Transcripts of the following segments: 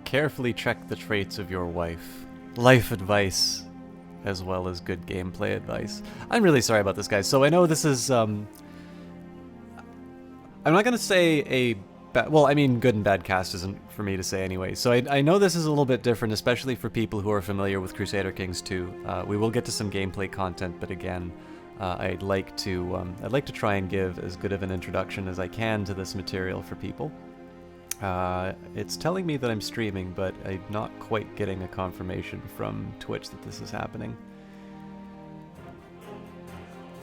carefully check the traits of your wife. Life advice, as well as good gameplay advice. I'm really sorry about this, guys. So I know this is, I'm not going to say a well, I mean, good and bad cast isn't for me to say anyway. So I know this is a little bit different, especially for people who are familiar with Crusader Kings 2. We will get to some gameplay content, but again, I'd like to try and give as good of an introduction as I can to this material for people. It's telling me that I'm streaming, but I'm not quite getting a confirmation from Twitch that this is happening.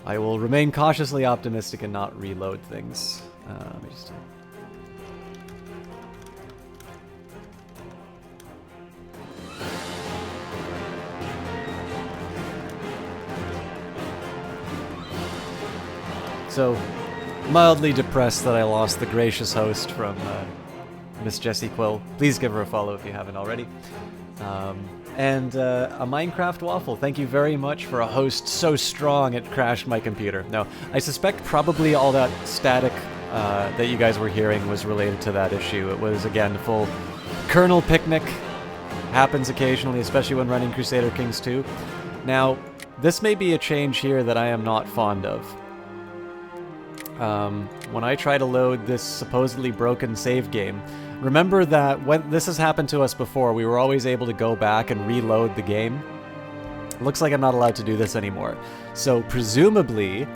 I will remain cautiously optimistic and not reload things. Let me just... So, mildly depressed that I lost the gracious host from Miss Jessie Quill. Please give her a follow if you haven't already. And a Minecraft Waffle. Thank you very much for a host so strong it crashed my computer. No, I suspect probably all that static that you guys were hearing was related to that issue. It was, again, full kernel picnic. Happens occasionally, especially when running Crusader Kings 2. Now, this may be a change here that I am not fond of. When I try to load this supposedly broken save game, remember that when this has happened to us before, we were always able to go back and reload the game. Looks like I'm not allowed to do this anymore. So presumably,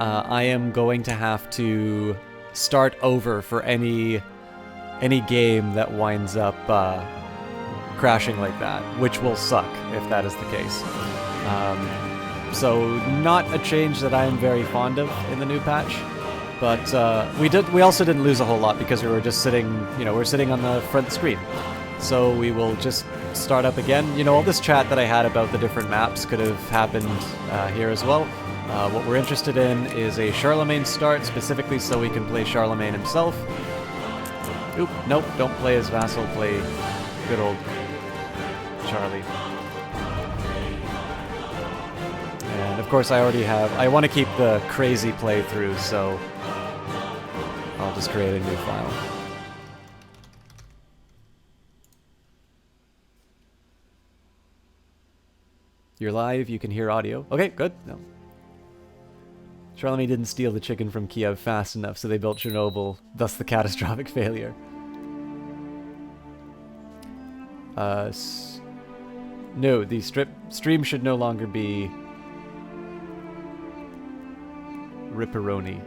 I am going to have to start over for any game that winds up crashing like that, which will suck if that is the case. So not a change that I am very fond of in the new patch. But we also didn't lose a whole lot because we were just sitting, we're sitting on the front screen. So we will just start up again. You know, all this chat that I had about the different maps could have happened here as well. What we're interested in is a Charlemagne start, specifically so we can play Charlemagne himself. Oop, nope, don't play as vassal, play good old Charlie. And of course I want to keep the crazy playthrough, so I'll just create a new file. You're live, you can hear audio. Okay, good. No. Charlemagne didn't steal the chicken from Kiev fast enough, so they built Chernobyl, thus the catastrophic failure. No, the stream should no longer be Ripperoni.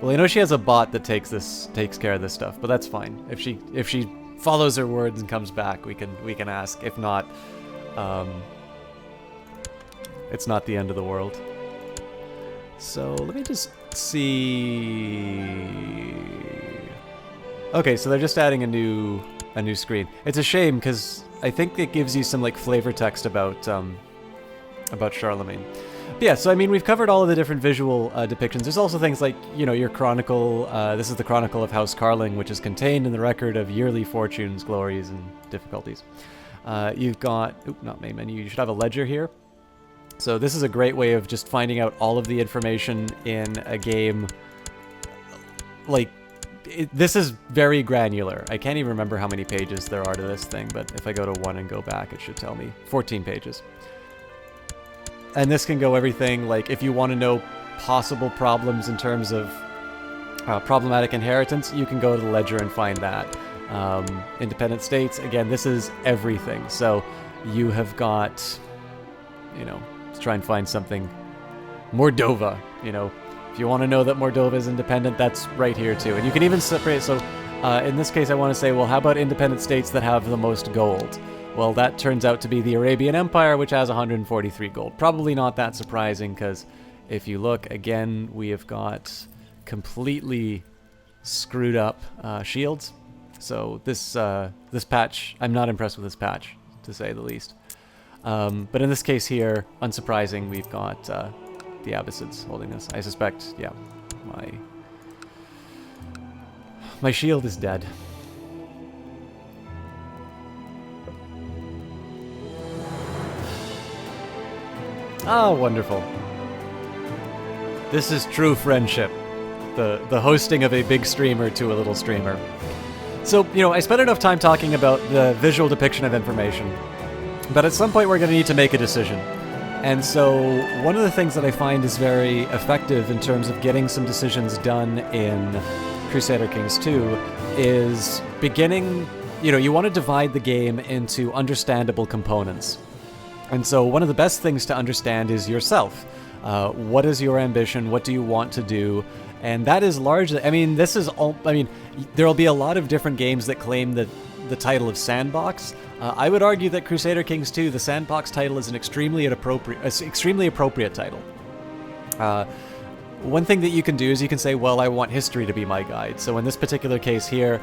Well, I know she has a bot that takes care of this stuff, but that's fine. If she follows her words and comes back, we can ask. If not, it's not the end of the world. So let me just see. Okay, so they're just adding a new screen. It's a shame because I think it gives you some like flavor text about Charlemagne. But yeah, so I mean, we've covered all of the different visual depictions. There's also things like, your chronicle. This is the Chronicle of House Carling, which is contained in the record of yearly fortunes, glories, and difficulties. You've got, not main menu, you should have a ledger here. So this is a great way of just finding out all of the information in a game. Like, this is very granular. I can't even remember how many pages there are to this thing, but if I go to 1 and go back, it should tell me 14 pages. And this can go everything, like if you want to know possible problems in terms of problematic inheritance, you can go to the ledger and find that. Independent states, again, this is everything. So you have got, let's try and find something. Mordova, if you want to know that Mordova is independent, that's right here too. And you can even separate, so in this case I want to say, well, how about independent states that have the most gold? Well, that turns out to be the Arabian Empire, which has 143 gold. Probably not that surprising, because if you look, again, we have got completely screwed up shields. So this patch, I'm not impressed with this patch, to say the least. But in this case here, unsurprising, we've got the Abbasids holding this. I suspect, yeah, my shield is dead. Ah, wonderful. This is true friendship. The hosting of a big streamer to a little streamer. So, I spent enough time talking about the visual depiction of information, but at some point we're going to need to make a decision. And so one of the things that I find is very effective in terms of getting some decisions done in Crusader Kings 2 is beginning, you want to divide the game into understandable components. And so one of the best things to understand is yourself. What is your ambition? What do you want to do? And that is largely, there'll be a lot of different games that claim the title of sandbox. I would argue that Crusader Kings 2, the sandbox title, is an extremely appropriate title. One thing that you can do is you can say, well, I want history to be my guide. So in this particular case here,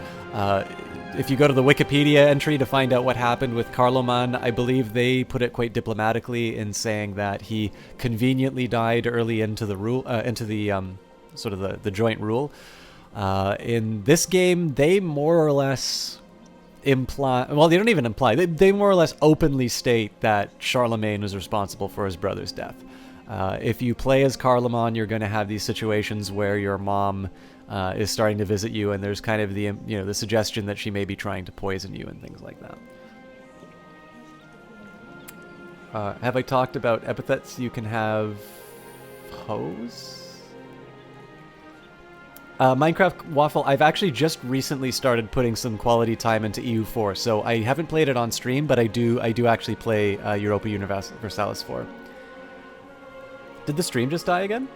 if you go to the Wikipedia entry to find out what happened with Carloman, I believe they put it quite diplomatically in saying that he conveniently died early into the rule, sort of the joint rule. In this game, they more or less imply, well, they don't even imply, they more or less openly state that Charlemagne was responsible for his brother's death. If you play as Carloman, you're going to have these situations where your mom is starting to visit you, and there's kind of the suggestion that she may be trying to poison you and things like that. Have I talked about epithets? You can have hose? Minecraft Waffle, I've actually just recently started putting some quality time into EU4, so I haven't played it on stream, but I do actually play Europa Universalis 4. Did the stream just die again?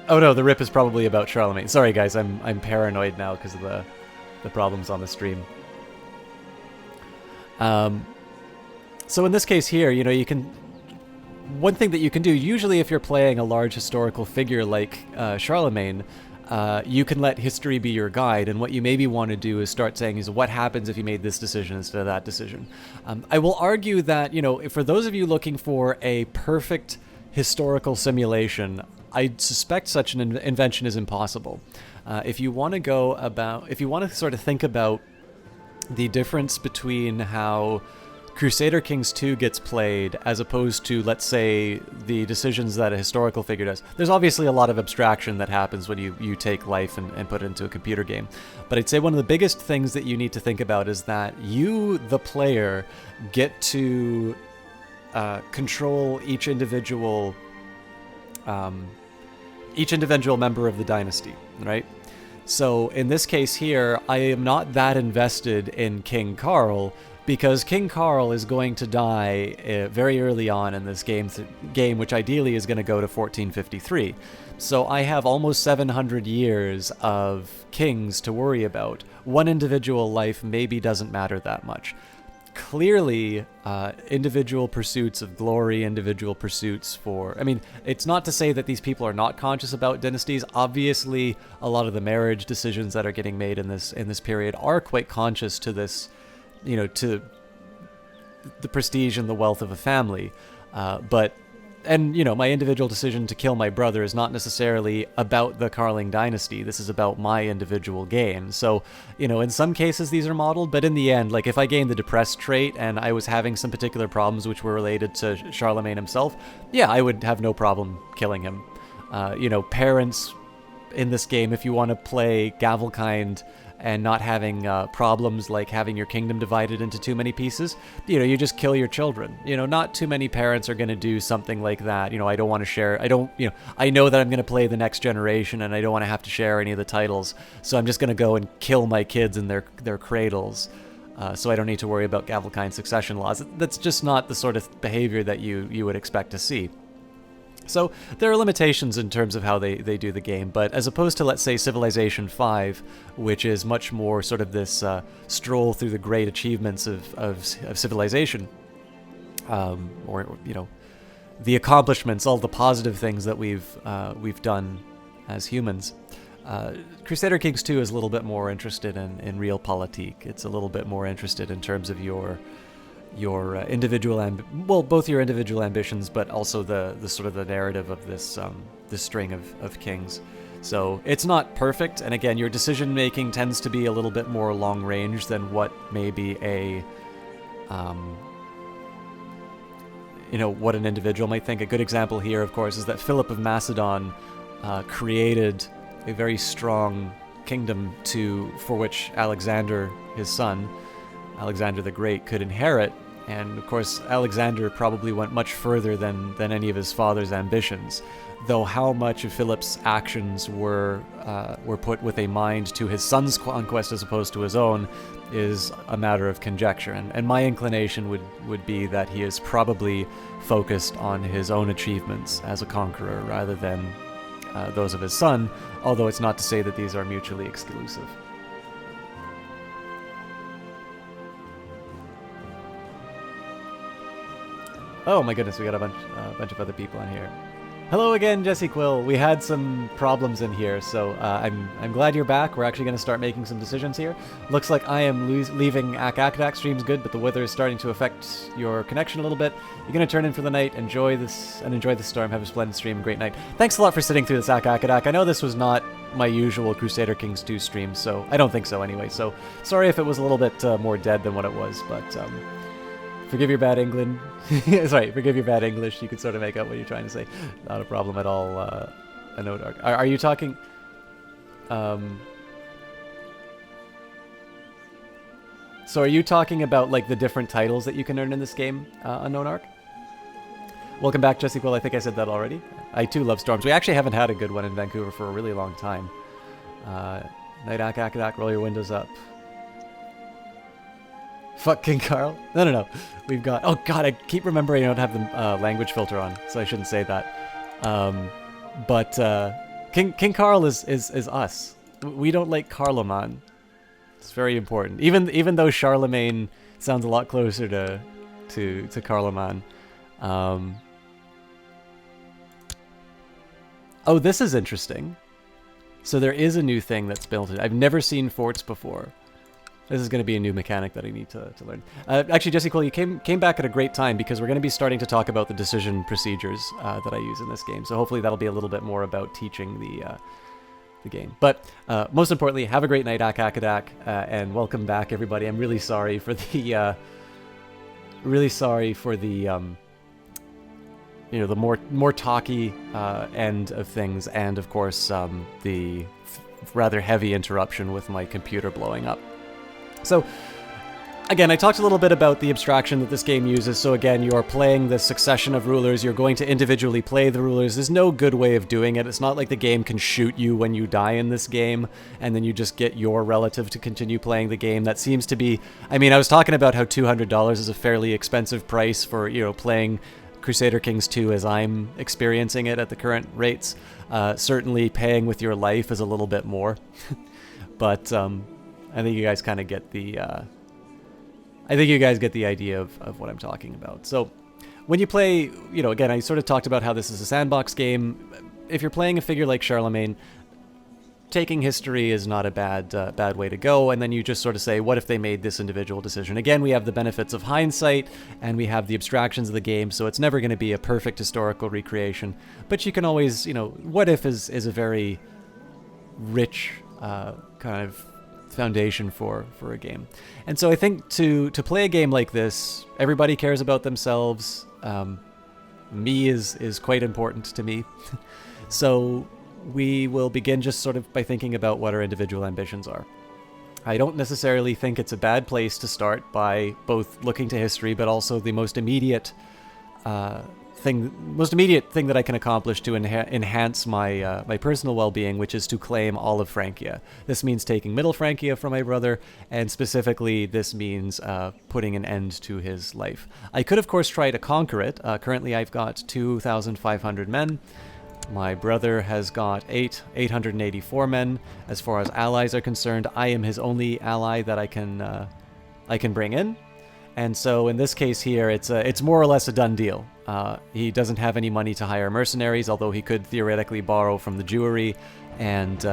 Oh no, the rip is probably about Charlemagne. Sorry guys, I'm paranoid now because of the problems on the stream. So in this case here, you can... One thing that you can do, usually if you're playing a large historical figure like Charlemagne, you can let history be your guide, and what you maybe want to do is start saying is what happens if you made this decision instead of that decision. I will argue that, for those of you looking for a perfect historical simulation, I suspect such an invention is impossible. If you want to sort of think about the difference between how Crusader Kings 2 gets played as opposed to, let's say, the decisions that a historical figure does. There's obviously a lot of abstraction that happens when you take life and put it into a computer game. But I'd say one of the biggest things that you need to think about is that you, the player, get to control each individual member of the dynasty, right? So in this case here, I am not that invested in King Carl, because King Carl is going to die very early on in this game, which ideally is going to go to 1453. So I have almost 700 years of kings to worry about. One individual life maybe doesn't matter that much. Clearly, individual pursuits of glory, individual pursuits for... it's not to say that these people are not conscious about dynasties. Obviously, a lot of the marriage decisions that are getting made in this period are quite conscious to this, to the prestige and the wealth of a family. My individual decision to kill my brother is not necessarily about the Carling dynasty. This is about my individual gain. So, in some cases these are modeled, but in the end, like if I gained the depressed trait and I was having some particular problems which were related to Charlemagne himself, yeah, I would have no problem killing him. Parents in this game, if you want to play Gavelkind and not having problems like having your kingdom divided into too many pieces, you just kill your children. Not too many parents are going to do something like that. I don't want to share, I know that I'm going to play the next generation and I don't want to have to share any of the titles, so I'm just going to go and kill my kids in their cradles, so I don't need to worry about Gavelkind succession laws. That's just not the sort of behavior that you would expect to see. So there are limitations in terms of how they do the game, but as opposed to, let's say, Civilization 5, which is much more sort of this stroll through the great achievements of civilization, the accomplishments, all the positive things that we've done as humans. Crusader Kings 2 is a little bit more interested in realpolitik. It's a little bit more interested in terms of your individual both your individual ambitions, but also the sort of the narrative of this string of kings. So it's not perfect, and again, your decision making tends to be a little bit more long range than what maybe what an individual might think. A good example here, of course, is that Philip of Macedon created a very strong kingdom for which Alexander, his son, Alexander the Great, could inherit. And of course, Alexander probably went much further than any of his father's ambitions, though how much of Philip's actions were put with a mind to his son's conquest as opposed to his own is a matter of conjecture. And my inclination would be that he is probably focused on his own achievements as a conqueror rather than those of his son, although it's not to say that these are mutually exclusive. Oh my goodness, we got a bunch of other people in here. Hello again, Jesse Quill. We had some problems in here, so I'm glad you're back. We're actually going to start making some decisions here. Looks like I am leaving Akakadak. Stream's good, but the weather is starting to affect your connection a little bit. You're going to turn in for the night. Enjoy the storm. Have a splendid stream. Great night. Thanks a lot for sitting through this Akakadak. I know this was not my usual Crusader Kings 2 stream, so I don't think so anyway. So sorry if it was a little bit more dead than what it was, but forgive your bad England. Sorry, forgive your bad English. You can sort of make out what you're trying to say. Not a problem at all. I know. Are you talking? So are you talking about like the different titles that you can earn in this game, Unknown Arc? Welcome back, Jesse Quill. I think I said that already. I too love storms. We actually haven't had a good one in Vancouver for a really long time. Night Akadak, roll your windows up. Fuck King Carl? No. We've got... Oh god, I keep remembering I don't have the language filter on, so I shouldn't say that. But King Carl is us. We don't like Carloman. It's very important. Even though Charlemagne sounds a lot closer to Carloman. Oh, this is interesting. So there is a new thing that's built in. I've never seen forts before. This is going to be a new mechanic that I need to learn. Actually, Jesse Cole, you came back at a great time because we're going to be starting to talk about the decision procedures that I use in this game. So hopefully that'll be a little bit more about teaching the game. But most importantly, have a great night, Akakadak, and welcome back, everybody. I'm really sorry for the the more talky end of things, and of course the rather heavy interruption with my computer blowing up. So, again, I talked a little bit about the abstraction that this game uses. So again, you're playing the succession of rulers. You're going to individually play the rulers. There's no good way of doing it. It's not like the game can shoot you when you die in this game, and then you just get your relative to continue playing the game. That seems to be... I mean, I was talking about how $200 is a fairly expensive price for, playing Crusader Kings 2 as I'm experiencing it at the current rates. Certainly paying with your life is a little bit more. But... I think you guys kind of get the idea of what I'm talking about. So when you play, again, I sort of talked about how this is a sandbox game. If you're playing a figure like Charlemagne, taking history is not a bad way to go. And then you just sort of say, what if they made this individual decision? Again, we have the benefits of hindsight and we have the abstractions of the game. So it's never going to be a perfect historical recreation, but you can always, what if is a very rich kind of foundation for a game. And so I think to play a game like this, everybody cares about themselves. Me is quite important to me. So we will begin just sort of by thinking about what our individual ambitions are. I don't necessarily think it's a bad place to start by both looking to history, but also the most immediate thing that I can accomplish to enhance my my personal well-being, which is to claim all of Francia. This means taking Middle Francia from my brother, and specifically this means putting an end to his life. I could, of course, try to conquer it. Currently, I've got 2,500 men. My brother has got 884 men. As far as allies are concerned, I am his only ally that I can bring in. And so in this case here, it's more or less a done deal. He doesn't have any money to hire mercenaries, although he could theoretically borrow from the Jewry and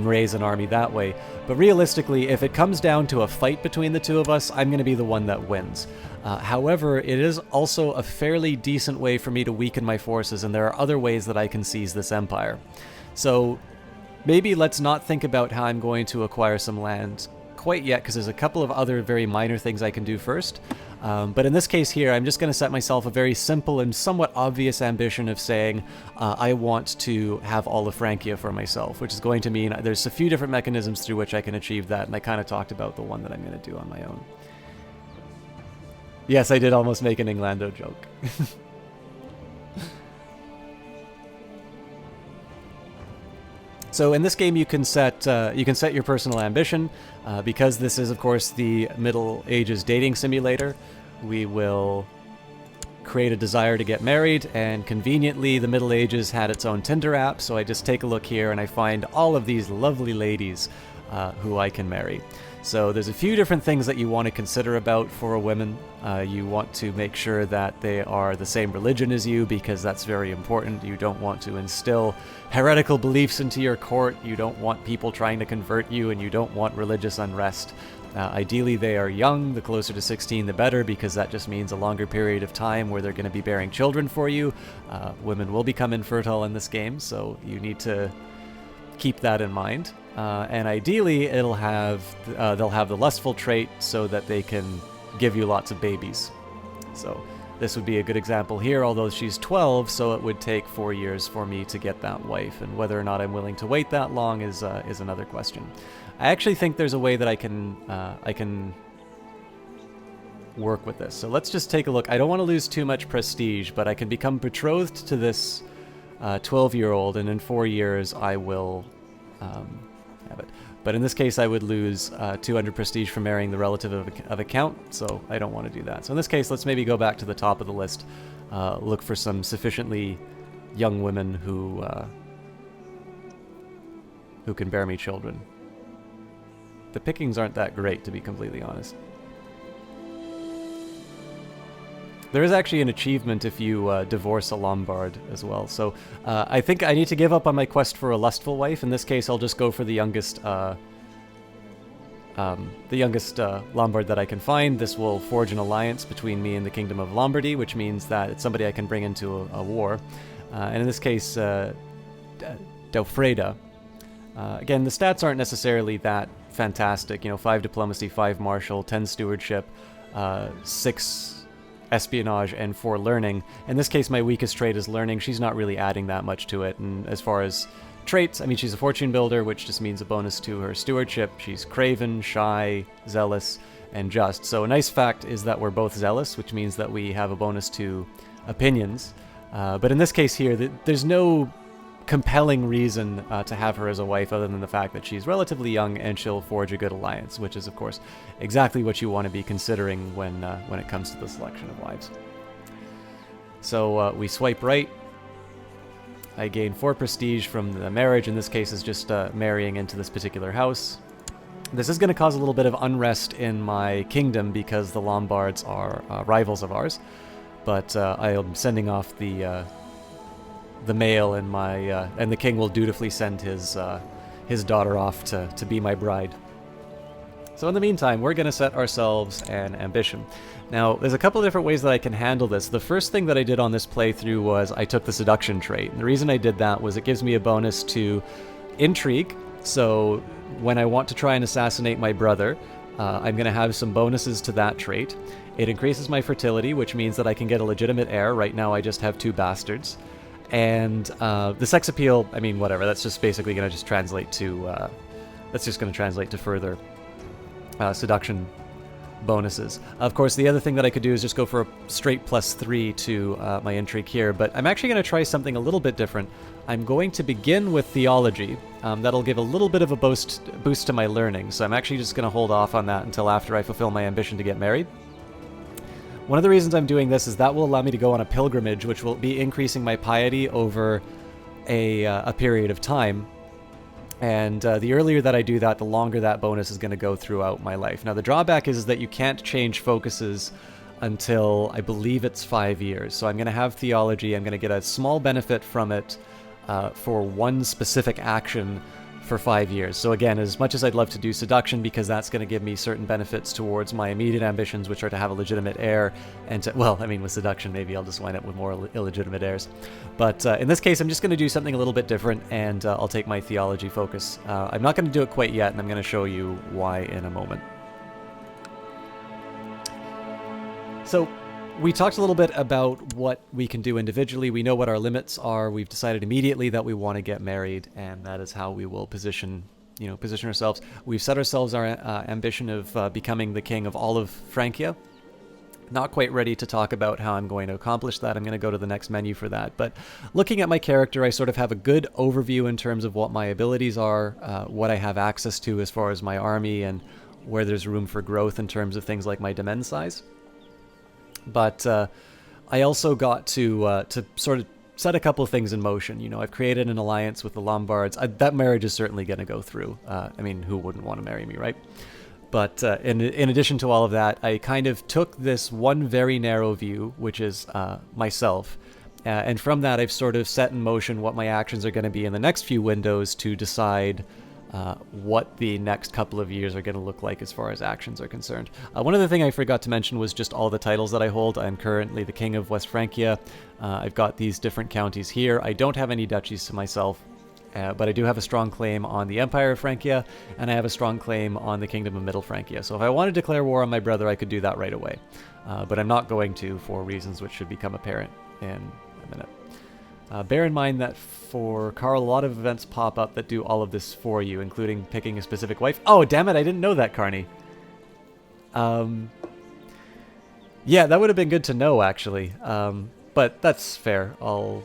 raise an army that way. But realistically, if it comes down to a fight between the two of us, I'm going to be the one that wins. However, it is also a fairly decent way for me to weaken my forces, and there are other ways that I can seize this empire. So maybe let's not think about how I'm going to acquire some land quite yet, because there's a couple of other very minor things I can do first. But in this case here, I'm just going to set myself a very simple and somewhat obvious ambition of saying I want to have all of Francia for myself, which is going to mean there's a few different mechanisms through which I can achieve that, and I kind of talked about the one that I'm going to do on my own. Yes, I did almost make an Inglando joke. So in this game, you can set your personal ambition. Because this is, of course, the Middle Ages dating simulator, we will create a desire to get married, and conveniently, the Middle Ages had its own Tinder app, so I just take a look here and I find all of these lovely ladies who I can marry. So there's a few different things that you want to consider about for a woman. You want to make sure that they are the same religion as you, because that's very important. You don't want to instill heretical beliefs into your court. You don't want people trying to convert you, and you don't want religious unrest. Ideally, they are young. The closer to 16, the better, because that just means a longer period of time where they're going to be bearing children for you. Women will become infertile in this game, so you need to keep that in mind. And ideally, they'll have the lustful trait so that they can give you lots of babies. So this would be a good example here, although she's 12, so it would take 4 years for me to get that wife, and whether or not I'm willing to wait that long is another question. I actually think there's a way that I can work with this. So let's just take a look. I don't want to lose too much prestige, but I can become betrothed to this 12-year-old, and in 4 years I will have it. But in this case, I would lose 200 prestige from marrying the relative of a count, so I don't want to do that. So in this case, let's maybe go back to the top of the list, look for some sufficiently young women who can bear me children. The pickings aren't that great, to be completely honest. There is actually an achievement if you divorce a Lombard as well. So I think I need to give up on my quest for a lustful wife. In this case, I'll just go for the youngest Lombard that I can find. This will forge an alliance between me and the Kingdom of Lombardy, which means that it's somebody I can bring into a war. And in this case, Delfreda. Again, the stats aren't necessarily that fantastic. 5 diplomacy, 5 martial, 10 stewardship, 6 espionage, and 4 learning. In this case, my weakest trait is learning. She's not really adding that much to it. And as far as traits, I mean, she's a fortune builder, which just means a bonus to her stewardship. She's craven, shy, zealous, and just. So a nice fact is that we're both zealous, which means that we have a bonus to opinions. But in this case here, there's no compelling reason to have her as a wife other than the fact that she's relatively young and she'll forge a good alliance, which is, of course, exactly what you want to be considering when it comes to the selection of wives. So we swipe right. I gain 4 prestige from the marriage. In this case, is just marrying into this particular house. This is going to cause a little bit of unrest in my kingdom because the Lombards are rivals of ours. But I am sending off the mail, and and the king will dutifully send his daughter off to be my bride. So in the meantime, we're going to set ourselves an ambition. Now, there's a couple of different ways that I can handle this. The first thing that I did on this playthrough was I took the seduction trait. And the reason I did that was it gives me a bonus to intrigue. So when I want to try and assassinate my brother, I'm going to have some bonuses to that trait. It increases my fertility, which means that I can get a legitimate heir. Right now I just have 2 bastards. And the sex appeal, I mean, whatever. That's just basically going to just translate to... that's just going to translate to further seduction bonuses. Of course, the other thing that I could do is just go for a straight +3 to my intrigue here, but I'm actually going to try something a little bit different. I'm going to begin with theology. That'll give a little bit of a boost to my learning, so I'm actually just going to hold off on that until after I fulfill my ambition to get married. One of the reasons I'm doing this is that will allow me to go on a pilgrimage, which will be increasing my piety over a period of time. And the earlier that I do that, the longer that bonus is going to go throughout my life. Now, the drawback is that you can't change focuses until, I believe it's 5 years. So I'm going to have theology. I'm going to get a small benefit from it for one specific action for 5 years. So again, as much as I'd love to do seduction, because that's going to give me certain benefits towards my immediate ambitions, which are to have a legitimate heir, and to, well, I mean, with seduction, maybe I'll just wind up with more illegitimate heirs. But in this case, I'm just going to do something a little bit different, and I'll take my theology focus. I'm not going to do it quite yet, and I'm going to show you why in a moment. So we talked a little bit about what we can do individually. We know what our limits are. We've decided immediately that we want to get married, and that is how we will position ourselves. We've set ourselves our ambition of becoming the king of all of Francia. Not quite ready to talk about how I'm going to accomplish that. I'm going to go to the next menu for that. But looking at my character, I sort of have a good overview in terms of what my abilities are, what I have access to as far as my army, and where there's room for growth in terms of things like my domain size. But I also got to sort of set a couple of things in motion. I've created an alliance with the Lombards. That marriage is certainly going to go through. I mean, who wouldn't want to marry me, right? But in addition to all of that, I kind of took this one very narrow view, which is myself. And from that, I've sort of set in motion what my actions are going to be in the next few windows to decide what the next couple of years are going to look like as far as actions are concerned. One other thing I forgot to mention was just all the titles that I hold. I'm currently the King of West Francia. I've got these different counties here. I don't have any duchies to myself. But I do have a strong claim on the Empire of Francia, and I have a strong claim on the Kingdom of Middle Francia. So if I want to declare war on my brother, I could do that right away. But I'm not going to, for reasons which should become apparent in a minute. Bear in mind that for Carl, a lot of events pop up that do all of this for you, including picking a specific wife. Oh, damn it, I didn't know that, Carney. Yeah, that would have been good to know, actually. But that's fair. I'll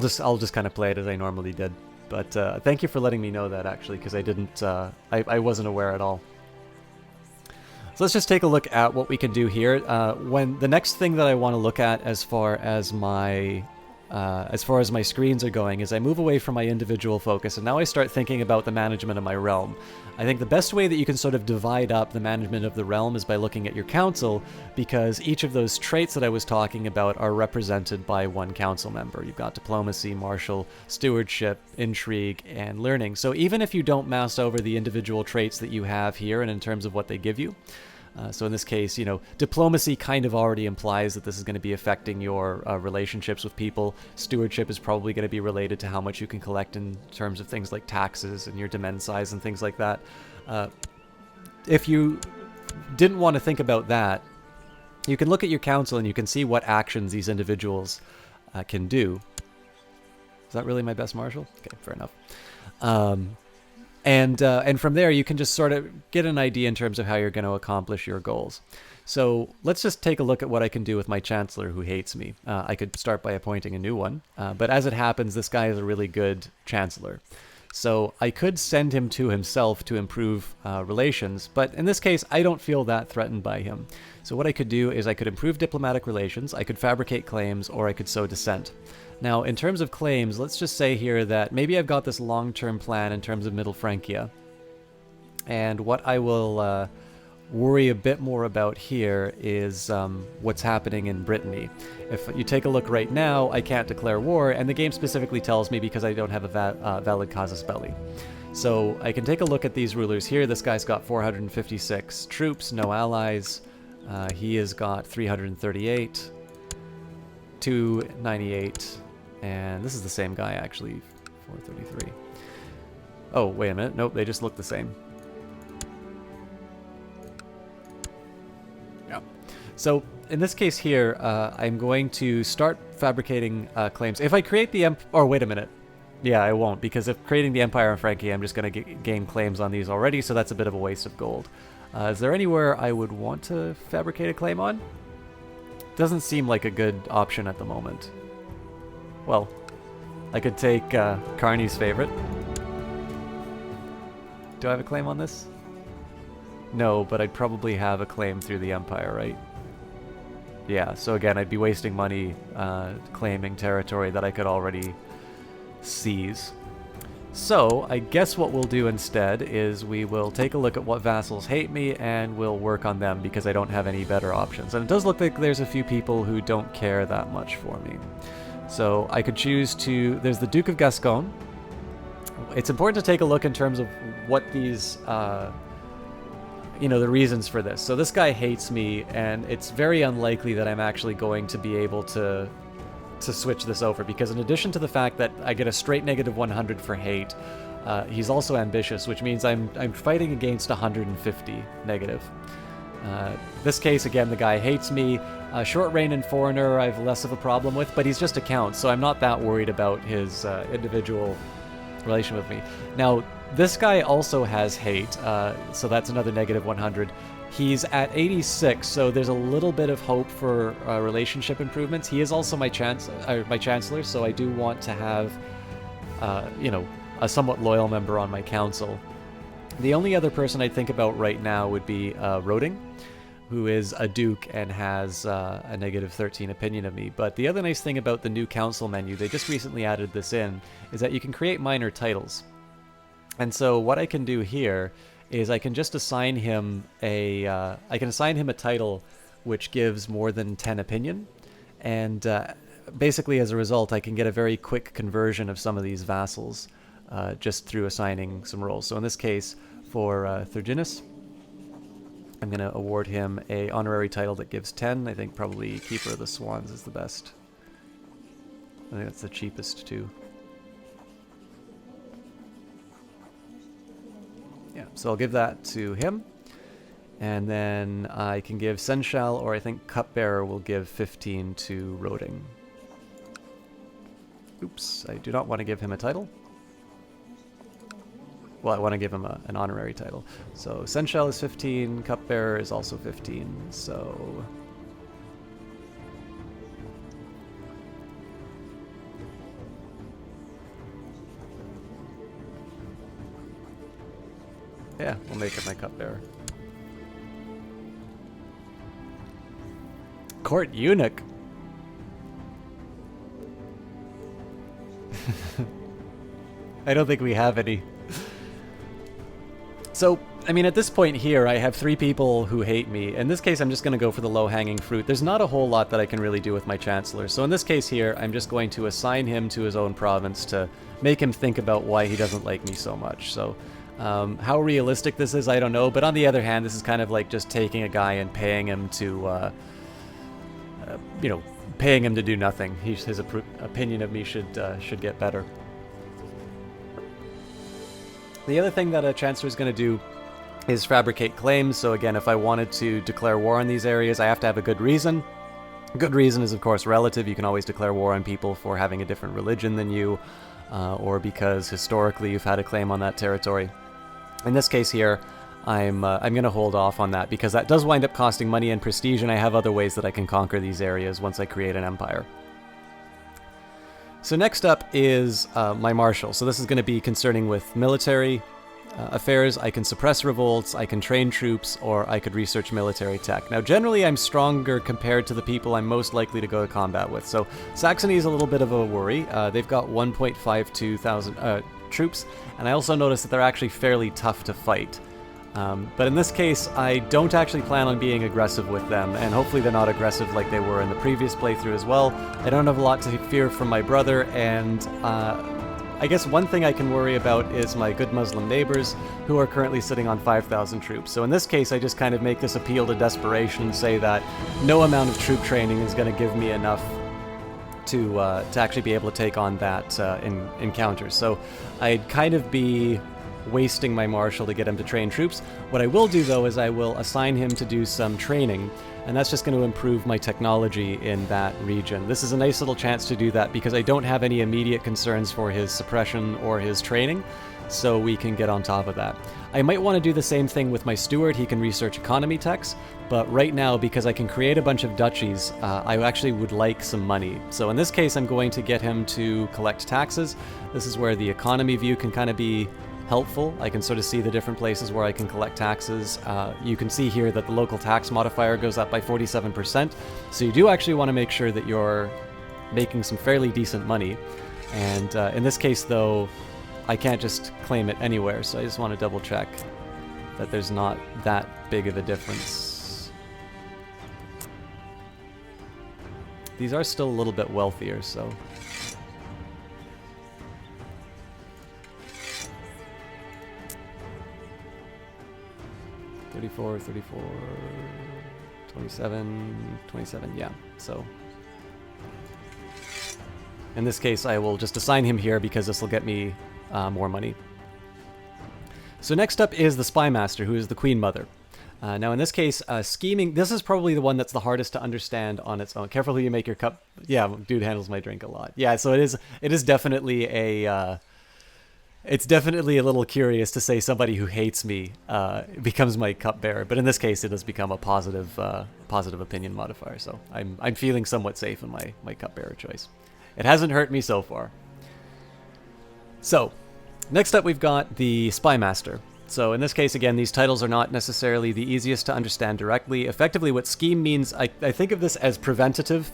just kind of play it as I normally did. But thank you for letting me know that, actually, because I didn't, I wasn't aware at all. So let's just take a look at what we can do here. When the next thing that I want to look at as far as my screens are going is I move away from my individual focus, and now I start thinking about the management of my realm. I think the best way that you can sort of divide up the management of the realm is by looking at your council, because each of those traits that I was talking about are represented by one council member. You've got diplomacy, martial, stewardship, intrigue, and learning. So even if you don't mass over the individual traits that you have here and in terms of what they give you, so in this case, diplomacy kind of already implies that this is going to be affecting your relationships with people. Stewardship is probably going to be related to how much you can collect in terms of things like taxes and your domain size and things like that. If you didn't want to think about that, you can look at your council and you can see what actions these individuals can do. Is that really my best marshal? Okay, fair enough. And from there, you can just sort of get an idea in terms of how you're going to accomplish your goals. So let's just take a look at what I can do with my Chancellor who hates me. I could start by appointing a new one, but as it happens, this guy is a really good Chancellor. So I could send him to himself to improve relations, but in this case, I don't feel that threatened by him. So what I could do is I could improve diplomatic relations, I could fabricate claims, or I could sow dissent. Now, in terms of claims, let's just say here that maybe I've got this long-term plan in terms of Middle Francia. And what I will worry a bit more about here is what's happening in Brittany. If you take a look right now, I can't declare war, and the game specifically tells me because I don't have a valid casus belli. So I can take a look at these rulers here. This guy's got 456 troops, no allies. He has got 338, 298, and this is the same guy actually, 433. Oh, wait a minute. Nope, they just look the same. Yeah. So in this case here, I'm going to start fabricating claims. If I create the or wait a minute. Yeah, I won't, because if creating the Empire in Francia, I'm just going to gain claims on these already, so that's a bit of a waste of gold. Is there anywhere I would want to fabricate a claim on? Doesn't seem like a good option at the moment. Well, I could take Carney's favorite. Do I have a claim on this? No, but I'd probably have a claim through the Empire, right? Yeah, so again, I'd be wasting money claiming territory that I could already seize. So, I guess what we'll do instead is we will take a look at what vassals hate me and we'll work on them because I don't have any better options. And it does look like there's a few people who don't care that much for me. So, I could choose to... There's the Duke of Gascon. It's important to take a look in terms of what these... the reasons for this. So this guy hates me, and it's very unlikely that I'm actually going to be able to switch this over, because in addition to the fact that I get a straight negative 100 for hate, he's also ambitious, which means I'm fighting against 150 negative. This case, again, the guy hates me. Short Reign and Foreigner I have less of a problem with, but he's just a count, so I'm not that worried about his individual relation with me. Now, this guy also has hate, so that's another negative 100. He's at 86, so there's a little bit of hope for relationship improvements. He is also my chancellor, so I do want to have, you know, a somewhat loyal member on my council. The only other person I'd think about right now would be Roding, who is a duke and has a negative 13 opinion of me. But the other nice thing about the new council menu, they just recently added this in, is that you can create minor titles. And so what I can do here is I can just assign him a title which gives more than 10 opinion, and basically as a result I can get a very quick conversion of some of these vassals just through assigning some roles. So in this case, for Thurginus, I'm going to award him a honorary title that gives 10. I think probably Keeper of the Swans is the best. I think that's the cheapest too. Yeah, so I'll give that to him. And then I can give Seneschal, or I think Cupbearer will give 15 to Roding. Oops, I do not want to give him a title. Well, I want to give him an honorary title. So Seneschal is 15, Cupbearer is also 15, so... yeah, we'll make it my Cupbearer. Court Eunuch? I don't think we have any. So, I mean, at this point here, I have 3 people who hate me. In this case, I'm just going to go for the low-hanging fruit. There's not a whole lot that I can really do with my Chancellor. So in this case here, I'm just going to assign him to his own province to make him think about why he doesn't like me so much. So, how realistic this is, I don't know. But on the other hand, this is kind of like just taking a guy and paying him to, you know, paying him to do nothing. His opinion of me should get better. The other thing that a Chancellor is going to do is fabricate claims. So again, if I wanted to declare war on these areas, I have to have a good reason. Good reason is, of course, relative. You can always declare war on people for having a different religion than you, or because historically you've had a claim on that territory. In this case here, I'm going to hold off on that because that does wind up costing money and prestige, and I have other ways that I can conquer these areas once I create an empire. So next up is my marshal. So this is going to be concerning with military affairs. I can suppress revolts, I can train troops, or I could research military tech. Now generally I'm stronger compared to the people I'm most likely to go to combat with. So Saxony is a little bit of a worry. They've got 1.52 thousand troops, and I also noticed that they're actually fairly tough to fight. But in this case, I don't actually plan on being aggressive with them, and hopefully they're not aggressive like they were in the previous playthrough as well. I don't have a lot to fear from my brother, and I guess one thing I can worry about is my good Muslim neighbors, who are currently sitting on 5,000 troops. So in this case, I just kind of make this appeal to desperation and say that no amount of troop training is going to give me enough to actually be able to take on that in encounters. So I'd kind of be wasting my marshal to get him to train troops. What I will do though is I will assign him to do some training, and that's just going to improve my technology in that region. This is a nice little chance to do that because I don't have any immediate concerns for his suppression or his training, so we can get on top of that. I might want to do the same thing with my steward. He can research economy techs, but right now, because I can create a bunch of duchies, I actually would like some money. So in this case, I'm going to get him to collect taxes. This is where the economy view can kind of be helpful. I can sort of see the different places where I can collect taxes. You can see here that the local tax modifier goes up by 47%. So you do actually want to make sure that you're making some fairly decent money. And in this case, though, I can't just claim it anywhere. So I just want to double check that there's not that big of a difference. These are still a little bit wealthier, so... 34, 34, 27, 27, yeah, so. In this case, I will just assign him here because this will get me more money. So next up is the Spy Master, who is the Queen Mother. Now, in this case, scheming, this is probably the one that's the hardest to understand on its own. Careful who you make your cup. Yeah, dude handles my drink a lot. Yeah, so it is definitely it's definitely a little curious to say somebody who hates me becomes my cupbearer. But in this case, it has become a positive opinion modifier. So I'm feeling somewhat safe in my cupbearer choice. It hasn't hurt me so far. So, next up we've got the Spy Master. So in this case, again, these titles are not necessarily the easiest to understand directly. Effectively, what scheme means, I think of this as preventative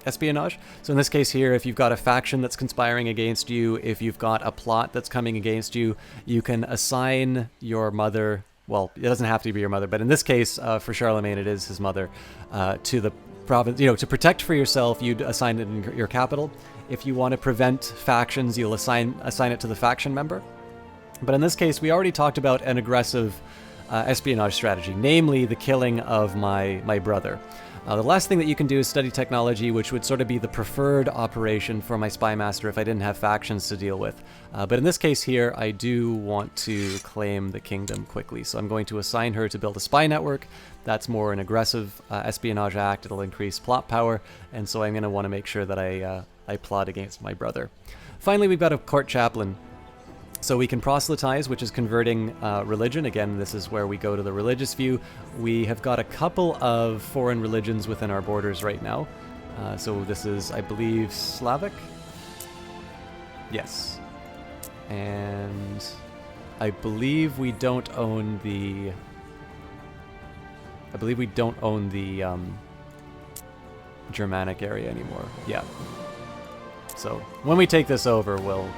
espionage. So in this case here, if you've got a faction that's conspiring against you, if you've got a plot that's coming against you, you can assign your mother, well, it doesn't have to be your mother, but in this case, for Charlemagne, it is his mother, to the province. To protect for yourself, you'd assign it in your capital. If you want to prevent factions, you'll assign it to the faction member. But in this case, we already talked about an aggressive espionage strategy, namely the killing of my brother. The last thing that you can do is study technology, which would sort of be the preferred operation for my Spy Master if I didn't have factions to deal with. But in this case here, I do want to claim the kingdom quickly. So I'm going to assign her to build a spy network. That's more an aggressive espionage act. It'll increase plot power. And so I'm going to want to make sure that I plot against my brother. Finally, we've got a court chaplain. So we can proselytize, which is converting religion. Again, this is where we go to the religious view. We have got a couple of foreign religions within our borders right now. So this is, I believe, Slavic? Yes. And I believe we don't own the... Germanic area anymore. Yeah. So when we take this over, we'll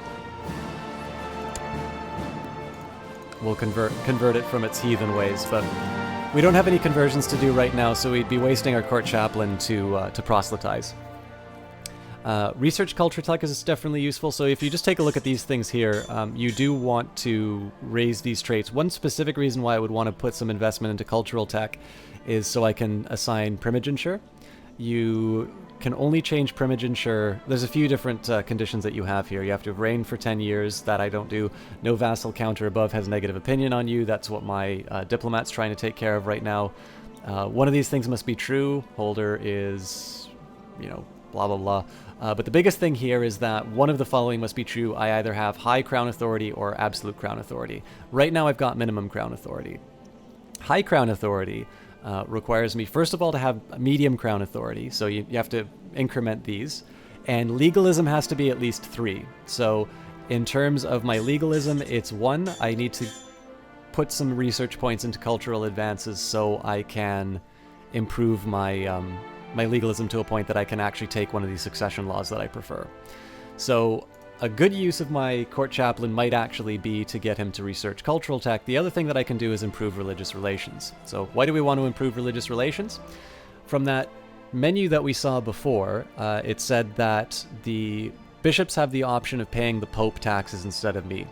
convert it from its heathen ways, but we don't have any conversions to do right now, so we'd be wasting our court chaplain to proselytize. Research culture tech is definitely useful, so if you just take a look at these things here, you do want to raise these traits. One specific reason why I would want to put some investment into cultural tech is so I can assign primogeniture. You can only change primogeniture. There's a few different conditions that you have here. You have to have reigned for 10 years. That I don't do. No vassal counter above has negative opinion on you. That's what my diplomat's trying to take care of right now. One of these things must be true. Holder is, blah, blah, blah. But the biggest thing here is that one of the following must be true. I either have high crown authority or absolute crown authority. Right now I've got minimum crown authority. High crown authority requires me, first of all, to have medium crown authority, so you have to increment these, and legalism has to be at least 3. So in terms of my legalism, it's 1. I need to put some research points into cultural advances so I can improve my my legalism to a point that I can actually take one of these succession laws that I prefer. So a good use of my court chaplain might actually be to get him to research cultural tech. The other thing that I can do is improve religious relations. So why do we want to improve religious relations? From that menu that we saw before, it said that the bishops have the option of paying the Pope taxes instead of me.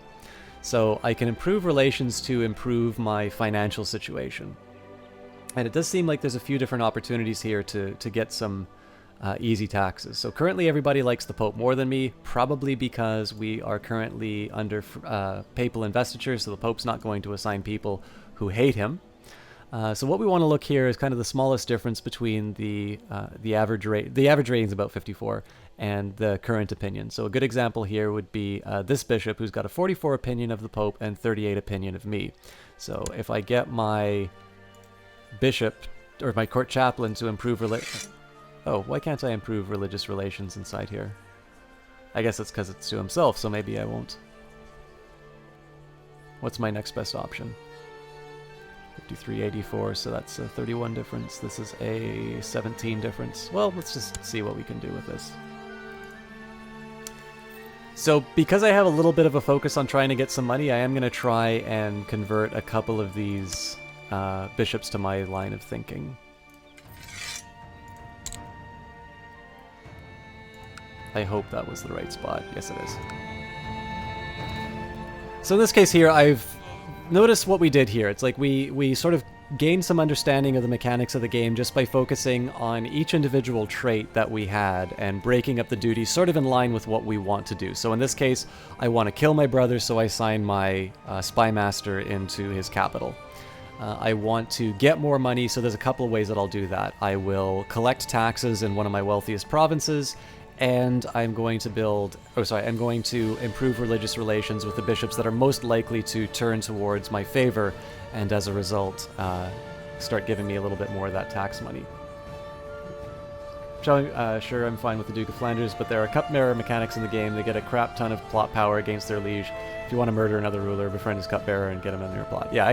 So I can improve relations to improve my financial situation. And it does seem like there's a few different opportunities here to get some easy taxes. So currently everybody likes the Pope more than me, probably because we are currently under papal investiture, so the Pope's not going to assign people who hate him. So what we want to look here is kind of the smallest difference between the average rate. The average rating is about 54, and the current opinion. So a good example here would be this bishop, who's got a 44 opinion of the Pope and 38 opinion of me. So if I get my bishop or my court chaplain to improve Oh, why can't I improve religious relations inside here? I guess it's because it's to himself, so maybe I won't. What's my next best option? 5384, so that's a 31 difference. This is a 17 difference. Well, let's just see what we can do with this. So because I have a little bit of a focus on trying to get some money, I am going to try and convert a couple of these bishops to my line of thinking. I hope that was the right spot. Yes, it is. So in this case here, I've noticed what we did here. It's like we sort of gained some understanding of the mechanics of the game just by focusing on each individual trait that we had and breaking up the duties sort of in line with what we want to do. So in this case, I want to kill my brother, so I assign my spy master into his capital. I want to get more money, so there's a couple of ways that I'll do that. I will collect taxes in one of my wealthiest provinces, and I'm going to I'm going to improve religious relations with the bishops that are most likely to turn towards my favor, and as a result, start giving me a little bit more of that tax money. Sure, I'm fine with the Duke of Flanders, but there are cupbearer mechanics in the game. They get a crap ton of plot power against their liege. If you want to murder another ruler, befriend his cupbearer and get him under your plot. Yeah,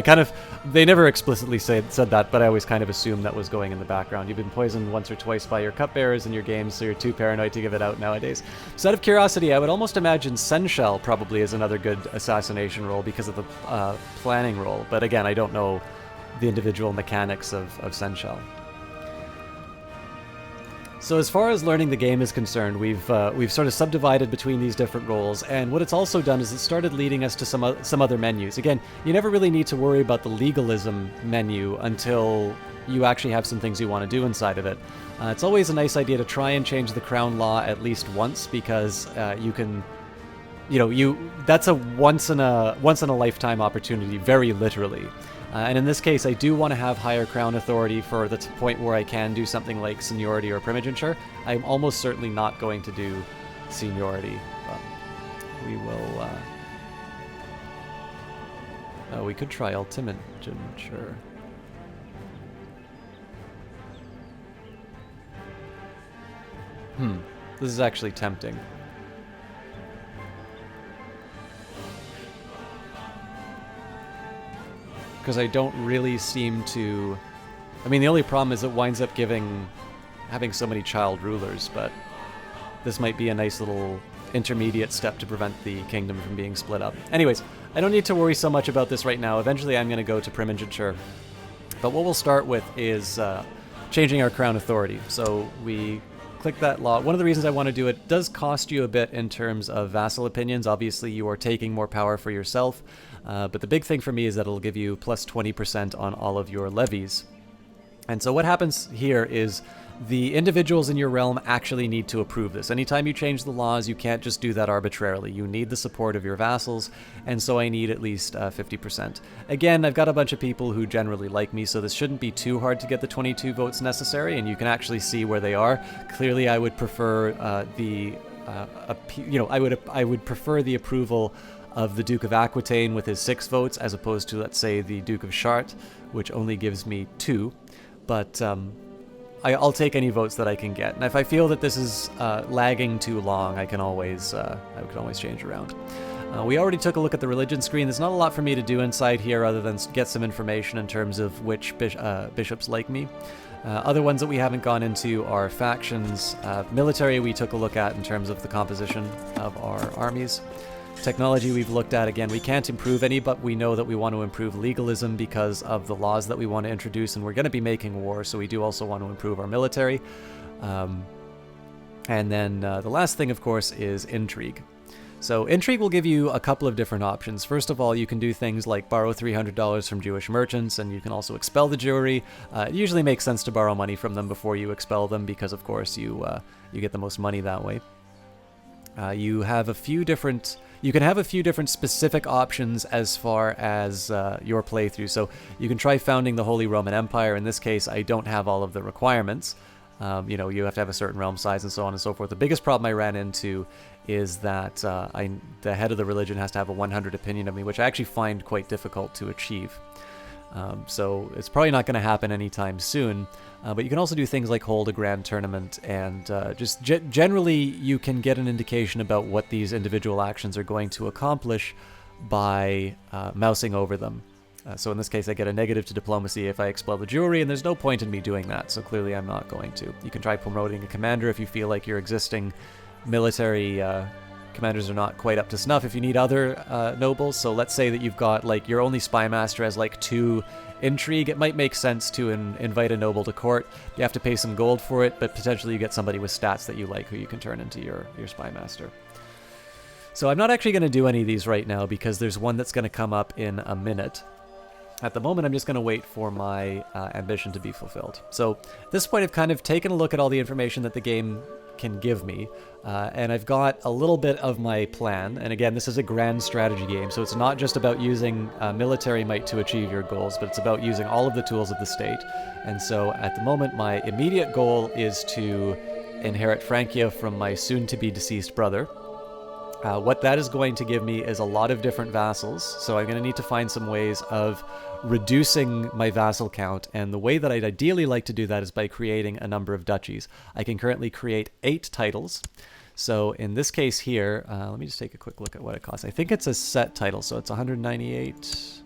they never explicitly said that, but I always kind of assumed that was going in the background. You've been poisoned once or twice by your cupbearers in your games, so you're too paranoid to give it out nowadays. So out of curiosity, I would almost imagine Senshell probably is another good assassination role because of the planning role. But again, I don't know the individual mechanics of Senshell. So as far as learning the game is concerned, we've sort of subdivided between these different roles, and what it's also done is it started leading us to some other menus. Again, you never really need to worry about the legalism menu until you actually have some things you want to do inside of it. It's always a nice idea to try and change the crown law at least once, because you can, that's a once in a lifetime opportunity, very literally. And in this case, I do want to have higher crown authority for the point where I can do something like seniority or primogeniture. I'm almost certainly not going to do seniority. We will... we could try ultimogeniture. This is actually tempting. Because I don't really seem to... I mean, the only problem is it winds up having so many child rulers, but this might be a nice little intermediate step to prevent the kingdom from being split up. Anyways, I don't need to worry so much about this right now. Eventually I'm going to go to primogeniture. But what we'll start with is changing our crown authority. So we click that law. One of the reasons I want to do it does cost you a bit in terms of vassal opinions. Obviously, you are taking more power for yourself. But the big thing for me is that it'll give you plus 20% on all of your levies. And so what happens here is the individuals in your realm actually need to approve this. Anytime you change the laws, you can't just do that arbitrarily. You need the support of your vassals, and so I need at least 50%. Again, I've got a bunch of people who generally like me, so this shouldn't be too hard to get the 22 votes necessary, and you can actually see where they are. Clearly, I would prefer I would prefer the approval of the Duke of Aquitaine with his 6 votes, as opposed to, let's say, the Duke of Chartres, which only gives me 2. But I'll take any votes that I can get. And if I feel that this is lagging too long, I can always change around. We already took a look at the religion screen. There's not a lot for me to do inside here other than get some information in terms of which bishops like me. Other ones that we haven't gone into are factions. Military we took a look at in terms of the composition of our armies. Technology we've looked at. Again, we can't improve any, but we know that we want to improve legalism because of the laws that we want to introduce, and we're going to be making war, so we do also want to improve our military. And then the last thing, of course, is intrigue. So intrigue will give you a couple of different options. First of all, you can do things like borrow $300 from Jewish merchants, and you can also expel the Jewry. It usually makes sense to borrow money from them before you expel them because, of course, you get the most money that way. You can have a few different specific options as far as your playthrough. So you can try founding the Holy Roman Empire. In this case, I don't have all of the requirements. You have to have a certain realm size and so on and so forth. The biggest problem I ran into is that the head of the religion has to have a 100 opinion of me, which I actually find quite difficult to achieve. So it's probably not going to happen anytime soon. But you can also do things like hold a grand tournament, and just generally you can get an indication about what these individual actions are going to accomplish by mousing over them. So in this case, I get a negative to diplomacy if I expel the Jewry, and there's no point in me doing that, so clearly I'm not going to. You can try promoting a commander if you feel like your existing military commanders are not quite up to snuff. If you need other nobles, so let's say that you've got, like, your only spy master has, like, 2 intrigue, it might make sense to invite a noble to court. You have to pay some gold for it, but potentially you get somebody with stats that you like who you can turn into your spy master. So I'm not actually going to do any of these right now because there's one that's going to come up in a minute. At the moment, I'm just going to wait for my ambition to be fulfilled. So at this point, I've kind of taken a look at all the information that the game can give me. And I've got a little bit of my plan. And again, this is a grand strategy game, so it's not just about using military might to achieve your goals, but it's about using all of the tools of the state. And so at the moment, my immediate goal is to inherit Francia from my soon-to-be deceased brother. What that is going to give me is a lot of different vassals, so I'm going to need to find some ways of reducing my vassal count, and the way that I'd ideally like to do that is by creating a number of duchies. I can currently create 8 titles. So in this case here, let me just take a quick look at what it costs. I think it's a set title, so it's 198.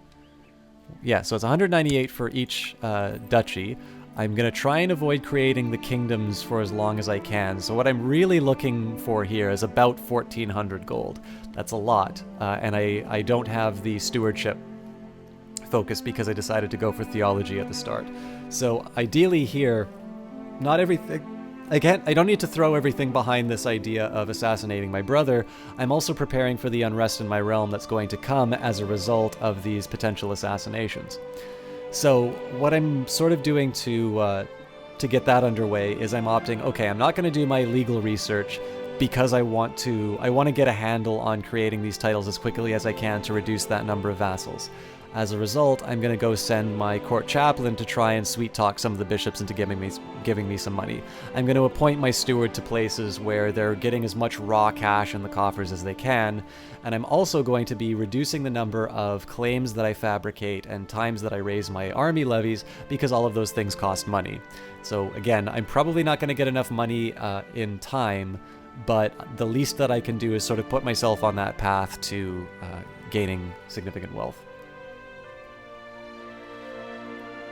Yeah, so it's 198 for each duchy. I'm going to try and avoid creating the kingdoms for as long as I can. So what I'm really looking for here is about 1,400 gold. That's a lot. And I don't have the stewardship focus because I decided to go for theology at the start. So ideally here, not everything... I don't need to throw everything behind this idea of assassinating my brother. I'm also preparing for the unrest in my realm that's going to come as a result of these potential assassinations. So what I'm sort of doing to get that underway is I'm opting, okay, I'm not going to do my legal research because I want to get a handle on creating these titles as quickly as I can to reduce that number of vassals. As a result, I'm going to go send my court chaplain to try and sweet talk some of the bishops into giving me some money. I'm going to appoint my steward to places where they're getting as much raw cash in the coffers as they can, and I'm also going to be reducing the number of claims that I fabricate and times that I raise my army levies, because all of those things cost money. So again, I'm probably not going to get enough money in time, but the least that I can do is sort of put myself on that path to gaining significant wealth.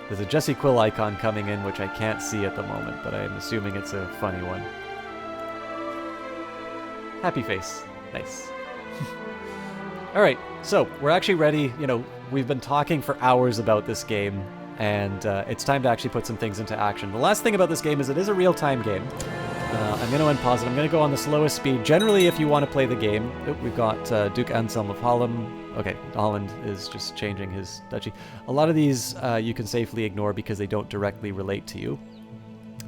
There's a Jesse Quill icon coming in, which I can't see at the moment, but I'm assuming it's a funny one. Happy face. Nice. Alright, so we're actually ready. You know, we've been talking for hours about this game, and it's time to actually put some things into action. The last thing about this game is it is a real-time game. I'm going to unpause it. I'm going to go on the slowest speed. Generally, if you want to play the game, we've got Duke Anselm of Holland. Okay, Holland is just changing his duchy. A lot of these you can safely ignore because they don't directly relate to you.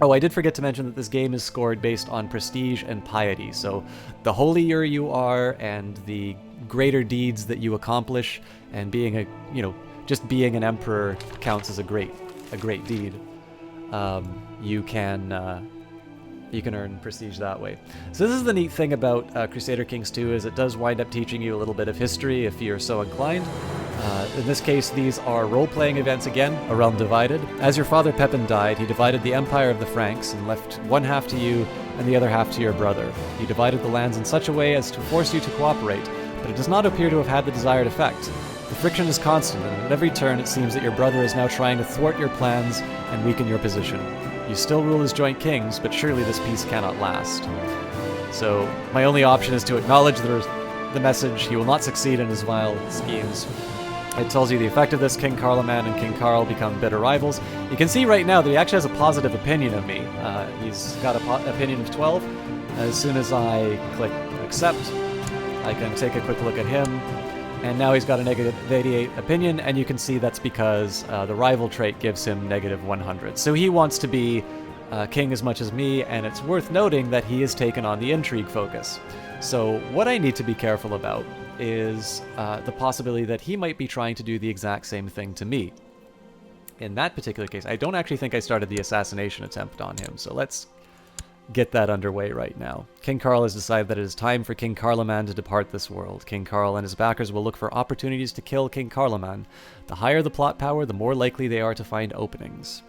Oh, I did forget to mention that this game is scored based on prestige and piety. So the holier you are and the greater deeds that you accomplish, and being just being an emperor counts as a great deed. You can earn prestige that way. So this is the neat thing about Crusader Kings 2, is it does wind up teaching you a little bit of history if you're so inclined. In this case, these are role-playing events again, a realm divided. As your father Pepin died, he divided the empire of the Franks and left one half to you and the other half to your brother. He divided the lands in such a way as to force you to cooperate, but it does not appear to have had the desired effect. The friction is constant, and at every turn it seems that your brother is now trying to thwart your plans and weaken your position. You still rule as joint kings, but surely this peace cannot last. So my only option is to acknowledge the message. He will not succeed in his vile schemes. It tells you the effect of this. King Carloman and King Carl become bitter rivals. You can see right now that he actually has a positive opinion of me. He's got an opinion of 12. As soon as I click accept, I can take a quick look at him. And now he's got a negative 88 opinion, and you can see that's because the rival trait gives him negative 100. So he wants to be king as much as me, and it's worth noting that he has taken on the intrigue focus. So what I need to be careful about is the possibility that he might be trying to do the exact same thing to me. In that particular case, I don't actually think I started the assassination attempt on him, so let's get that underway right now. King Carl has decided that it is time for King Carloman to depart this world. King Carl and his backers will look for opportunities to kill King Carloman. The higher the plot power, the more likely they are to find openings.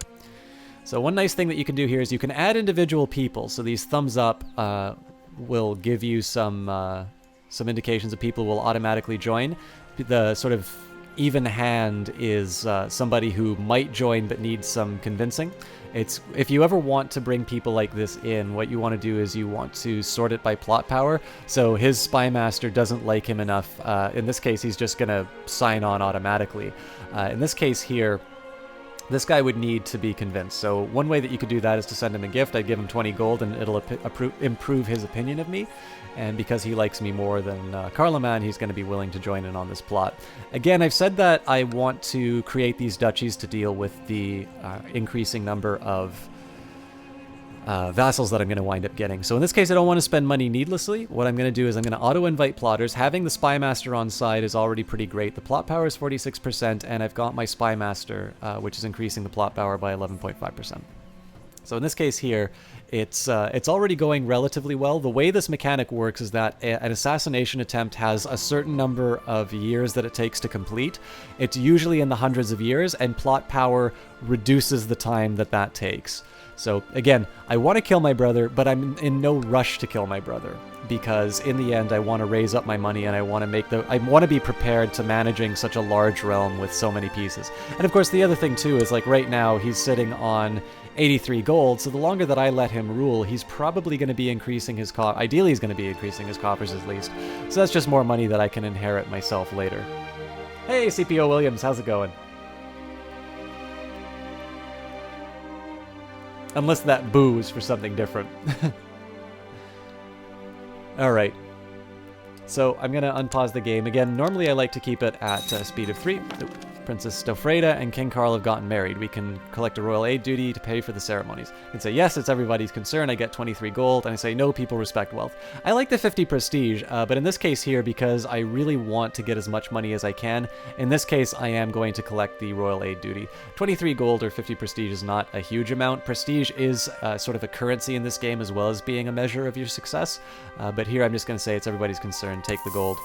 So one nice thing that you can do here is you can add individual people. So these thumbs up will give you some indications that people will automatically join. The sort of even hand is somebody who might join but needs some convincing. If you ever want to bring people like this in, what you want to do is you want to sort it by plot power. So his spy master doesn't like him enough. In this case, he's just going to sign on automatically. In this case here, this guy would need to be convinced. So one way that you could do that is to send him a gift. I'd give him 20 gold and it'll improve his opinion of me. And because he likes me more than Carloman, he's going to be willing to join in on this plot. Again, I've said that I want to create these duchies to deal with the increasing number of vassals that I'm going to wind up getting. So in this case, I don't want to spend money needlessly. What I'm going to do is I'm going to auto-invite plotters. Having the Spy Master on side is already pretty great. The plot power is 46%, and I've got my Spy Master, which is increasing the plot power by 11.5%. So in this case here, it's already going relatively well. The way this mechanic works is that an assassination attempt has a certain number of years that it takes to complete. It's usually in the hundreds of years, and plot power reduces the time that that takes. So again, I want to kill my brother, but I'm in no rush to kill my brother, because in the end I want to raise up my money and I want to be prepared to managing such a large realm with so many pieces. And of course the other thing too is, like, right now he's sitting on 83 gold, so the longer that I let him rule, he's probably going to be increasing his ideally he's going to be increasing his coffers at least. So that's just more money that I can inherit myself later. Hey CPO Williams, how's it going? Unless that boo is for something different. Alright. So I'm going to unpause the game. Again, normally I like to keep it at speed of 3. Princess Stofreda and King Carl have gotten married. We can collect a royal aid duty to pay for the ceremonies. I can say, yes, it's everybody's concern. I get 23 gold. And I say, no, people respect wealth. I like the 50 prestige, but in this case here, because I really want to get as much money as I can, in this case, I am going to collect the royal aid duty. 23 gold or 50 prestige is not a huge amount. Prestige is sort of a currency in this game, as well as being a measure of your success. But here I'm just going to say it's everybody's concern. Take the gold.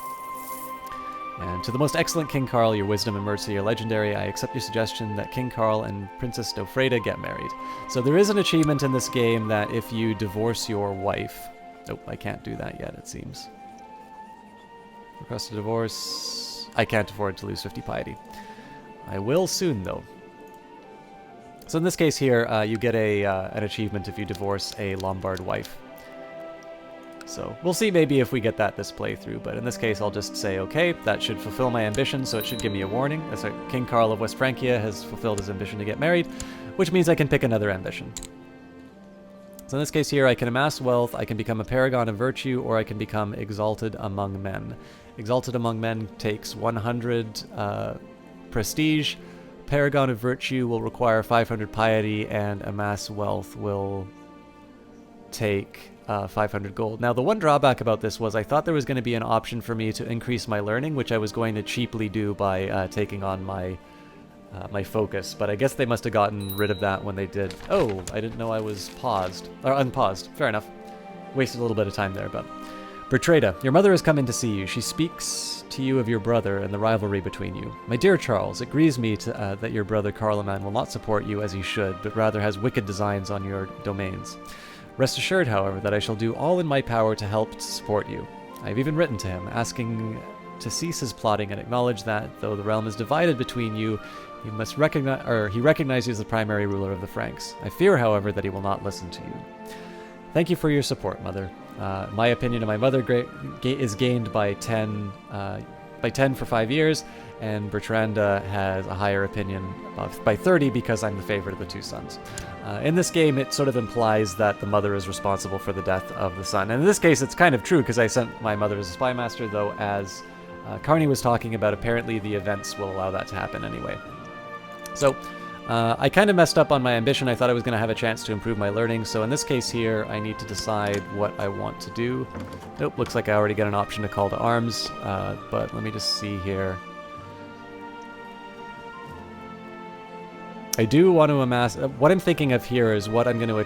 And to the most excellent King Carl, your wisdom and mercy are legendary. I accept your suggestion that King Carl and Princess Stofreda get married. So there is an achievement in this game that if you divorce your wife... Nope, I can't do that yet, it seems. Request a divorce... I can't afford to lose 50 piety. I will soon, though. So in this case here, you get an achievement if you divorce a Lombard wife. So we'll see maybe if we get that this playthrough, but in this case I'll just say, okay, that should fulfill my ambition, so it should give me a warning. As King Carl of West Francia has fulfilled his ambition to get married, which means I can pick another ambition. So in this case here, I can amass wealth, I can become a paragon of virtue, or I can become exalted among men. Exalted among men takes 100 prestige, paragon of virtue will require 500 piety, and amass wealth will take 500 gold. Now, the one drawback about this was I thought there was going to be an option for me to increase my learning, which I was going to cheaply do by taking on my my focus, but I guess they must have gotten rid of that when they did. Oh, I didn't know I was paused. Or unpaused. Fair enough. Wasted a little bit of time there, but... Bertrada, your mother has come in to see you. She speaks to you of your brother and the rivalry between you. My dear Charles, it grieves me that your brother Carloman will not support you as he should, but rather has wicked designs on your domains. Rest assured, however, that I shall do all in my power to help to support you. I have even written to him, asking to cease his plotting and acknowledge that, though the realm is divided between you, he recognizes you as the primary ruler of the Franks. I fear, however, that he will not listen to you. Thank you for your support, Mother. My opinion of my mother is gained by 10 for 5 years, and Bertranda has a higher opinion by 30 because I'm the favorite of the two sons. In this game, it sort of implies that the mother is responsible for the death of the son. And in this case, it's kind of true because I sent my mother as a spy master, though, as Carney was talking about, apparently the events will allow that to happen anyway. So, I kind of messed up on my ambition. I thought I was going to have a chance to improve my learning, so in this case here, I need to decide what I want to do. Nope, looks like I already get an option to call to arms, but let me just see here. I do want to amass... what I'm thinking of here is what I'm going to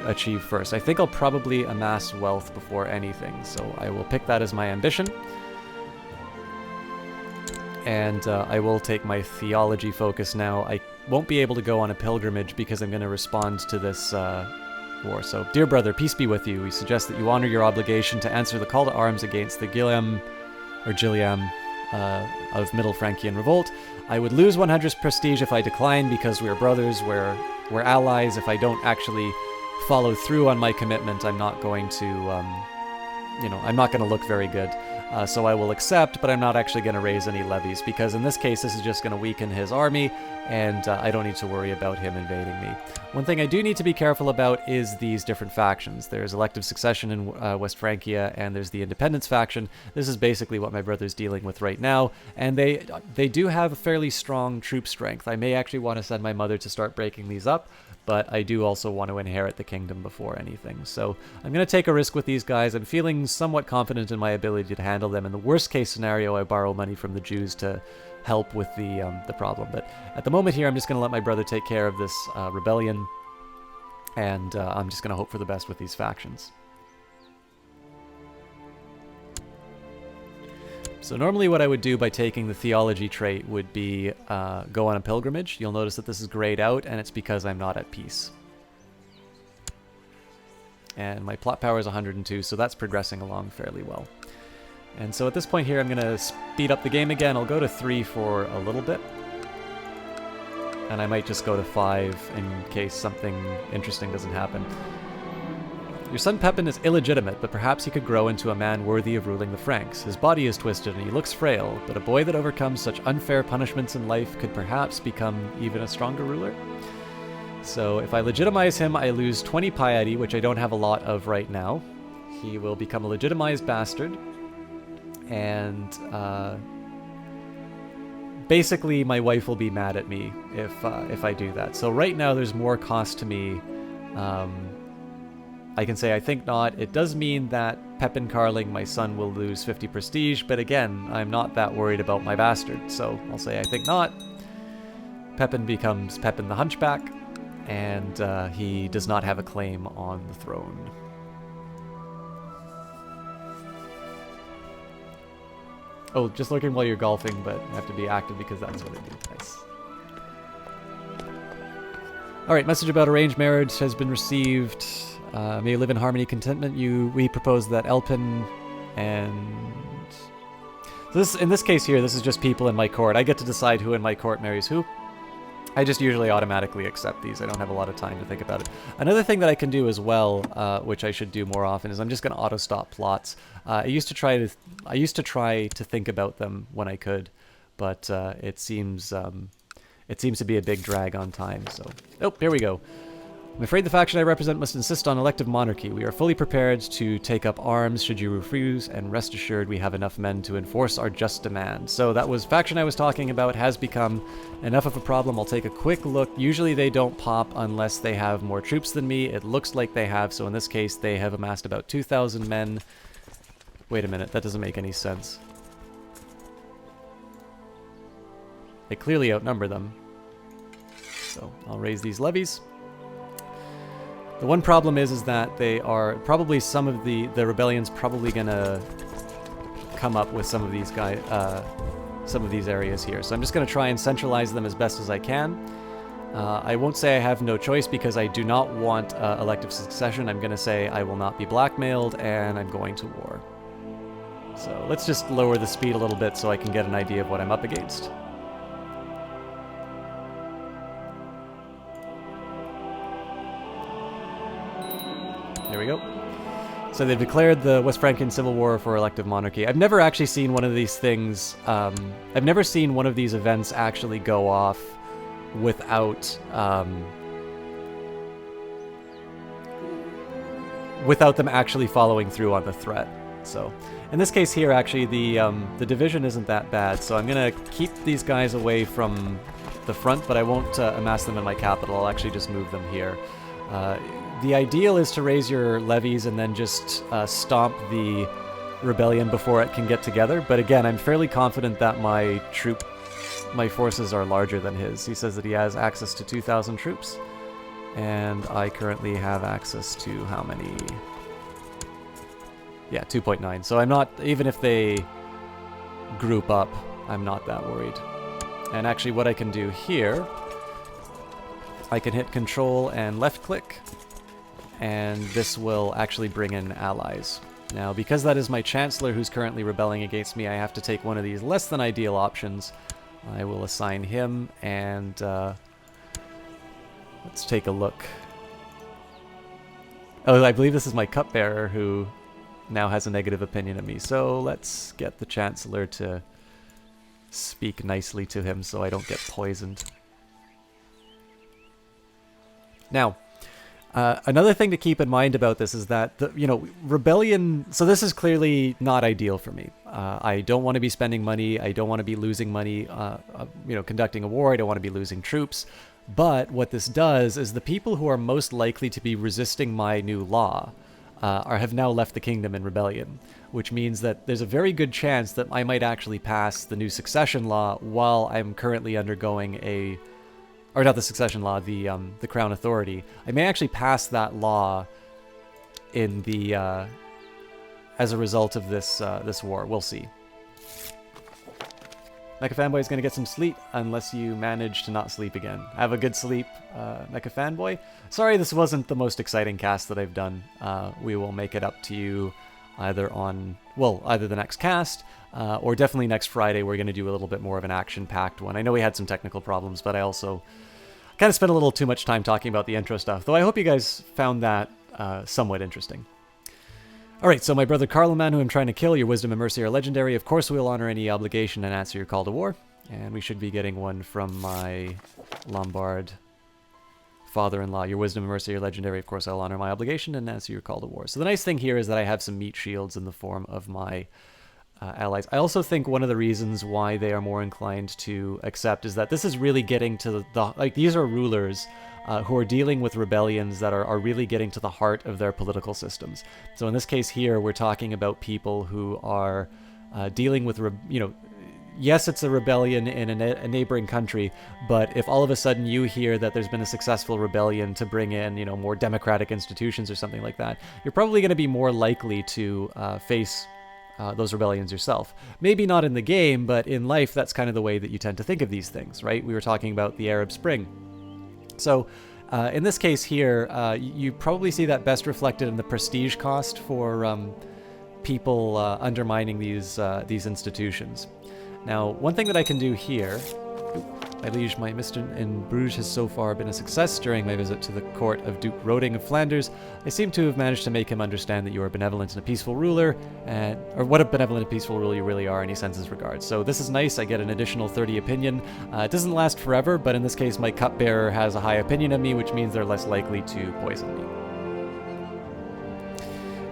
achieve first. I think I'll probably amass wealth before anything, so I will pick that as my ambition. And I will take my theology focus now. I won't be able to go on a pilgrimage because I'm going to respond to this war. So, dear brother, peace be with you. We suggest that you honor your obligation to answer the call to arms against the Gilliam of Middle Frankian revolt. I would lose 100 prestige if I decline because we're brothers, we're allies. If I don't actually follow through on my commitment, I'm not going to, I'm not going to look very good. So I will accept, but I'm not actually going to raise any levies, because in this case, this is just going to weaken his army, and I don't need to worry about him invading me. One thing I do need to be careful about is these different factions. There's elective succession in West Francia, and there's the independence faction. This is basically what my brother's dealing with right now, and they do have a fairly strong troop strength. I may actually want to send my mother to start breaking these up, but I do also want to inherit the kingdom before anything. So I'm going to take a risk with these guys. I'm feeling somewhat confident in my ability to handle them. In the worst case scenario, I borrow money from the Jews to help with the problem. But at the moment here, I'm just going to let my brother take care of this rebellion, and I'm just going to hope for the best with these factions. So normally what I would do by taking the theology trait would be go on a pilgrimage. You'll notice that this is grayed out, and it's because I'm not at peace. And my plot power is 102, so that's progressing along fairly well. And so at this point here, I'm going to speed up the game again. I'll go to 3 for a little bit. And I might just go to 5 in case something interesting doesn't happen. Your son Pepin is illegitimate, but perhaps he could grow into a man worthy of ruling the Franks. His body is twisted and he looks frail, but a boy that overcomes such unfair punishments in life could perhaps become even a stronger ruler. So if I legitimize him, I lose 20 piety, which I don't have a lot of right now. He will become a legitimized bastard. And basically my wife will be mad at me if I do that. So right now there's more cost to me. I can say I think not. It does mean that Pepin Carling, my son, will lose 50 prestige, but again, I'm not that worried about my bastard, so I'll say I think not. Pepin becomes Pepin the Hunchback, and he does not have a claim on the throne. Oh, just lurking while you're golfing, but you have to be active because that's what I do. Nice. Alright, message about arranged marriage has been received. May you live in harmony, contentment. We propose that Elpin and... So in this case here, this is just people in my court. I get to decide who in my court marries who. I just usually automatically accept these. I don't have a lot of time to think about it. Another thing that I can do as well, which I should do more often, is I'm just going to auto-stop plots. I used to try to think about them when I could, but it seems to be a big drag on time. So, oh, here we go. I'm afraid the faction I represent must insist on elective monarchy. We are fully prepared to take up arms should you refuse, and rest assured we have enough men to enforce our just demand. So that was faction I was talking about has become enough of a problem. I'll take a quick look. Usually they don't pop unless they have more troops than me. It looks like they have, so in this case they have amassed about 2,000 men. Wait a minute, that doesn't make any sense. They clearly outnumber them. So I'll raise these levies. The one problem is that they are probably some of the rebellion's probably gonna come up with some of these some of these areas here. So I'm just gonna try and centralize them as best as I can. I won't say I have no choice because I do not want elective succession. I'm gonna say I will not be blackmailed and I'm going to war. So let's just lower the speed a little bit so I can get an idea of what I'm up against. There we go. So they've declared the West Frankian Civil War for elective monarchy. I've never actually seen one of these things. I've never seen one of these events actually go off without them actually following through on the threat. So in this case here, actually, the division isn't that bad. So I'm gonna keep these guys away from the front, but I won't amass them in my capital. I'll actually just move them here. The ideal is to raise your levies and then just stomp the rebellion before it can get together. But again, I'm fairly confident that my forces are larger than his. He says that he has access to 2,000 troops. And I currently have access to how many? Yeah, 2.9. So I'm not, even if they group up, I'm not that worried. And actually what I can do here, I can hit Control and left click. And this will actually bring in allies. Now, because that is my Chancellor who's currently rebelling against me, I have to take one of these less than ideal options. I will assign him, and let's take a look. Oh, I believe this is my cupbearer who now has a negative opinion of me. So let's get the Chancellor to speak nicely to him so I don't get poisoned. Now, another thing to keep in mind about this is that, rebellion... So this is clearly not ideal for me. I don't want to be spending money. I don't want to be losing money, conducting a war. I don't want to be losing troops. But what this does is the people who are most likely to be resisting my new law have now left the kingdom in rebellion, which means that there's a very good chance that I might actually pass the new succession law while I'm currently undergoing or not the succession law, the Crown Authority. I may actually pass that law in the as a result of this this war. We'll see. Mecha Fanboy is going to get some sleep unless you manage to not sleep again. Have a good sleep, Mecha Fanboy. Sorry this wasn't the most exciting cast that I've done. We will make it up to you either the next cast, or definitely next Friday. We're going to do a little bit more of an action-packed one. I know we had some technical problems, but I also kind of spent a little too much time talking about the intro stuff, though I hope you guys found that somewhat interesting. Alright, so my brother Carloman, who I'm trying to kill, your wisdom and mercy are legendary. Of course we will honor any obligation and answer your call to war. And we should be getting one from my Lombard father-in-law. Your wisdom and mercy are legendary. Of course I'll honor my obligation and answer your call to war. So the nice thing here is that I have some meat shields in the form of my allies. I also think one of the reasons why they are more inclined to accept is that this is really getting to these are rulers who are dealing with rebellions that are really getting to the heart of their political systems. So in this case here, we're talking about people who are dealing with, yes, it's a rebellion in a neighboring country, but if all of a sudden you hear that there's been a successful rebellion to bring in, more democratic institutions or something like that, you're probably going to be more likely to face those rebellions yourself. Maybe not in the game, but in life, that's kind of the way that you tend to think of these things, right? We were talking about the Arab Spring. So in this case here, you probably see that best reflected in the prestige cost for people undermining these institutions. Now, one thing that I can do here... My liege, my mission in Bruges has so far been a success. During my visit to the court of Duke Roding of Flanders, I seem to have managed to make him understand that you are benevolent and a peaceful ruler, or what a benevolent and peaceful ruler you really are, and he sends his regards. So this is nice. I get an additional 30 opinion. It doesn't last forever, but in this case, my cupbearer has a high opinion of me, which means they're less likely to poison me.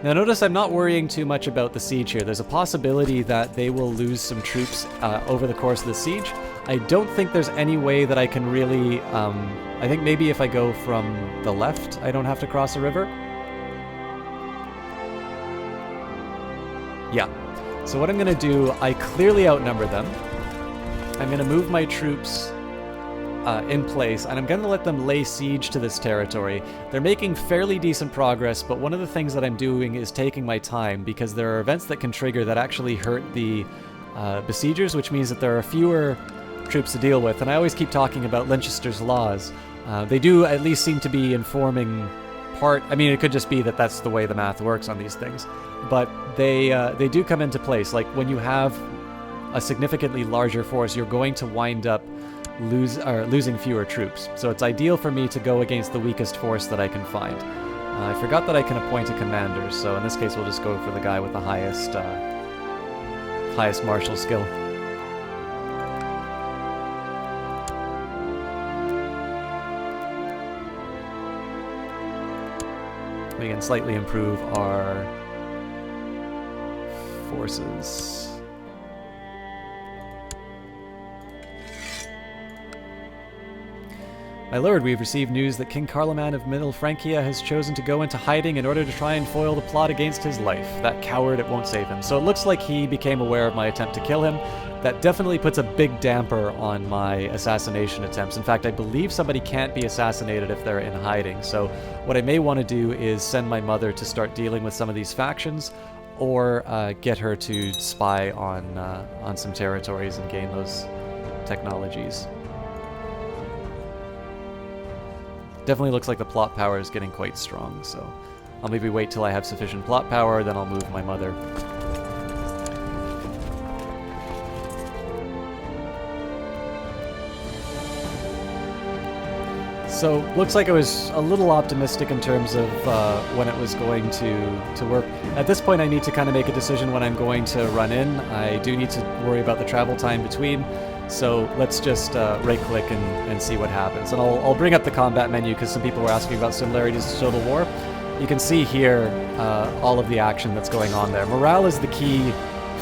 Now notice I'm not worrying too much about the siege here. There's a possibility that they will lose some troops over the course of the siege. I don't think there's any way that I can really... I think maybe if I go from the left, I don't have to cross a river. Yeah. So what I'm going to do, I clearly outnumber them. I'm going to move my troops in place, and I'm going to let them lay siege to this territory. They're making fairly decent progress, but one of the things that I'm doing is taking my time, because there are events that can trigger that actually hurt the besiegers, which means that there are fewer troops to deal with. And I always keep talking about Lencester's laws. They do at least seem to be informing part... I mean, it could just be that that's the way the math works on these things. But they do come into place. Like, when you have a significantly larger force, you're going to wind up losing fewer troops. So it's ideal for me to go against the weakest force that I can find. I forgot that I can appoint a commander, so in this case we'll just go for the guy with the highest martial skill. We can slightly improve our forces. My lord, we have received news that King Carloman of Middle Francia has chosen to go into hiding in order to try and foil the plot against his life. That coward, it won't save him. So it looks like he became aware of my attempt to kill him. That definitely puts a big damper on my assassination attempts. In fact, I believe somebody can't be assassinated if they're in hiding. So what I may want to do is send my mother to start dealing with some of these factions, or get her to spy on some territories and gain those technologies. Definitely looks like the plot power is getting quite strong, so I'll maybe wait till I have sufficient plot power, then I'll move my mother. So looks like I was a little optimistic in terms of when it was going to work. At this point, I need to kind of make a decision when I'm going to run in. I do need to worry about the travel time between. So let's just right-click and see what happens. And I'll bring up the combat menu because some people were asking about similarities to Total War. You can see here all of the action that's going on there. Morale is the key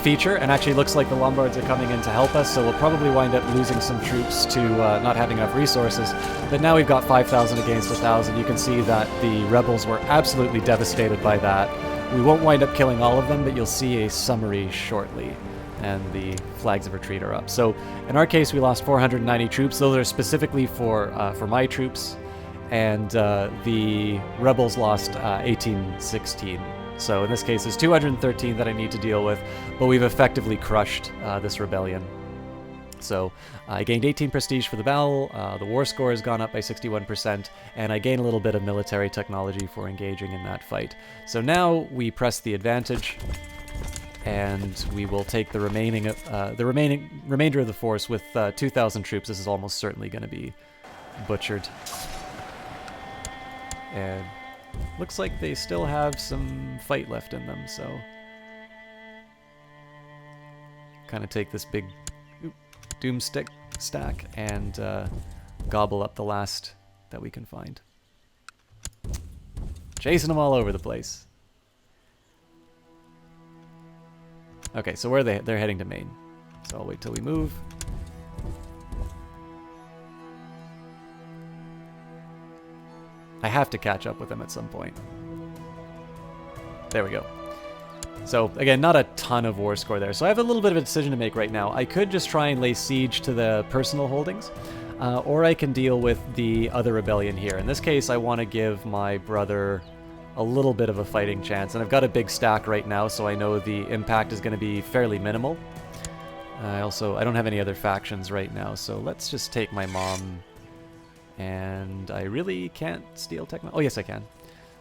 feature, and actually looks like the Lombards are coming in to help us, so we'll probably wind up losing some troops to not having enough resources. But now we've got 5,000 against 1,000. You can see that the rebels were absolutely devastated by that. We won't wind up killing all of them, but you'll see a summary shortly, and the flags of retreat are up. So in our case, we lost 490 troops. Those are specifically for my troops, and the rebels lost 1816. So in this case, there's 213 that I need to deal with, but we've effectively crushed this rebellion. So I gained 18 prestige for the battle, the war score has gone up by 61%, and I gain a little bit of military technology for engaging in that fight. So now we press the advantage, and we will take the remainder of the force with 2,000 troops. This is almost certainly going to be butchered. And looks like they still have some fight left in them, so kind of take this big doomstick stack and gobble up the last that we can find. Chasing them all over the place. Okay, so where are they? They're heading to Maine. So I'll wait till we move. I have to catch up with them at some point. There we go. So, again, not a ton of war score there. So I have a little bit of a decision to make right now. I could just try and lay siege to the personal holdings, or I can deal with the other rebellion here. In this case, I want to give my brother a little bit of a fighting chance. And I've got a big stack right now, so I know the impact is going to be fairly minimal. I don't have any other factions right now, so let's just take my mom. And I really can't steal technology. Oh, yes, I can.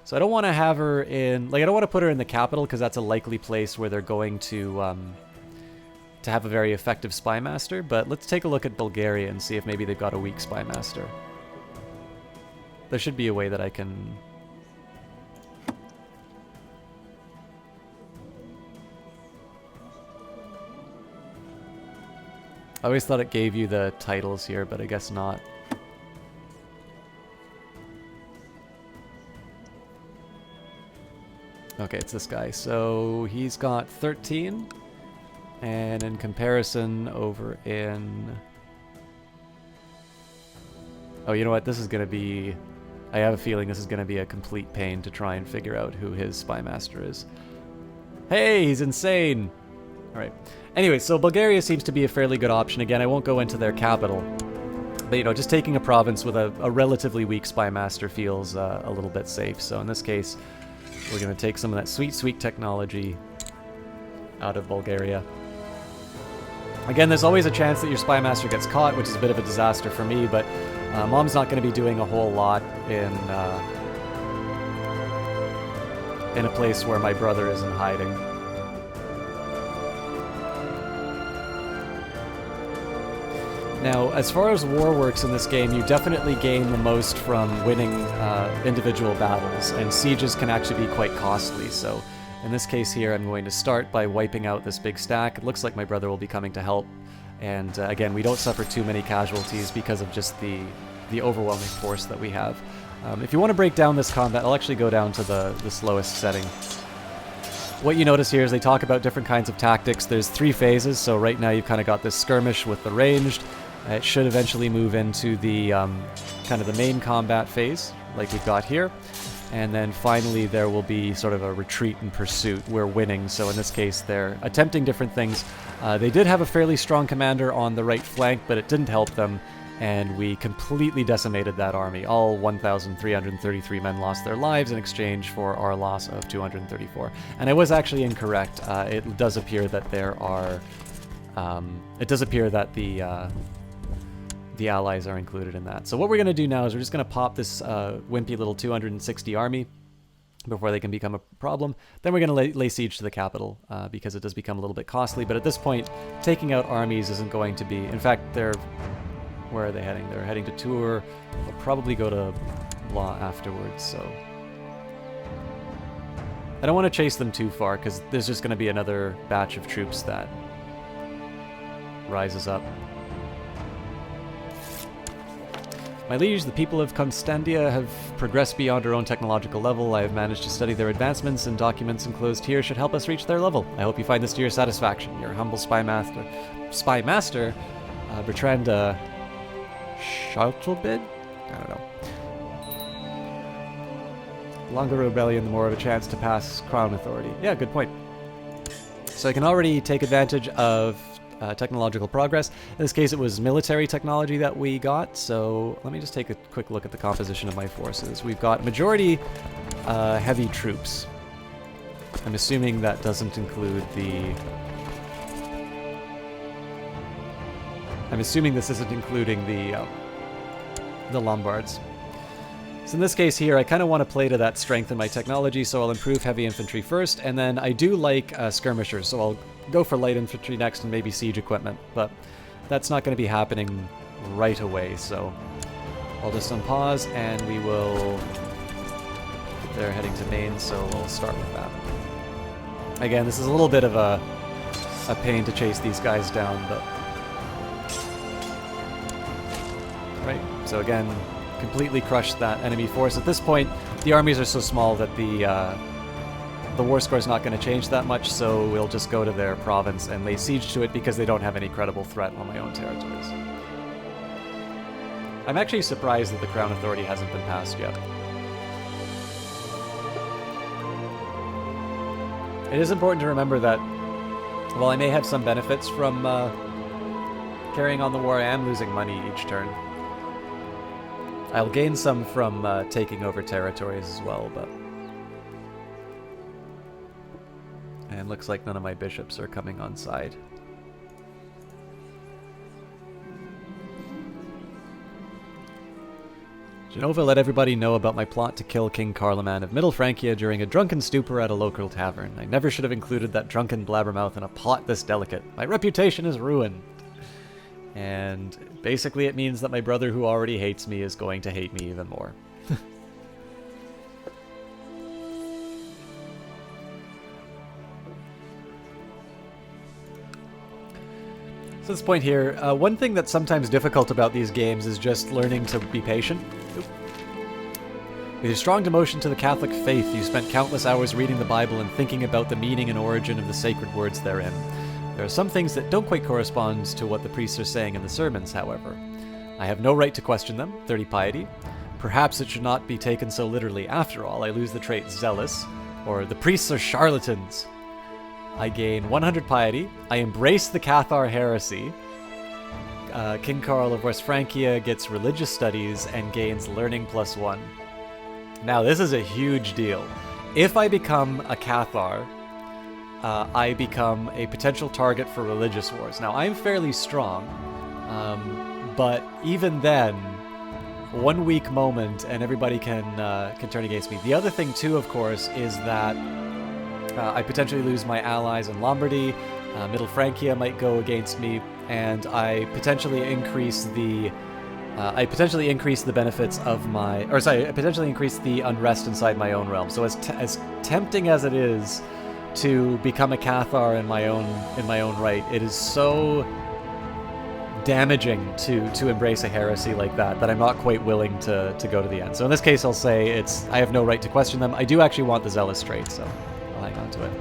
So I don't want to have her in... Like, I don't want to put her in the capital because that's a likely place where they're going to have a very effective spy master. But let's take a look at Bulgaria and see if maybe they've got a weak spy master. There should be a way that I can... I always thought it gave you the titles here, but I guess not. Okay, it's this guy. So he's got 13, and in comparison over in... Oh, you know what? This is going to be... I have a feeling this is going to be a complete pain to try and figure out who his spy master is. Hey, he's insane! Alright. Anyway, so Bulgaria seems to be a fairly good option. Again, I won't go into their capital. But, you know, just taking a province with a relatively weak spy master feels a little bit safe. So in this case... We're going to take some of that sweet, sweet technology out of Bulgaria. Again, there's always a chance that your spy master gets caught, which is a bit of a disaster for me, but Mom's not going to be doing a whole lot in a place where my brother is in hiding. Now, as far as war works in this game, you definitely gain the most from winning individual battles, and sieges can actually be quite costly. So, in this case here, I'm going to start by wiping out this big stack. It looks like my brother will be coming to help, and again, we don't suffer too many casualties because of just the overwhelming force that we have. If you want to break down this combat, I'll actually go down to the slowest setting. What you notice here is they talk about different kinds of tactics. There's 3 phases, so right now you've kind of got this skirmish with the ranged. It should eventually move into the kind of the main combat phase, like we've got here. And then finally there will be sort of a retreat and pursuit. We're winning, so in this case they're attempting different things. They did have a fairly strong commander on the right flank, but it didn't help them, and we completely decimated that army. All 1,333 men lost their lives in exchange for our loss of 234. And I was actually incorrect. It does appear that there are... it does appear that the allies are included in that. So what we're going to do now is we're just going to pop this wimpy little 260 army before they can become a problem. Then we're going to lay siege to the capital because it does become a little bit costly. But at this point, taking out armies isn't going to be... In fact, they're Where are they heading? They're heading to Tours. They'll probably go to Blois afterwards, so... I don't want to chase them too far, because there's just going to be another batch of troops that rises up. My liege, the people of Constantia have progressed beyond our own technological level. I have managed to study their advancements, and documents enclosed here should help us reach their level. I hope you find this to your satisfaction. Your humble spy master, Bertrand Charlebid? I don't know. The longer rebellion, the more of a chance to pass crown authority. Yeah, good point. So I can already take advantage of technological progress. In this case, it was military technology that we got, so let me just take a quick look at the composition of my forces. We've got majority heavy troops. I'm assuming that doesn't include the... I'm assuming this isn't including the Lombards. So in this case here, I kind of want to play to that strength in my technology, so I'll improve heavy infantry first, and then I do like skirmishers, so I'll go for light infantry next and maybe siege equipment, but that's not going to be happening right away, so I'll just unpause and we will... They're heading to Maine, so we'll start with that. Again, this is a little bit of a pain to chase these guys down, but... Right, so again, completely crushed that enemy force. At this point, the armies are so small that the war score is not going to change that much, so we'll just go to their province and lay siege to it because they don't have any credible threat on my own territories. I'm actually surprised that the Crown Authority hasn't been passed yet. It is important to remember that while I may have some benefits from carrying on the war, I am losing money each turn. I'll gain some from taking over territories as well, but... And looks like none of my bishops are coming on side. Genova let everybody know about my plot to kill King Carloman of Middle Francia during a drunken stupor at a local tavern. I never should have included that drunken blabbermouth in a plot this delicate. My reputation is ruined. And basically it means that my brother who already hates me is going to hate me even more. So at this point here, one thing that's sometimes difficult about these games is just learning to be patient. Oop. With your strong devotion to the Catholic faith, you spent countless hours reading the Bible and thinking about the meaning and origin of the sacred words therein. There are some things that don't quite correspond to what the priests are saying in the sermons, however. I have no right to question them, 30 piety. Perhaps it should not be taken so literally after all. I lose the trait zealous, or the priests are charlatans. I gain 100 piety. I embrace the Cathar heresy. King Carl of West Francia gets religious studies and gains learning +1. Now, this is a huge deal. If I become a Cathar, I become a potential target for religious wars. Now, I'm fairly strong, but even then, one weak moment and everybody can turn against me. The other thing, too, of course, is that I potentially lose my allies in Lombardy, Middle Francia might go against me, and I potentially increase the benefits of my, I potentially increase the unrest inside my own realm. So as tempting as it is to become a Cathar in my own right, it is so damaging to embrace a heresy like that I'm not quite willing to go to the end. So in this case, I'll say I have no right to question them. I do actually want the zealous trait, so I'll hang on to it.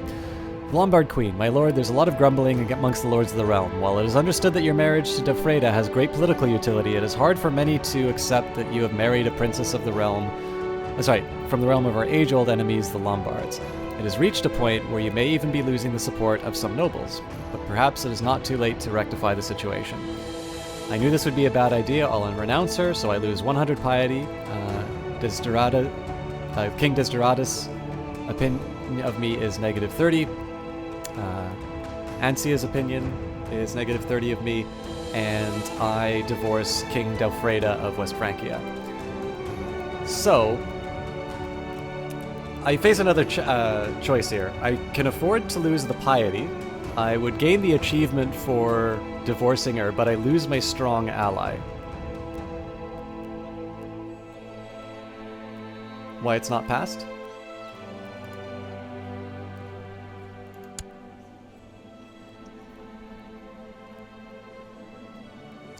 Lombard Queen, my lord, there's a lot of grumbling amongst the lords of the realm. While it is understood that your marriage to Defreda has great political utility, it is hard for many to accept that you have married a princess of the realm, from the realm of our age-old enemies, the Lombards. It has reached a point where you may even be losing the support of some nobles, but perhaps it is not too late to rectify the situation. I knew this would be a bad idea. I'll renounce her, so I lose 100 piety. King Desideratus' opinion of me is -30. Ansia's opinion is -30 of me, and I divorce King Delfreda of West Francia. So, I face another choice here. I can afford to lose the piety. I would gain the achievement for divorcing her, but I lose my strong ally. Why it's not passed?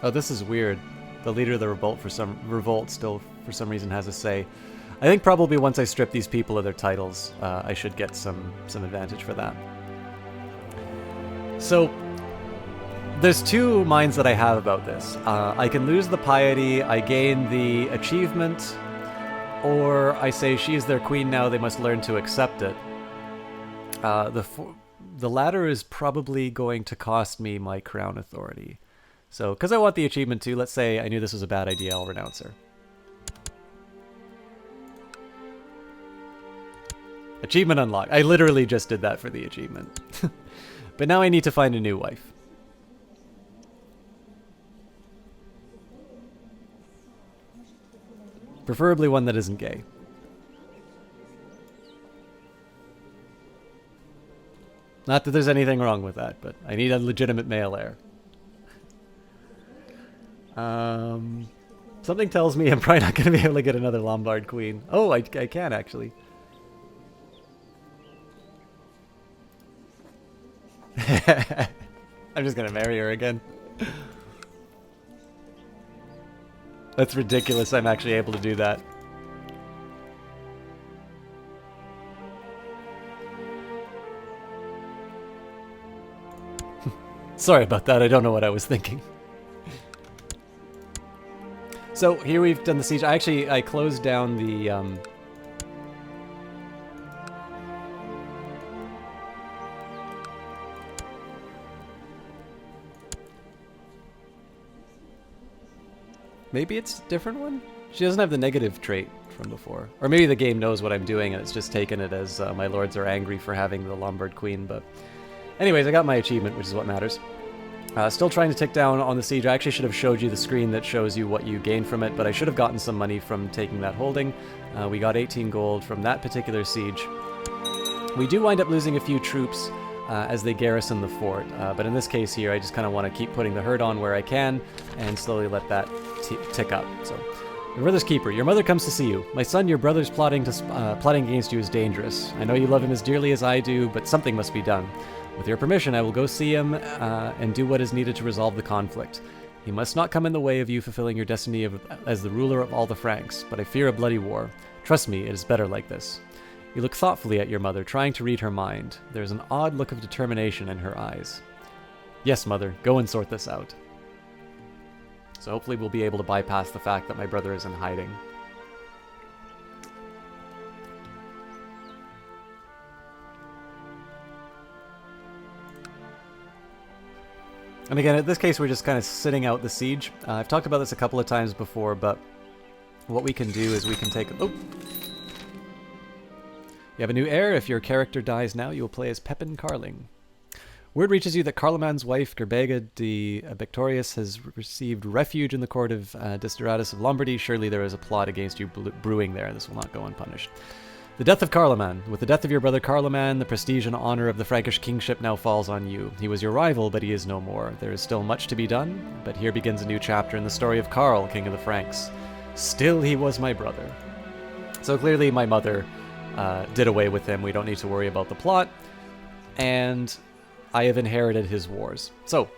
Oh, this is weird. The leader of the revolt still for some reason has a say. I think probably once I strip these people of their titles, I should get some advantage for that. So there's two minds that I have about this. I can lose the piety, I gain the achievement, or I say she is their queen now, they must learn to accept it. The latter is probably going to cost me my crown authority. So, because I want the achievement too, let's say I knew this was a bad idea, I'll renounce her. Achievement unlocked. I literally just did that for the achievement. But now I need to find a new wife. Preferably one that isn't gay. Not that there's anything wrong with that, but I need a legitimate male heir. Something tells me I'm probably not going to be able to get another Lombard queen. Oh, I can actually. I'm just going to marry her again. That's ridiculous. I'm actually able to do that. Sorry about that. I don't know what I was thinking. So here we've done the siege. I closed down the maybe it's a different one? She doesn't have the negative trait from before. Or maybe the game knows what I'm doing and it's just taken it as my lords are angry for having the Lombard queen, but... Anyways, I got my achievement, which is what matters. Still trying to tick down on the siege. I actually should have showed you the screen that shows you what you gain from it, but I should have gotten some money from taking that holding. We got 18 gold from that particular siege. We do wind up losing a few troops as they garrison the fort, but in this case here, I just kind of want to keep putting the herd on where I can and slowly let that tick up. So, your brother's keeper, your mother comes to see you. My son, your brother's plotting against you is dangerous. I know you love him as dearly as I do, but something must be done. With your permission, I will go see him and do what is needed to resolve the conflict. He must not come in the way of you fulfilling your destiny as the ruler of all the Franks, but I fear a bloody war. Trust me, it is better like this. You look thoughtfully at your mother, trying to read her mind. There is an odd look of determination in her eyes. Yes, mother, go and sort this out. So hopefully we'll be able to bypass the fact that my brother is in hiding. And again, in this case, we're just kind of sitting out the siege. I've talked about this a couple of times before, but what we can do is we can take... Oh! You have a new heir. If your character dies now, you will play as Pepin Carling. Word reaches you that Carloman's wife, Gerbega the Victorious, has received refuge in the court of Desideratus of Lombardy. Surely there is a plot against you brewing there. This will not go unpunished. The death of Carloman. With the death of your brother Carloman, the prestige and honor of the Frankish kingship now falls on you. He was your rival, but he is no more. There is still much to be done, but here begins a new chapter in the story of Karl, king of the Franks. Still he was my brother. So clearly my mother did away with him. We don't need to worry about the plot. And I have inherited his wars. So,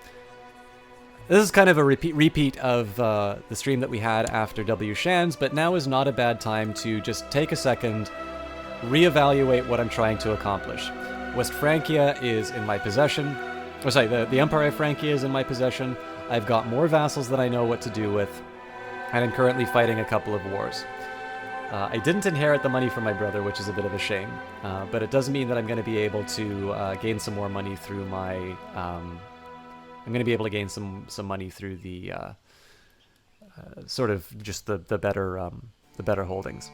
this is kind of a repeat of the stream that we had after W. Shands, but now is not a bad time to just take a second, reevaluate what I'm trying to accomplish. West Francia is in my possession. Oh, sorry, the Empire of Francia is in my possession. I've got more vassals that I know what to do with, and I'm currently fighting a couple of wars. I didn't inherit the money from my brother, which is a bit of a shame, but it does mean that I'm going to be able to gain some more money through my... I'm going to be able to gain some money through the sort of just the better holdings.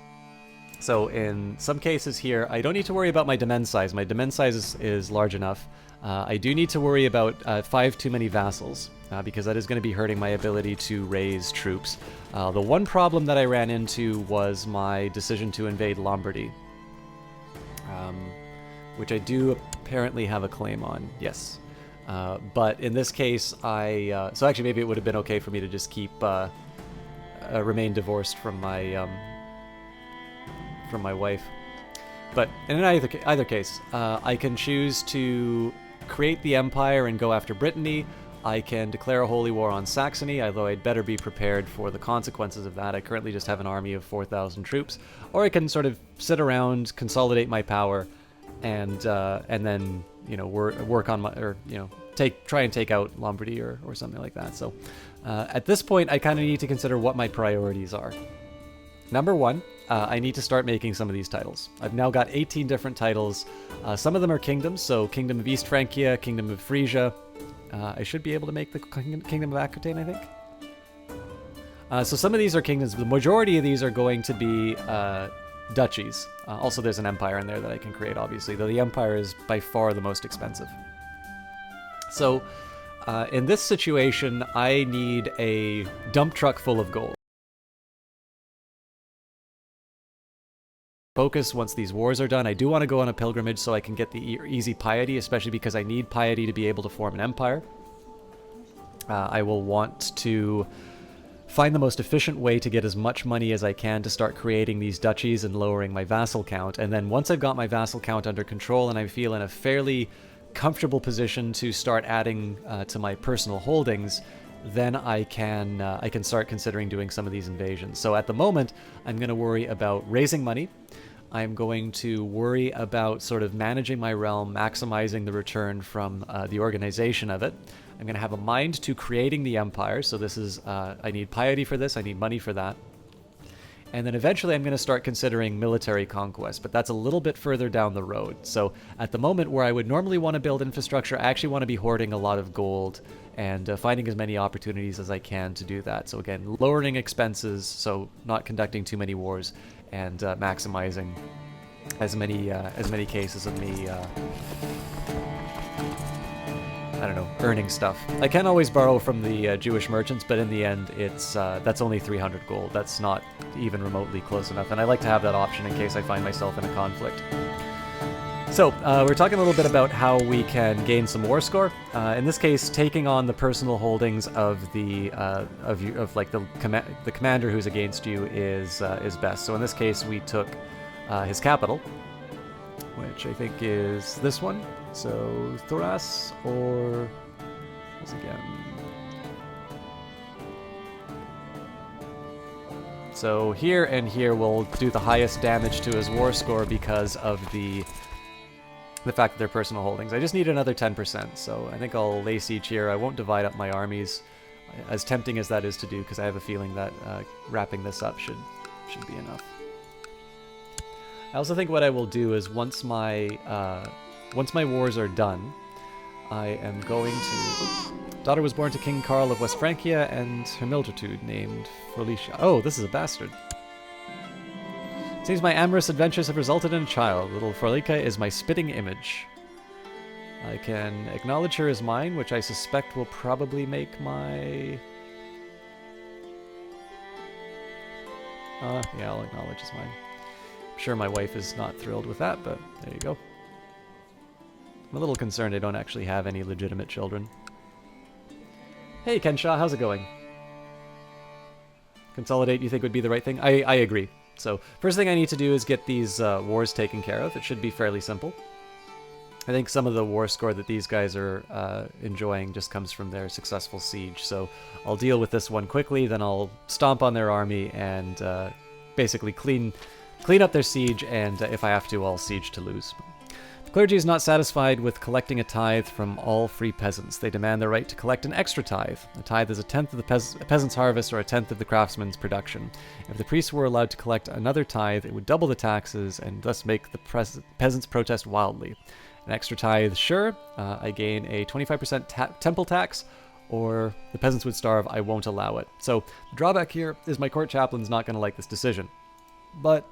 So in some cases here, I don't need to worry about my demesne size. My demesne size is large enough. I do need to worry about 5 too many vassals, because that is going to be hurting my ability to raise troops. The one problem that I ran into was my decision to invade Lombardy, which I do apparently have a claim on, yes. But in this case, so actually maybe it would have been okay for me to just keep, remain divorced from my from my wife. But in either case, I can choose to create the empire and go after Brittany. I can declare a holy war on Saxony, although I'd better be prepared for the consequences of that. I currently just have an army of 4,000 troops. Or I can sort of sit around, consolidate my power, and then, you know, work on my, or, you know, try and take out Lombardy or something like that. So at this point, I kind of need to consider what my priorities are. Number one, I need to start making some of these titles. I've now got 18 different titles. Some of them are kingdoms, so Kingdom of East Francia, Kingdom of Frisia. I should be able to make the Kingdom of Aquitaine, I think. So some of these are kingdoms. The majority of these are going to be duchies. Also, there's an empire in there that I can create, obviously, though the empire is by far the most expensive. So in this situation, I need a dump truck full of gold. Focus once these wars are done. I do want to go on a pilgrimage so I can get the easy piety, especially because I need piety to be able to form an empire. I will want to find the most efficient way to get as much money as I can to start creating these duchies and lowering my vassal count. And then once I've got my vassal count under control and I feel in a fairly comfortable position to start adding to my personal holdings, then I can start considering doing some of these invasions. So at the moment, I'm going to worry about raising money. I'm going to worry about sort of managing my realm, maximizing the return from the organization of it. I'm going to have a mind to creating the empire. So this is, I need piety for this. I need money for that. And then eventually I'm going to start considering military conquest, but that's a little bit further down the road. So at the moment where I would normally want to build infrastructure, I actually want to be hoarding a lot of gold and finding as many opportunities as I can to do that. So again, lowering expenses, so not conducting too many wars, and maximizing as many cases of me I don't know, earning stuff. I can always borrow from the Jewish merchants, but in the end, it's that's only 300 gold. That's not even remotely close enough, and I like to have that option in case I find myself in a conflict. So, we're talking a little bit about how we can gain some war score. In this case, taking on the personal holdings of the the commander who's against you is best. So in this case, we took his capital, which I think is this one. So Thoras or this again. So here and here will do the highest damage to his war score because of the fact that they're personal holdings. I just need another 10%, so I think I'll lay siege here. I won't divide up my armies, as tempting as that is to do, because I have a feeling that wrapping this up should be enough. I also think what I will do is once my wars are done, I am going to... Daughter was born to King Karl of West Francia and her Mildred named Felicia. Oh, this is a bastard. Seems my amorous adventures have resulted in a child. Little Frolica is my spitting image. I can acknowledge her as mine, which I suspect will probably make my... yeah, I'll acknowledge as mine. I'm sure my wife is not thrilled with that, but there you go. I'm a little concerned I don't actually have any legitimate children. Hey, Kenshaw, how's it going? Consolidate, you think would be the right thing? I agree. So, first thing I need to do is get these wars taken care of. It should be fairly simple. I think some of the war score that these guys are enjoying just comes from their successful siege. So, I'll deal with this one quickly, then I'll stomp on their army and basically clean up their siege, and if I have to, I'll siege Toulouse. The clergy is not satisfied with collecting a tithe from all free peasants. They demand the right to collect an extra tithe. A tithe is a tenth of the peasant's harvest or a tenth of the craftsman's production. If the priests were allowed to collect another tithe, it would double the taxes and thus make the peasants protest wildly. An extra tithe, sure. I gain a 25% temple tax, or the peasants would starve. I won't allow it. So the drawback here is my court chaplain's not going to like this decision. But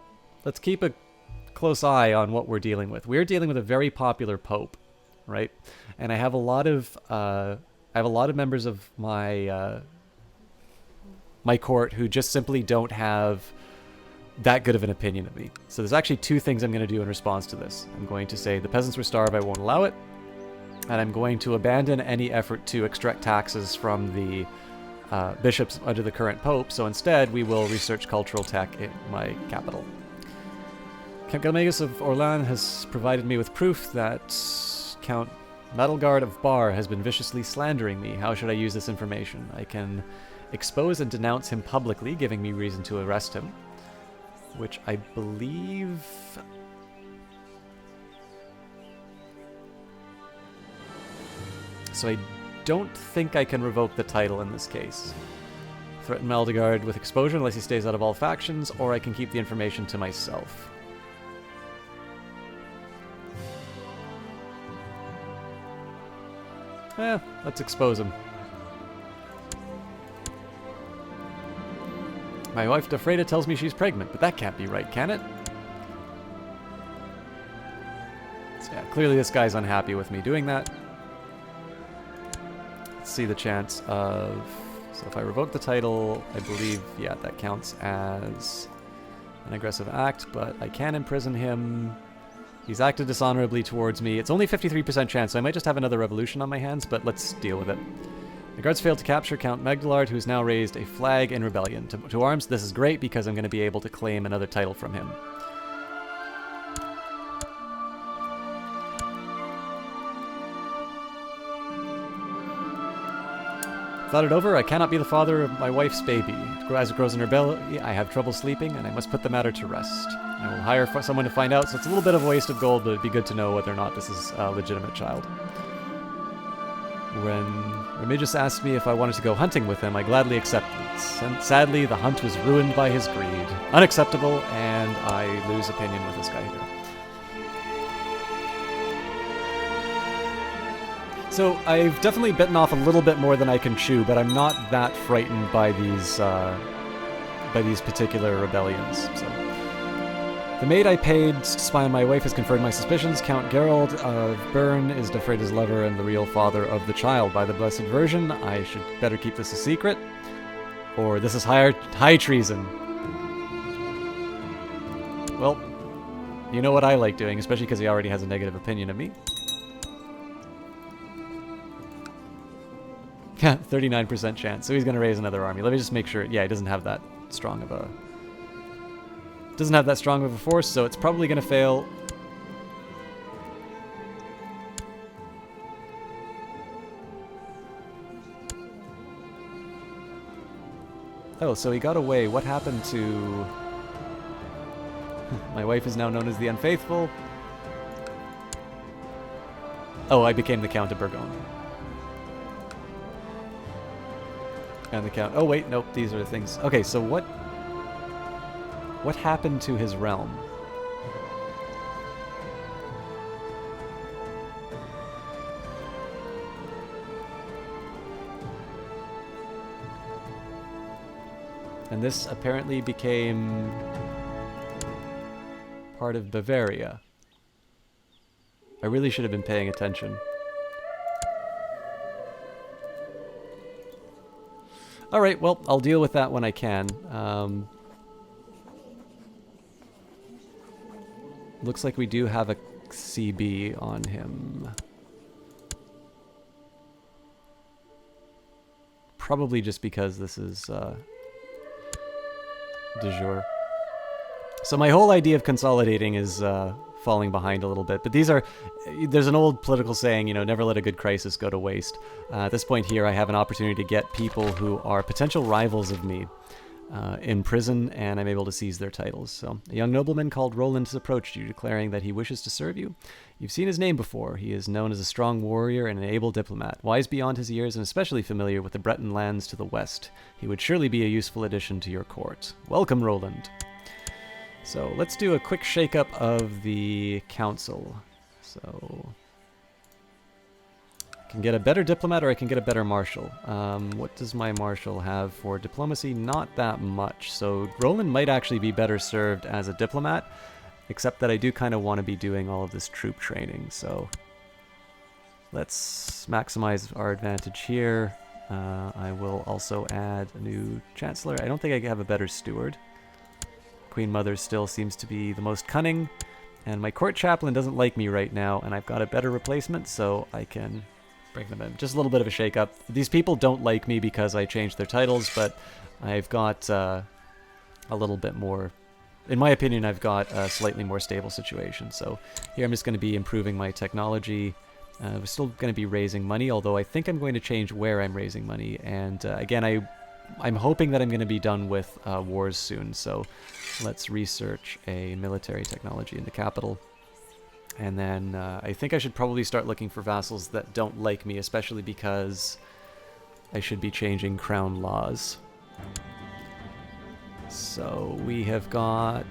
let's keep a close eye on what we're dealing with. We're dealing with a very popular pope, right? And I have a lot of members of my my court who just simply don't have that good of an opinion of me. So there's actually two things I'm going to do in response to this. I'm going to say the peasants were starved, I won't allow it, and I'm going to abandon any effort to extract taxes from the bishops under the current pope. So instead, we will research cultural tech in my capital. Count Galmagus of Orlan has provided me with proof that Count Madelgard of Bar has been viciously slandering me. How should I use this information? I can expose and denounce him publicly, giving me reason to arrest him. Which I believe... So I don't think I can revoke the title in this case. Threaten Madelgard with exposure unless he stays out of all factions, or I can keep the information to myself. Let's expose him. My wife Defreda tells me she's pregnant, but that can't be right, can it? So yeah, clearly this guy's unhappy with me doing that. Let's see the chance of... So if I revoke the title, I believe, yeah, that counts as an aggressive act, but I can imprison him. He's acted dishonorably towards me. It's only 53% chance, so I might just have another revolution on my hands, but let's deal with it. The guards failed to capture Count Madelgard, who's now raised a flag in rebellion. To arms, this is great because I'm going to be able to claim another title from him. Thought it over, I cannot be the father of my wife's baby. As it grows in rebellion, I have trouble sleeping, and I must put the matter to rest. I will hire someone to find out, so it's a little bit of a waste of gold, but it'd be good to know whether or not this is a legitimate child. When Remigius asked me if I wanted to go hunting with him, I gladly accepted. Sadly, the hunt was ruined by his greed. Unacceptable, and I lose opinion with this guy here. So, I've definitely bitten off a little bit more than I can chew, but I'm not that frightened by these particular rebellions, so... The maid I paid to spy on my wife has confirmed my suspicions. Count Gerald of Bern is Defreda's lover and the real father of the child. By the Blessed Virgin, I should better keep this a secret, or this is high treason. Well, you know what I like doing, especially because he already has a negative opinion of me. 39% chance, so he's going to raise another army. Let me just make sure. Yeah, he doesn't have that strong of a... Doesn't have that strong of a force, so it's probably going to fail. Oh, so he got away. What happened to... My wife is now known as the Unfaithful. Oh, I became the Count of Burgonde. And the Count... Oh, wait, nope, these are the things... Okay, so what happened to his realm? And this apparently became part of Bavaria. I really should have been paying attention. Alright, well, I'll deal with that when I can. Looks like we do have a CB on him. Probably just because this is de jure. So my whole idea of consolidating is falling behind a little bit. But there's an old political saying, you know, never let a good crisis go to waste. At this point here, I have an opportunity to get people who are potential rivals of me in prison, and I'm able to seize their titles. So, a young nobleman called Roland has approached you, declaring that he wishes to serve you. You've seen his name before. He is known as a strong warrior and an able diplomat, wise beyond his years and especially familiar with the Breton lands to the west. He would surely be a useful addition to your court. Welcome, Roland. So, let's do a quick shake-up of the council. So... I can get a better diplomat or I can get a better marshal. What does my marshal have for diplomacy? Not that much. So Roland might actually be better served as a diplomat, except that I do kind of want to be doing all of this troop training. So let's maximize our advantage here. I will also add a new chancellor. I don't think I have a better steward. Queen Mother still seems to be the most cunning, and my court chaplain doesn't like me right now, and I've got a better replacement, so I can... bring them in. Just a little bit of a shake-up. These people don't like me because I changed their titles, but I've got a little bit more in my opinion, I've got a slightly more stable situation. So here I'm just going to be improving my technology. We're still going to be raising money, although I think I'm going to change where I'm raising money. And again, I'm hoping that I'm going to be done with wars soon. So let's research a military technology in the capital. And then I think I should probably start looking for vassals that don't like me, especially because I should be changing crown laws. So we have got,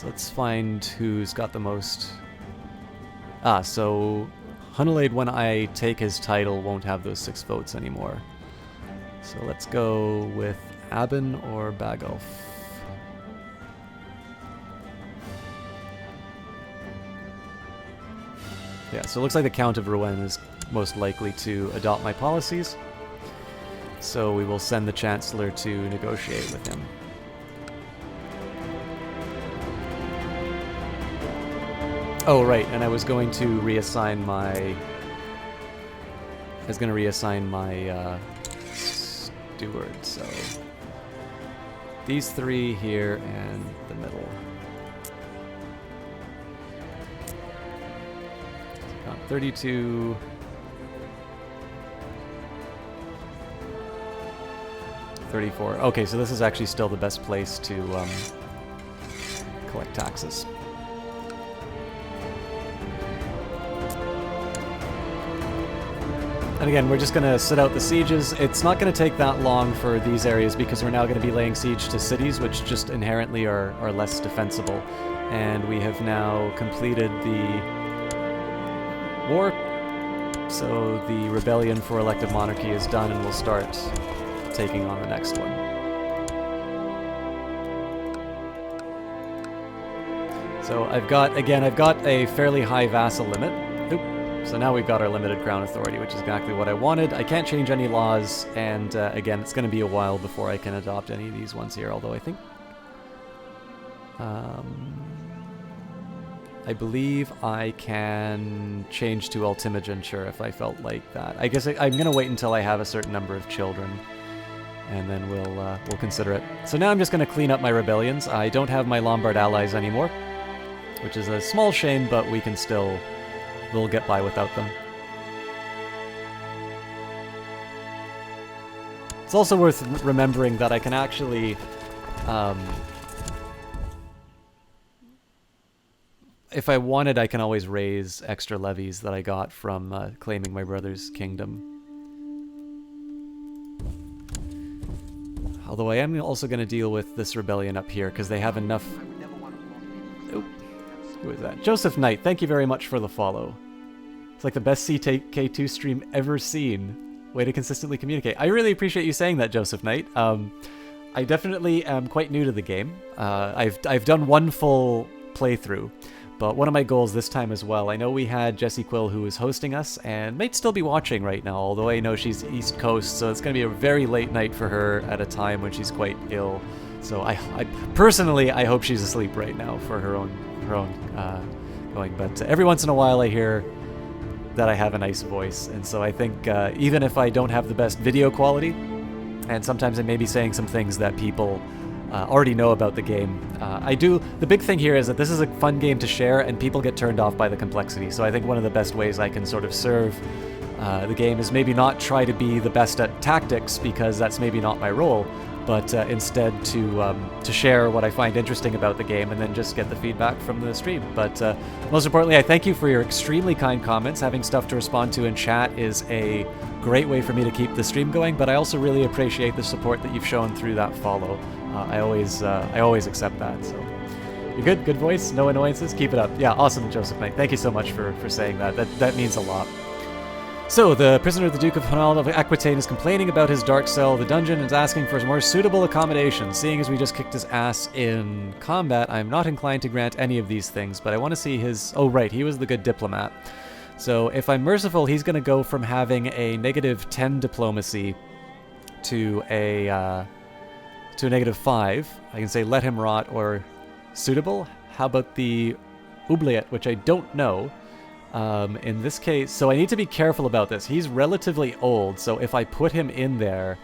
let's find who's got the most. So Hunalade, when I take his title, won't have those 6 votes anymore. So let's go with Aben or Bagulf. Yeah, so it looks like the Count of Rouen is most likely to adopt my policies. So we will send the Chancellor to negotiate with him. Oh, right, and I was going to reassign my... steward, so... These 3 here and the middle. 32... 34. Okay, so this is actually still the best place to collect taxes. And again, we're just going to sit out the sieges. It's not going to take that long for these areas because we're now going to be laying siege to cities, which just inherently are less defensible. And we have now completed the war. So the rebellion for elective monarchy is done, and we'll start taking on the next one. So I've got a fairly high vassal limit. So now we've got our limited crown authority, which is exactly what I wanted. I can't change any laws, and again, it's going to be a while before I can adopt any of these ones here, although I think... I believe I can change to Ultimogenture if I felt like that. I guess I'm going to wait until I have a certain number of children, and then we'll consider it. So now I'm just going to clean up my rebellions. I don't have my Lombard allies anymore, which is a small shame, but we can still... we'll get by without them. It's also worth remembering that I can actually... if I wanted, I can always raise extra levies that I got from claiming my brother's kingdom. Although I am also going to deal with this rebellion up here, because they have enough... Oh, who is that? Joseph Knight, thank you very much for the follow. It's like the best CK2 stream ever seen. Way to consistently communicate. I really appreciate you saying that, Joseph Knight. I definitely am quite new to the game. I've done one full playthrough, but one of my goals this time as well, I know we had Jessie Quill who was hosting us and might still be watching right now, although I know she's East Coast, so it's going to be a very late night for her at a time when she's quite ill. So I personally, I hope she's asleep right now for her own going. But every once in a while I hear that I have a nice voice, and so I think even if I don't have the best video quality, and sometimes I may be saying some things that people already know about the game, the big thing here is that this is a fun game to share, and people get turned off by the complexity, so I think one of the best ways I can sort of serve the game is maybe not try to be the best at tactics, because that's maybe not my role, but instead to share what I find interesting about the game and then just get the feedback from the stream. But most importantly, I thank you for your extremely kind comments. Having stuff to respond to in chat is a great way for me to keep the stream going, but I also really appreciate the support that you've shown through that follow. I always accept that. So you're good? Good voice? No annoyances? Keep it up. Yeah, awesome, Joseph Knight. Thank you so much for saying that. That means a lot. So, the prisoner, the Duke of Honald of Aquitaine, is complaining about his dark cell, the dungeon, and is asking for more suitable accommodation. Seeing as we just kicked his ass in combat, I'm not inclined to grant any of these things, but I want to see his... Oh, right, he was the good diplomat. So, if I'm merciful, he's going to go from having a -10 diplomacy to a -5. I can say let him rot or suitable. How about the oubliette, which I don't know. In this case, so I need to be careful about this. He's relatively old, so if I put him in there,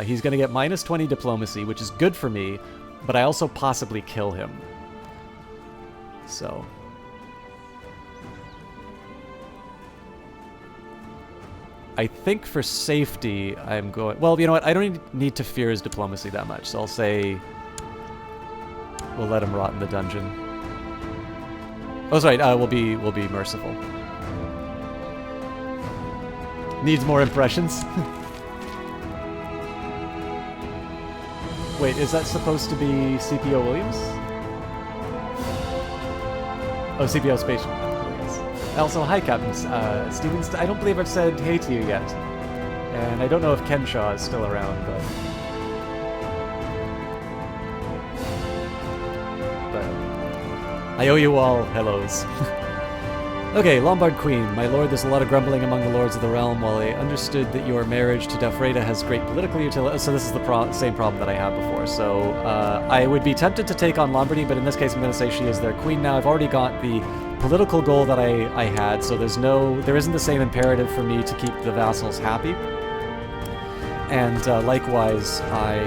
he's going to get -20 diplomacy, which is good for me, but I also possibly kill him. So... I think for safety, I'm going... Well, you know what? I don't need to fear his diplomacy that much, so I'll say... We'll let him rot in the dungeon. Oh, sorry, we'll be merciful. Needs more impressions? Wait, is that supposed to be CPO Williams? Oh, CPO Space Williams. Also, hi, Captain Stevens. I don't believe I've said hey to you yet. And I don't know if Kenshaw is still around, but I owe you all hellos. Okay, Lombard Queen. My lord, there's a lot of grumbling among the lords of the realm. While I understood that your marriage to Delfreda has great political utility... So this is the same problem that I had before. So I would be tempted to take on Lombardy, but in this case I'm going to say she is their queen now. I've already got the political goal that I had, so there isn't the same imperative for me to keep the vassals happy. And likewise, I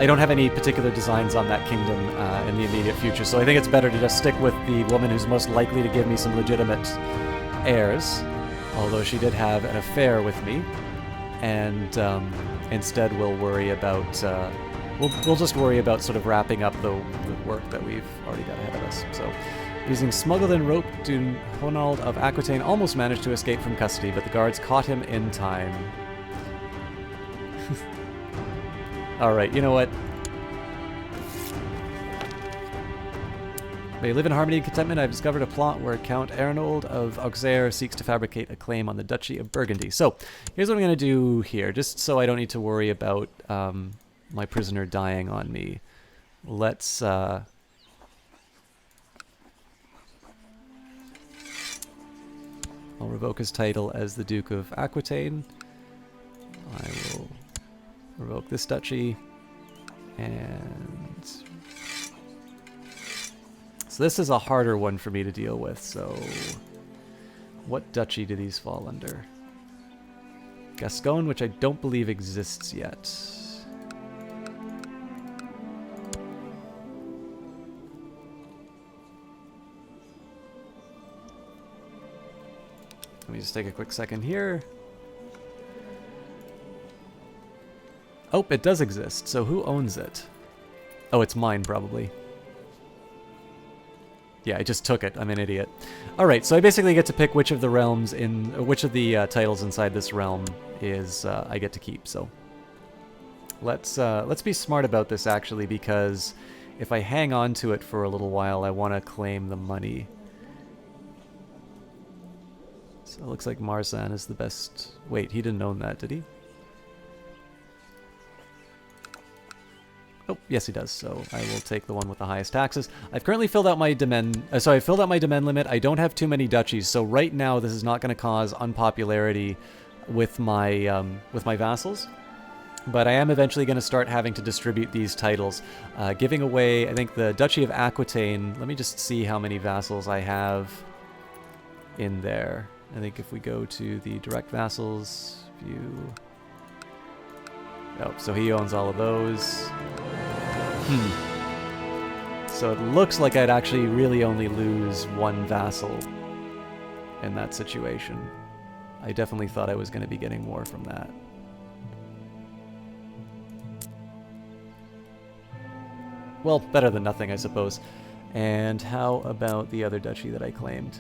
don't have any particular designs on that kingdom in the immediate future, so I think it's better to just stick with the woman who's most likely to give me some legitimate heirs, although she did have an affair with me, and instead we'll worry about, we'll just worry about sort of wrapping up the work that we've already got ahead of us. So, using smuggled in rope, Honald of Aquitaine almost managed to escape from custody, but the guards caught him in time. Alright, you know what? May you live in harmony and contentment. I've discovered a plot where Count Arnold of Auxerre seeks to fabricate a claim on the Duchy of Burgundy. So, here's what I'm going to do here, just so I don't need to worry about my prisoner dying on me. Let's... I'll revoke his title as the Duke of Aquitaine. I will... revoke this duchy, and so this is a harder one for me to deal with, so what duchy do these fall under? Gascon, which I don't believe exists yet. Let me just take a quick second here. Oh, it does exist. So who owns it? Oh, it's mine, probably. Yeah, I just took it. I'm an idiot. Alright, so I basically get to pick which of the realms which of the titles inside this realm is I get to keep, so. Let's be smart about this, actually, because if I hang on to it for a little while, I want to claim the money. So it looks like Marsan is the best... Wait, he didn't own that, did he? Oh, yes he does, so I will take the one with the highest taxes. I've currently filled out my domain... I filled out my domain limit. I don't have too many duchies, so right now this is not going to cause unpopularity with my vassals. But I am eventually going to start having to distribute these titles. Giving away, I think, the Duchy of Aquitaine. Let me just see how many vassals I have in there. I think if we go to the direct vassals view... Oh, so he owns all of those. So it looks like I'd actually really only lose one vassal in that situation. I definitely thought I was going to be getting more from that. Well, better than nothing, I suppose. And how about the other duchy that I claimed?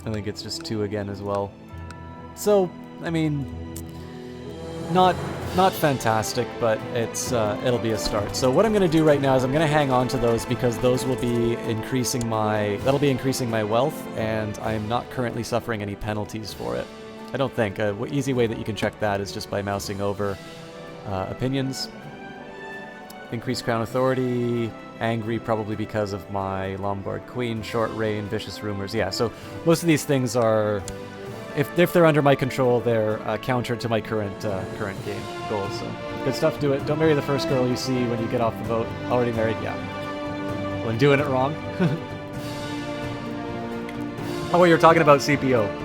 I think it's just 2 again as well. So, I mean, not fantastic, but it's it'll be a start. So what I'm going to do right now is I'm going to hang on to those because those will be increasing that'll be increasing my wealth, and I'm not currently suffering any penalties for it. I don't think. An easy way that you can check that is just by mousing over opinions. Increased crown authority. Angry probably because of my Lombard Queen, short reign, vicious rumors. Yeah, so most of these things are, if they're under my control, they're counter to my current game goals. So good stuff. Do it. Don't marry the first girl you see when you get off the boat. Already married? Yeah. When doing it wrong. Oh, you're talking about CPO.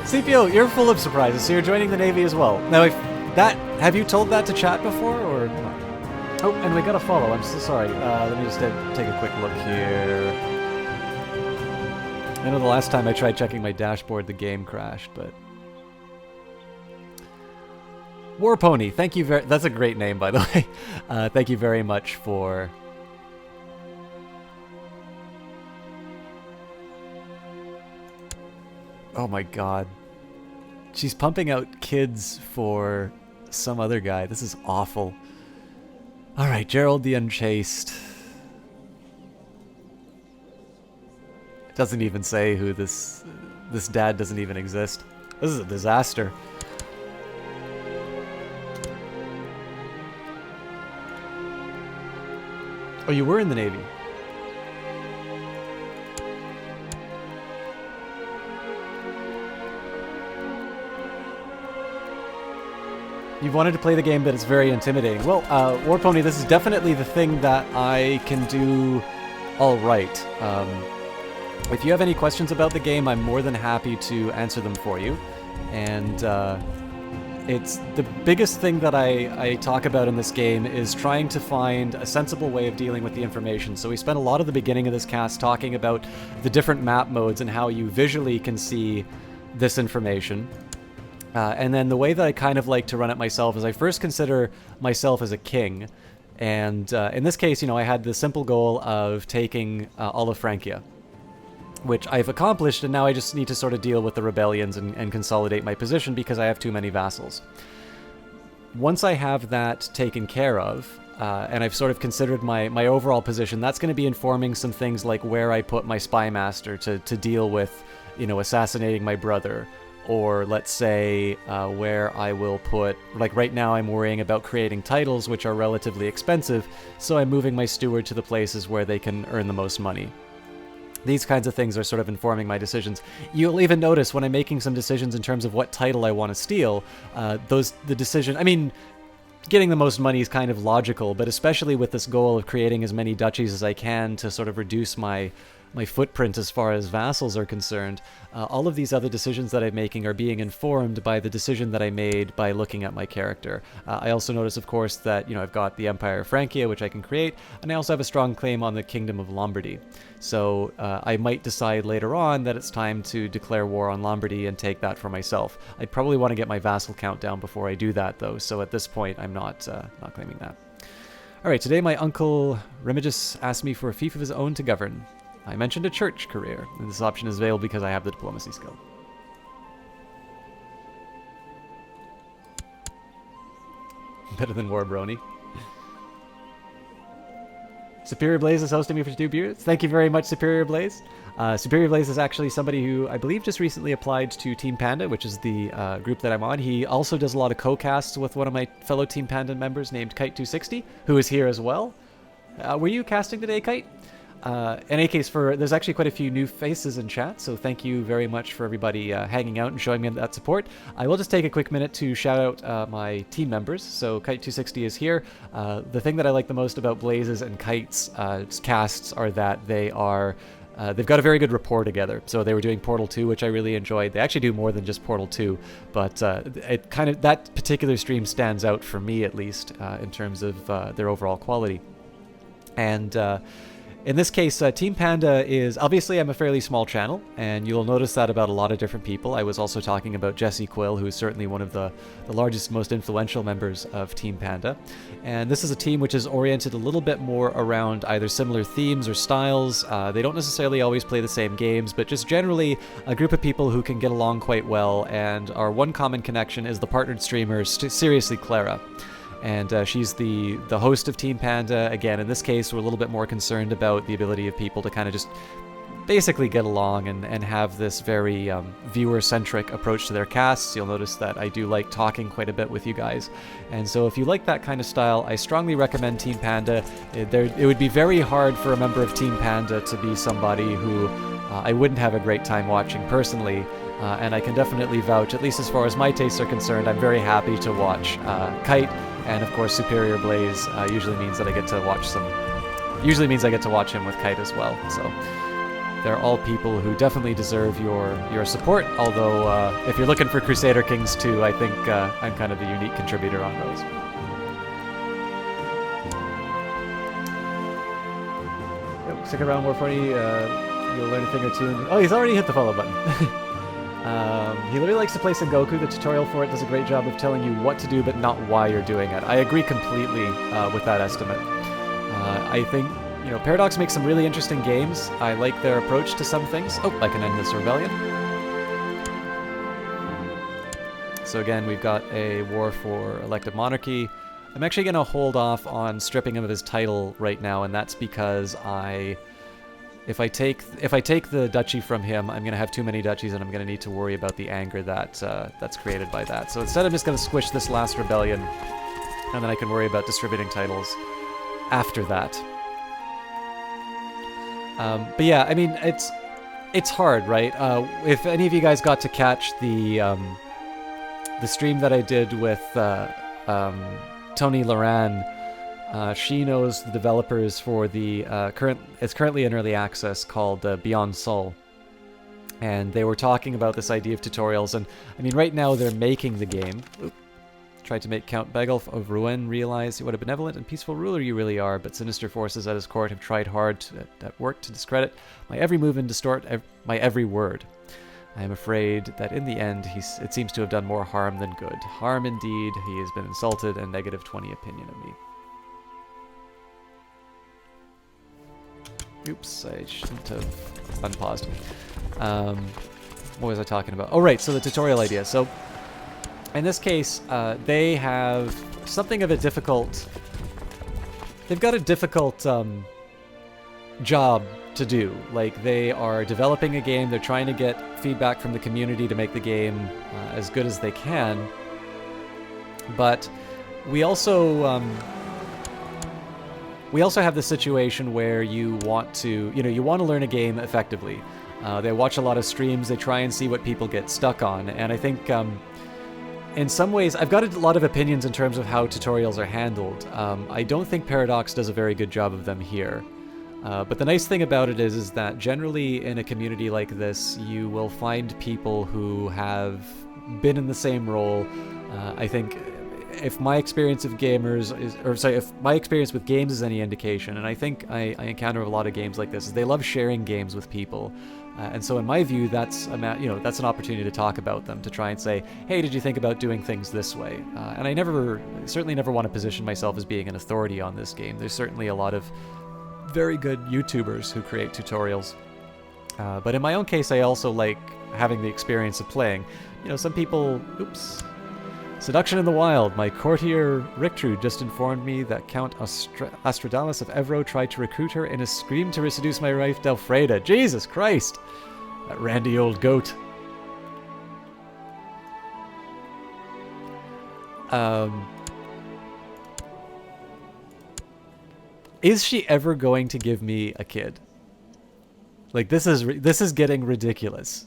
CPO, you're full of surprises, so you're joining the Navy as well. Now, have you told that to chat before, or not? Oh, and we got a follow. I'm so sorry. Let me just take a quick look here. I know the last time I tried checking my dashboard, the game crashed, but... Warpony, thank you very... That's a great name, by the way. Thank you very much for... Oh my god. She's pumping out kids for some other guy. This is awful. Alright, Gerald the Unchaste. It doesn't even say who this dad doesn't even exist. This is a disaster. Oh, you were in the Navy. You've wanted to play the game, but it's very intimidating. Well, Warpony, this is definitely the thing that I can do all right. If you have any questions about the game, I'm more than happy to answer them for you. And it's the biggest thing that I talk about in this game is trying to find a sensible way of dealing with the information. So we spent a lot of the beginning of this cast talking about the different map modes and how you visually can see this information. And then the way that I kind of like to run it myself is I first consider myself as a king. And in this case, you know, I had the simple goal of taking all of Francia, which I've accomplished, and now I just need to sort of deal with the rebellions and consolidate my position because I have too many vassals. Once I have that taken care of, and I've sort of considered my overall position, that's going to be informing some things like where I put my spy master to deal with, you know, assassinating my brother. Or let's say where I will put, like right now I'm worrying about creating titles which are relatively expensive, so I'm moving my steward to the places where they can earn the most money. These kinds of things are sort of informing my decisions. You'll even notice when I'm making some decisions in terms of what title I want to steal, getting the most money is kind of logical, but especially with this goal of creating as many duchies as I can to sort of reduce my footprint as far as vassals are concerned, all of these other decisions that I'm making are being informed by the decision that I made by looking at my character. I also notice, of course, that, you know, I've got the Empire of Francia, which I can create, and I also have a strong claim on the Kingdom of Lombardy. So I might decide later on that it's time to declare war on Lombardy and take that for myself. I probably want to get my vassal count down before I do that, though, so at this point I'm not claiming that. Alright, today my uncle Remigius asked me for a fief of his own to govern. I mentioned a church career, and this option is available because I have the diplomacy skill. Better than Warbrony. Superior Blaze is hosting me for 2 beers. Thank you very much, Superior Blaze. Superior Blaze is actually somebody who I believe just recently applied to Team Panda, which is the group that I'm on. He also does a lot of co-casts with one of my fellow Team Panda members named Kite260, who is here as well. Were you casting today, Kite? In any case, there's actually quite a few new faces in chat, so thank you very much for everybody hanging out and showing me that support. I will just take a quick minute to shout out my team members. So Kite260 is here. The thing that I like the most about Blaze's and Kite's casts are that they've got a very good rapport together. So they were doing Portal 2, which I really enjoyed. They actually do more than just Portal 2, but that particular stream stands out for me, at least, in terms of their overall quality. And in this case, Team Panda is... Obviously, I'm a fairly small channel, and you'll notice that about a lot of different people. I was also talking about Jesse Quill, who is certainly one of the largest, most influential members of Team Panda. And this is a team which is oriented a little bit more around either similar themes or styles. They don't necessarily always play the same games, but just generally a group of people who can get along quite well, and our one common connection is the partnered streamer, Seriously Clara. And she's the host of Team Panda. Again, in this case, we're a little bit more concerned about the ability of people to kind of just basically get along and have this very viewer-centric approach to their casts. You'll notice that I do like talking quite a bit with you guys. And so if you like that kind of style, I strongly recommend Team Panda. It would be very hard for a member of Team Panda to be somebody who I wouldn't have a great time watching personally. And I can definitely vouch, at least as far as my tastes are concerned, I'm very happy to watch Kite. And of course, Superior Blaze usually means that I get to watch some Usually means I get to watch him with Kite as well. So they're all people who definitely deserve your support. Although if you're looking for Crusader Kings 2, I think I'm kind of the unique contributor on those. Stick around more funny. You'll learn a thing or two. Oh, he's already hit the follow button. He really likes to play Sengoku. The tutorial for it does a great job of telling you what to do, but not why you're doing it. I agree completely with that estimate. I think, you know, Paradox makes some really interesting games. I like their approach to some things. Oh, I can end this rebellion. So again, we've got a war for elective monarchy. I'm actually going to hold off on stripping him of his title right now, and that's because if I take the duchy from him, I'm going to have too many duchies, and I'm going to need to worry about the anger that's created by that. So instead, I'm just going to squish this last rebellion, and then I can worry about distributing titles after that. But yeah, I mean, it's hard, right? If any of you guys got to catch the stream that I did with Tony Loran, she knows the developers for the it's currently in early access called Beyond Soul, and they were talking about this idea of tutorials. And I mean, right now they're making the game. Tried to make Count Begelf of Rouen realize what a benevolent and peaceful ruler you really are, but sinister forces at his court have tried hard at work to discredit my every move and distort my every word. I am afraid that in the end, it seems to have done more harm than good. Harm indeed. He has been insulted and negative 20 opinion of me. Oops, I shouldn't have unpaused. What was I talking about? Oh, right, so the tutorial idea. So, in this case, they have something of a difficult... They've got a difficult job to do. Like, they are developing a game, they're trying to get feedback from the community to make the game as good as they can. But we also have the situation where you want to, you want to learn a game effectively. They watch a lot of streams, they try and see what people get stuck on, and I think in some ways, I've got a lot of opinions in terms of how tutorials are handled. I don't think Paradox does a very good job of them here. But the nice thing about it is that generally in a community like this, you will find people who have been in the same role. I think if my experience of if my experience with games is any indication, and I think I encounter a lot of games like this, is they love sharing games with people. And so in my view, that's an opportunity to talk about them, to try and say, hey, did you think about doing things this way? And I certainly never want to position myself as being an authority on this game. There's certainly a lot of very good YouTubers who create tutorials. But in my own case, I also like having the experience of playing. Some people... Oops. Seduction in the Wild. My courtier Rictrud just informed me that Count Astradalis of Evro tried to recruit her in a scheme to seduce my wife Delfreda. Jesus Christ! That randy old goat. Is she ever going to give me a kid? Like, this is getting ridiculous.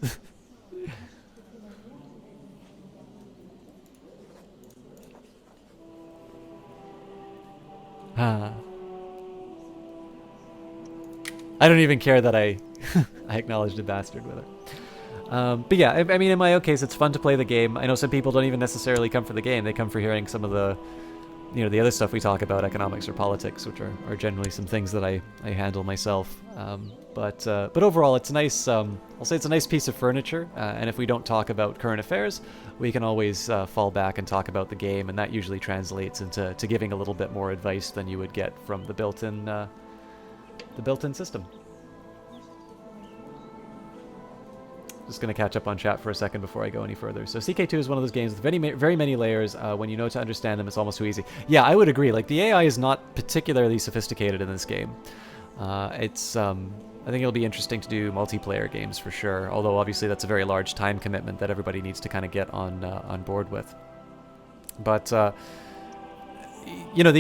I don't even care that I acknowledged a bastard with it. But yeah, I mean, in my own case, it's fun to play the game. I know some people don't even necessarily come for the game. They come for hearing some of the, the other stuff we talk about, economics or politics, which are generally some things that I handle myself. But overall, it's nice. I'll say it's a nice piece of furniture. And if we don't talk about current affairs, we can always fall back and talk about the game, and that usually translates into giving a little bit more advice than you would get from the built-in system. Just going to catch up on chat for a second before I go any further. So CK2 is one of those games with very many layers. When you know to understand them, it's almost too easy. Yeah, I would agree. Like, the AI is not particularly sophisticated in this game. I think it'll be interesting to do multiplayer games for sure. Although obviously that's a very large time commitment that everybody needs to kind of get on board with. But the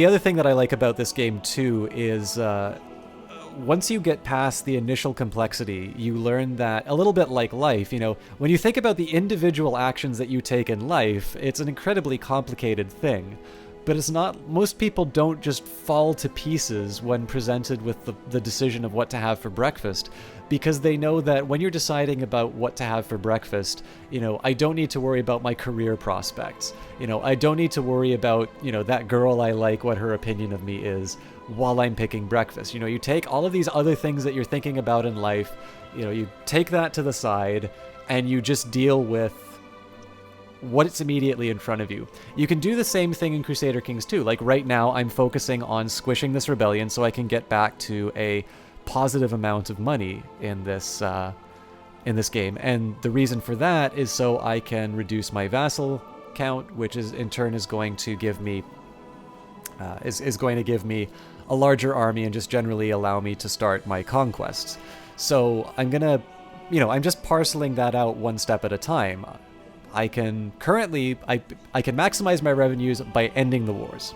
other thing that I like about this game too is once you get past the initial complexity, you learn that, a little bit like life, when you think about the individual actions that you take in life, it's an incredibly complicated thing. But it's not, most people don't just fall to pieces when presented with the decision of what to have for breakfast, because they know that when you're deciding about what to have for breakfast, you know, I don't need to worry about my career prospects. You know, I don't need to worry about, you know, that girl I like, what her opinion of me is while I'm picking breakfast. You know, you take all of these other things that you're thinking about in life, you know, you take that to the side and you just deal with what's immediately in front of you. You can do the same thing in Crusader Kings 2. Like right now, I'm focusing on squishing this rebellion so I can get back to a positive amount of money in this game. And the reason for that is so I can reduce my vassal count, which is in turn is going to give me is going to give me a larger army and just generally allow me to start my conquests. So I'm gonna, you know, I'm just parceling that out one step at a time. I can currently, I can maximize my revenues by ending the wars.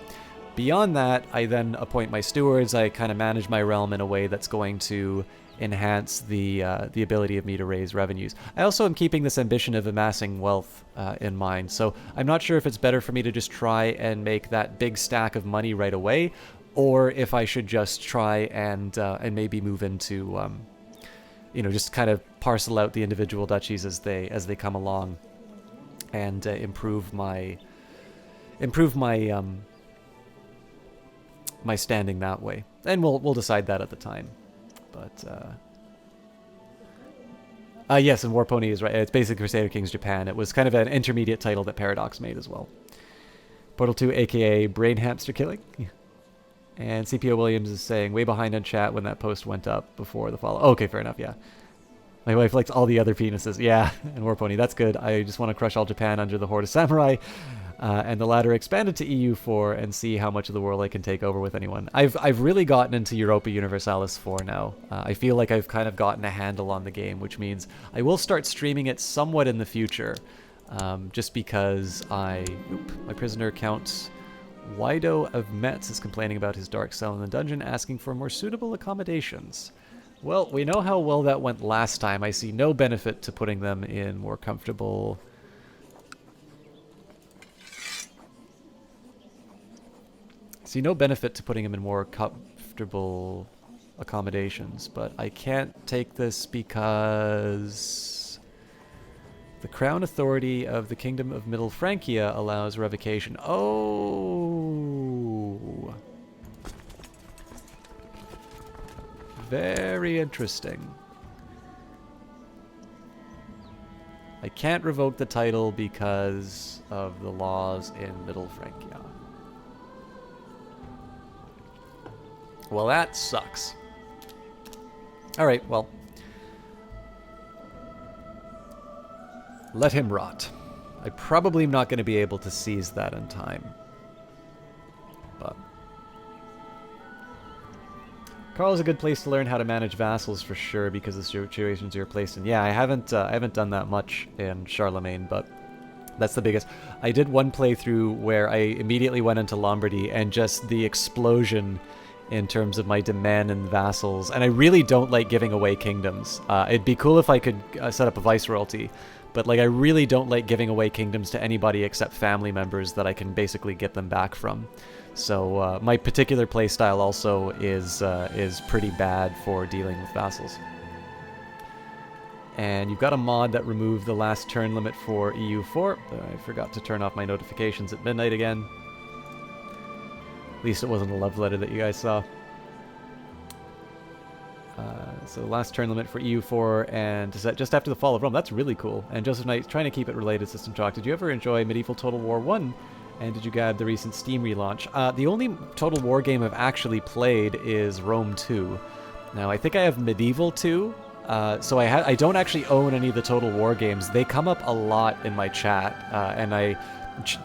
Beyond that, I then appoint my stewards. I kind of manage my realm in a way that's going to enhance the ability of me to raise revenues. I also am keeping this ambition of amassing wealth in mind. So I'm not sure if it's better for me to just try and make that big stack of money right away, or if I should just try and maybe move into, you know, just kind of parcel out the individual duchies as they come along. And improve my my standing that way, and we'll decide that at the time. But yes, and War Pony is right. It's basically Crusader Kings Japan. It was kind of an intermediate title that Paradox made as well. Portal 2, aka Brain Hamster Killing. And CPO Williams is saying way behind on chat when that post went up before the follow. Okay, fair enough. Yeah. My wife likes all the other penises. Yeah, and War Pony, that's good. I just want to crush all Japan under the Horde of Samurai, and the latter expanded to EU4 and see how much of the world I can take over with anyone. I've really gotten into Europa Universalis 4 now. I feel like I've kind of gotten a handle on the game, which means I will start streaming it somewhat in the future, just because my prisoner Count Wido of Metz is complaining about his dark cell in the dungeon, asking for more suitable accommodations. Well, we know how well that went last time. I see no benefit to putting them in more comfortable... see no benefit to putting him in more comfortable accommodations, but I can't take this because the Crown Authority of the Kingdom of Middle Francia allows revocation. Oh! Very interesting. I can't revoke the title because of the laws in Middle Francia. Well, that sucks. Alright, well. Let him rot. I probably am not going to be able to seize that in time. But Karl is a good place to learn how to manage vassals for sure, because of the situations you're placed in. Yeah, I haven't done that much in Charlemagne, but that's the biggest. I did one playthrough where I immediately went into Lombardy, and just the explosion in terms of my demand and vassals. And I really don't like giving away kingdoms. It'd be cool if I could set up a viceroyalty, but like I really don't like giving away kingdoms to anybody except family members that I can basically get them back from. So my particular playstyle also is pretty bad for dealing with vassals. And you've got a mod that removed the last turn limit for EU4. I forgot to turn off my notifications at midnight again. At least it wasn't a love letter that you guys saw. So the last turn limit for EU4 and just after the fall of Rome. That's really cool. And Joseph Knight, trying to keep it related, System Talk. Did you ever enjoy Medieval Total War 1? And did you grab the recent Steam relaunch? The only Total War game I've actually played is Rome 2. Now, I think I have Medieval 2. So I don't actually own any of the Total War games. They come up a lot in my chat, and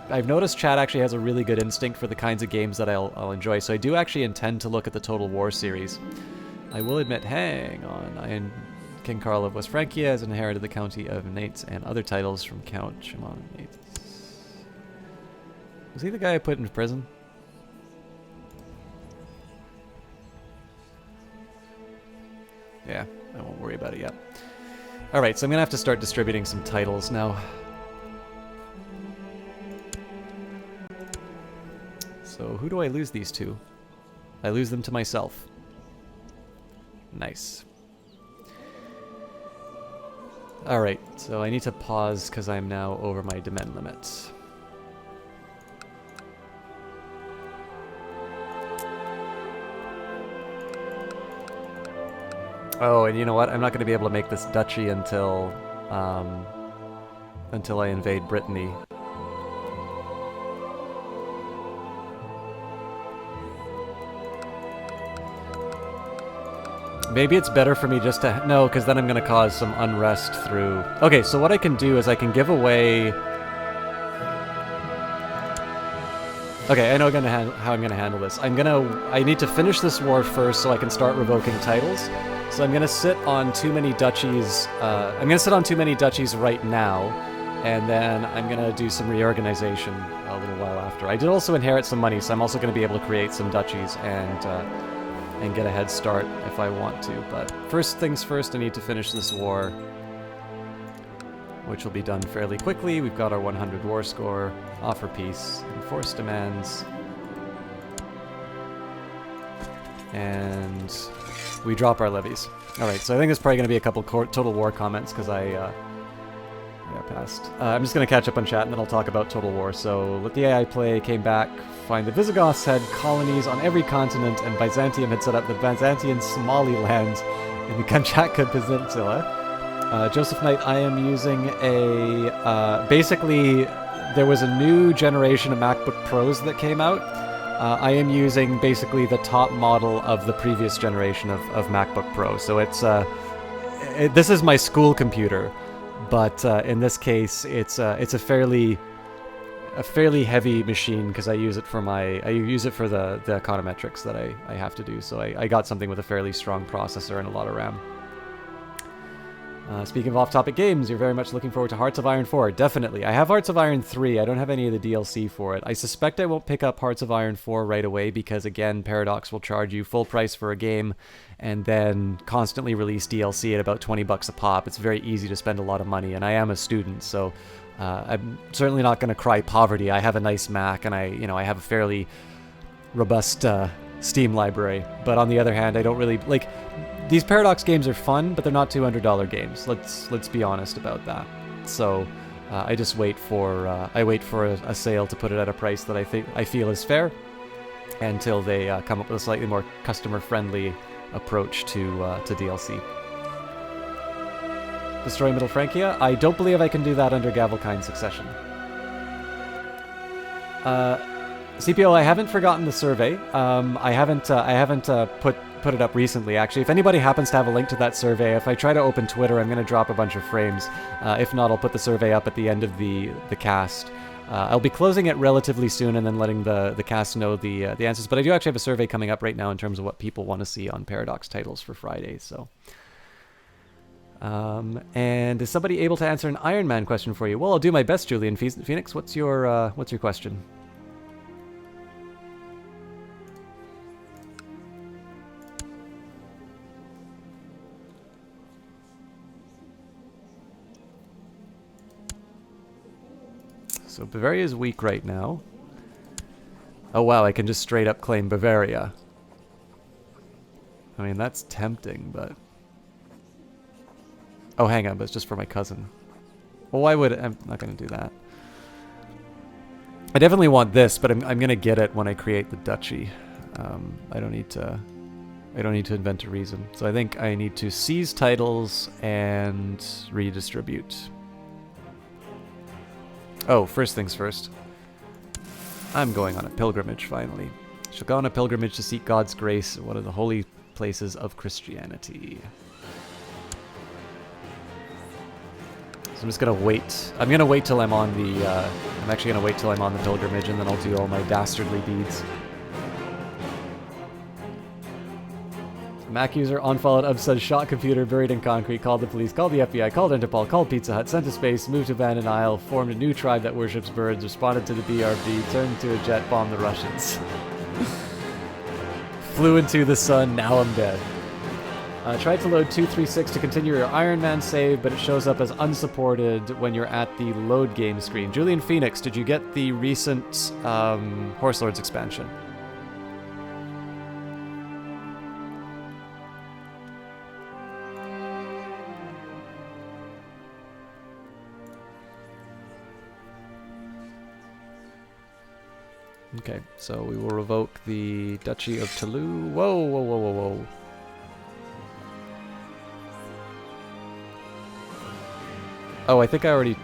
I've noticed chat actually has a really good instinct for the kinds of games that I'll enjoy, so I do actually intend to look at the Total War series. I will admit, hang on, King Karl of West Francia has inherited the county of Nates and other titles from Count Shimon Nates. Was he the guy I put in prison? Yeah, I won't worry about it yet. Alright, so I'm going to have to start distributing some titles now. So who do I lose these to? I lose them to myself. Nice. Alright, so I need to pause because I'm now over my demand limit. Oh, and you know what? I'm not going to be able to make this duchy until I invade Brittany. Maybe it's better for me just to... No, because then I'm going to cause some unrest through... Okay, so what I can do is I can give away... Okay, I know how I'm going to handle this. I need to finish this war first so I can start revoking titles. So I'm going to sit on too many duchies... I'm going to sit on too many duchies right now, and then I'm going to do some reorganization a little while after. I did also inherit some money, so I'm also going to be able to create some duchies and get a head start if I want to. But first things first, I need to finish this war, which will be done fairly quickly. We've got our 100 war score, offer peace, enforce demands, and we drop our levies. Alright, so I think there's probably going to be a couple Total War comments because I passed. I'm just going to catch up on chat and then I'll talk about Total War. So, let the AI play, came back, find the Visigoths had colonies on every continent and Byzantium had set up the Byzantine Somaliland in the Kamchatka Peninsula. Joseph Knight, I am using a... basically, there was a new generation of MacBook Pros that came out. I am using basically the top model of the previous generation of MacBook Pro. So it's... this is my school computer. But in this case, it's a fairly heavy machine because I use it for the econometrics that I have to do. So I got something with a fairly strong processor and a lot of RAM. Speaking of off-topic games, you're very much looking forward to Hearts of Iron 4. Definitely. I have Hearts of Iron 3. I don't have any of the DLC for it. I suspect I won't pick up Hearts of Iron 4 right away because, again, Paradox will charge you full price for a game and then constantly release DLC at about 20 bucks a pop. It's very easy to spend a lot of money, and I am a student, so I'm certainly not going to cry poverty. I have a nice Mac, and I have a fairly robust Steam library. But on the other hand, I don't really... like. These Paradox games are fun, but they're not $200 games. Let's be honest about that. So I just wait for a sale to put it at a price that I feel is fair, until they come up with a slightly more customer-friendly approach to DLC. Destroy Middle Francia? I don't believe I can do that under Gavelkind Succession. CPO, I haven't forgotten the survey. I haven't put it up recently, actually. If anybody happens to have a link to that survey, if I try to open Twitter, I'm going to drop a bunch of frames. If not, I'll put the survey up at the end of the cast. I'll be closing it relatively soon and then letting the cast know the answers. But I do actually have a survey coming up right now in terms of what people want to see on Paradox titles for Friday. So, and is somebody able to answer an Iron Man question for you? Well, I'll do my best, Julian Phoenix. What's your question? So Bavaria is weak right now. Oh wow, I can just straight up claim Bavaria. I mean, that's tempting, but... Oh, hang on, but it's just for my cousin. Well, why would... I'm not going to do that. I definitely want this, but I'm going to get it when I create the duchy. I don't need to invent a reason. So I think I need to seize titles and redistribute. Oh, first things first. I'm going on a pilgrimage, finally. Shall go on a pilgrimage to seek God's grace at one of the holy places of Christianity. So I'm just gonna wait. I'm gonna wait till I'm on the, I'm actually gonna wait till I'm on the pilgrimage, and then I'll do all my dastardly deeds. Mac user unfollowed Ubsud, shot computer, buried in concrete, called the police, called the FBI, called Interpol, called Pizza Hut, sent to space, moved to abandoned isle, formed a new tribe that worships birds, responded to the BRB, turned into a jet, bombed the Russians. Flew into the sun, now I'm dead. Try to load 236 to continue your Iron Man save, but it shows up as unsupported when you're at the load game screen. Julian Phoenix, did you get the recent Horse Lords expansion? Okay, so we will revoke the Duchy of Toulouse. Whoa, whoa, whoa, whoa, whoa. Oh, I think I already...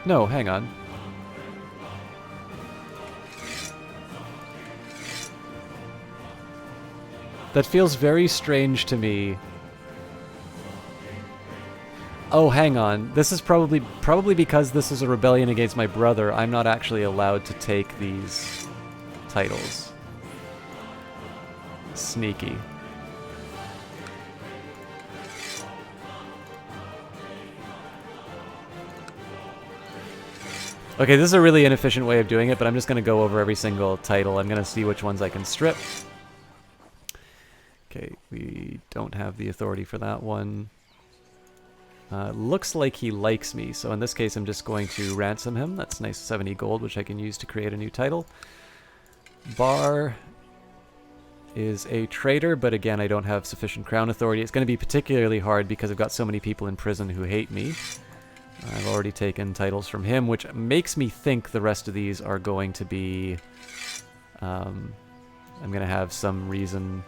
No, hang on. That feels very strange to me. Oh, hang on. This is probably because this is a rebellion against my brother. I'm not actually allowed to take these titles. Sneaky. Okay, this is a really inefficient way of doing it, but I'm just going to go over every single title. I'm going to see which ones I can strip. Okay, we don't have the authority for that one. Looks like he likes me, so in this case I'm just going to ransom him. That's nice 70 gold, which I can use to create a new title. Bar is a traitor, but again I don't have sufficient crown authority. It's going to be particularly hard because I've got so many people in prison who hate me. I've already taken titles from him, which makes me think the rest of these are going to be... I'm going to have some reason...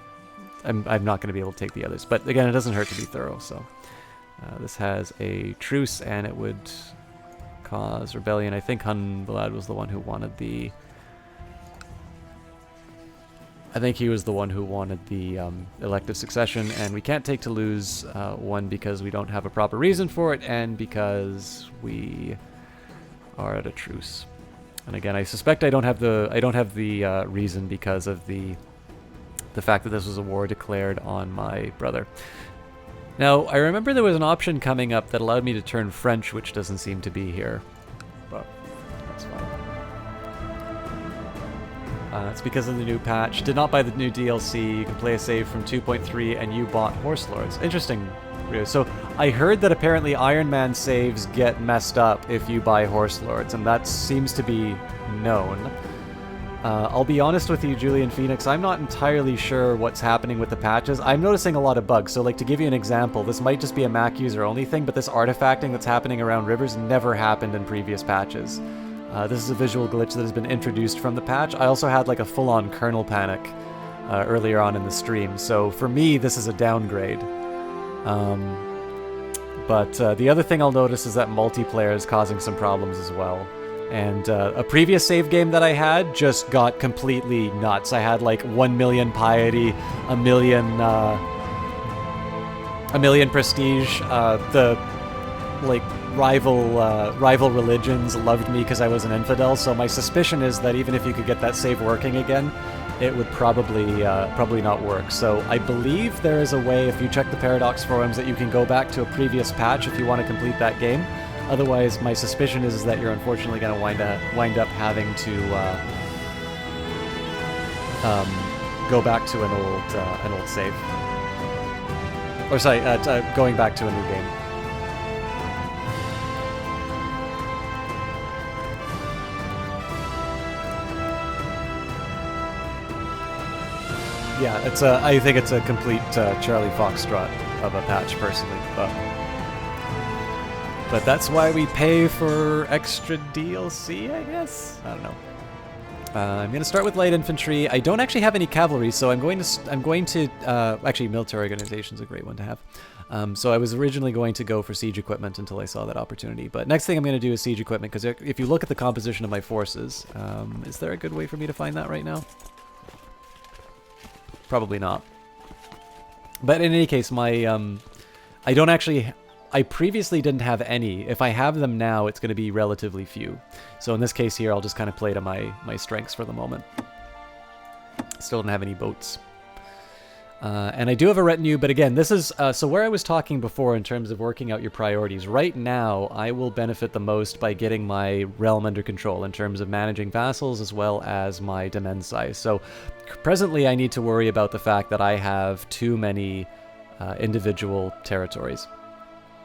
I'm not going to be able to take the others. But again, it doesn't hurt to be thorough, so... this has a truce, and it would cause rebellion. I think Hunblad was the one who wanted the... I think he was the one who wanted the elective succession, and we can't take Toulouse, one, because we don't have a proper reason for it, and because we are at a truce. And again, I suspect I don't have the reason because of the fact that this was a war declared on my brother. Now, I remember there was an option coming up that allowed me to turn French, which doesn't seem to be here, but that's fine. It's because of the new patch. Did not buy the new DLC. You can play a save from 2.3, and you bought Horse Lords. Interesting, Rio. So I heard that apparently Iron Man saves get messed up if you buy Horse Lords, and that seems to be known. I'll be honest with you, Julian Phoenix, I'm not entirely sure what's happening with the patches. I'm noticing a lot of bugs, so like to give you an example, this might just be a Mac user only thing, but this artifacting that's happening around rivers never happened in previous patches. This is a visual glitch that has been introduced from the patch. I also had like a full-on kernel panic earlier on in the stream, so for me this is a downgrade. But the other thing I'll notice is that multiplayer is causing some problems as well. And a previous save game that I had just got completely nuts. I had like 1 million piety, a million prestige. The like rival religions loved me because I was an infidel. So my suspicion is that even if you could get that save working again, it would probably not work. So I believe there is a way, if you check the Paradox forums, that you can go back to a previous patch if you want to complete that game. Otherwise, my suspicion is that you're unfortunately going to wind up having to go back to an old save. Or sorry, going back to a new game. Yeah, I think it's a complete Charlie Foxtrot of a patch, personally, but that's why we pay for extra DLC, I guess? I don't know. I'm going to start with light infantry. I don't actually have any cavalry, so I'm going to actually, military organization is a great one to have. So I was originally going to go for siege equipment until I saw that opportunity. But next thing I'm going to do is siege equipment, because if you look at the composition of my forces, is there a good way for me to find that right now? Probably not. But in any case, my I previously didn't have any. If I have them now, it's going to be relatively few. So in this case here, I'll just kind of play to my strengths for the moment. Still don't have any boats. And I do have a retinue, but again, this is... so where I was talking before in terms of working out your priorities, right now I will benefit the most by getting my realm under control in terms of managing vassals as well as my domain size. So presently I need to worry about the fact that I have too many individual territories.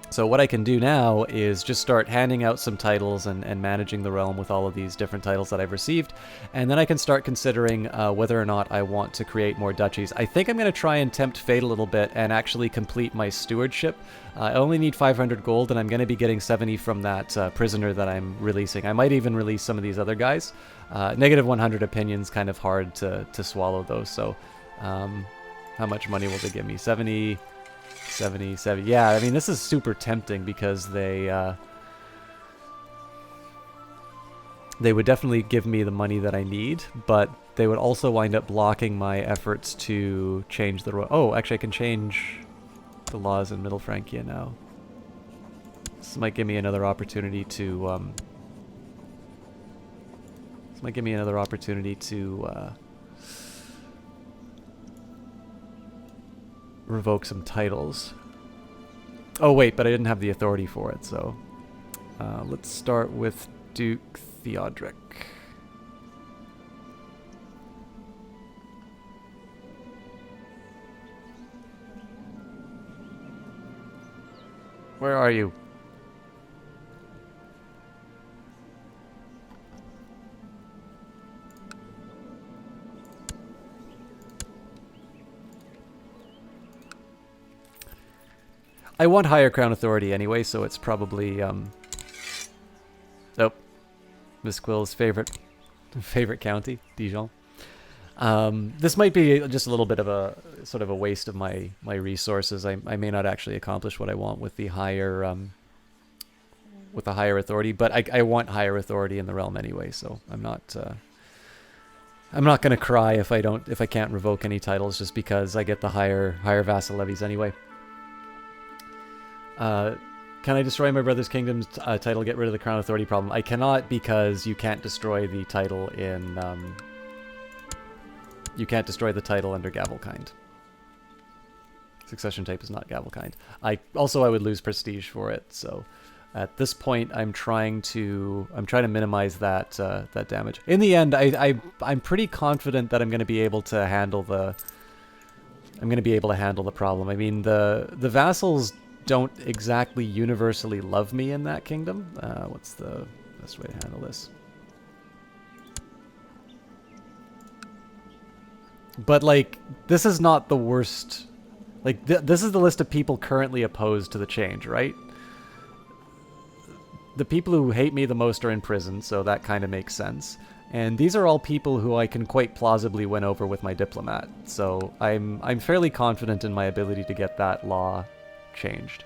So what I can do now is just start handing out some titles and managing the realm with all of these different titles that I've received. And then I can start considering whether or not I want to create more duchies. I think I'm going to try and tempt fate a little bit and actually complete my stewardship. I only need 500 gold, and I'm going to be getting 70 from that prisoner that I'm releasing. I might even release some of these other guys. Negative 100 opinions, kind of hard to swallow those. So how much money will they give me? 70... 70. Yeah, I mean, this is super tempting because they would definitely give me the money that I need, but they would also wind up blocking my efforts to change the... Oh, actually, I can change the laws in Middle Francia now. This might give me another opportunity to... revoke some titles. Oh wait, but I didn't have the authority for it, so let's start with Duke Theodoric. Where are you? I want higher crown authority anyway, so it's probably nope. Miss Quill's favorite county, Dijon. This might be just a little bit of a sort of a waste of my resources. I may not actually accomplish what I want with the higher authority, but I want higher authority in the realm anyway. So I'm not gonna cry if I can't revoke any titles just because I get the higher vassal levies anyway. Can I destroy my brother's kingdom's title, get rid of the crown authority problem? I cannot, because you can't destroy the title in... you can't destroy the title under Gavelkind. Succession type is not Gavelkind. I would lose prestige for it, so at this point I'm trying to minimize that that damage. In the end, I'm pretty confident that I'm going to be able to handle the problem. I mean, the vassals don't exactly universally love me in that kingdom. What's the best way to handle this? But, like, this is not the worst. Like, this is the list of people currently opposed to the change, right? The people who hate me the most are in prison, so that kind of makes sense. And these are all people who I can quite plausibly win over with my diplomat. So I'm fairly confident in my ability to get that law changed.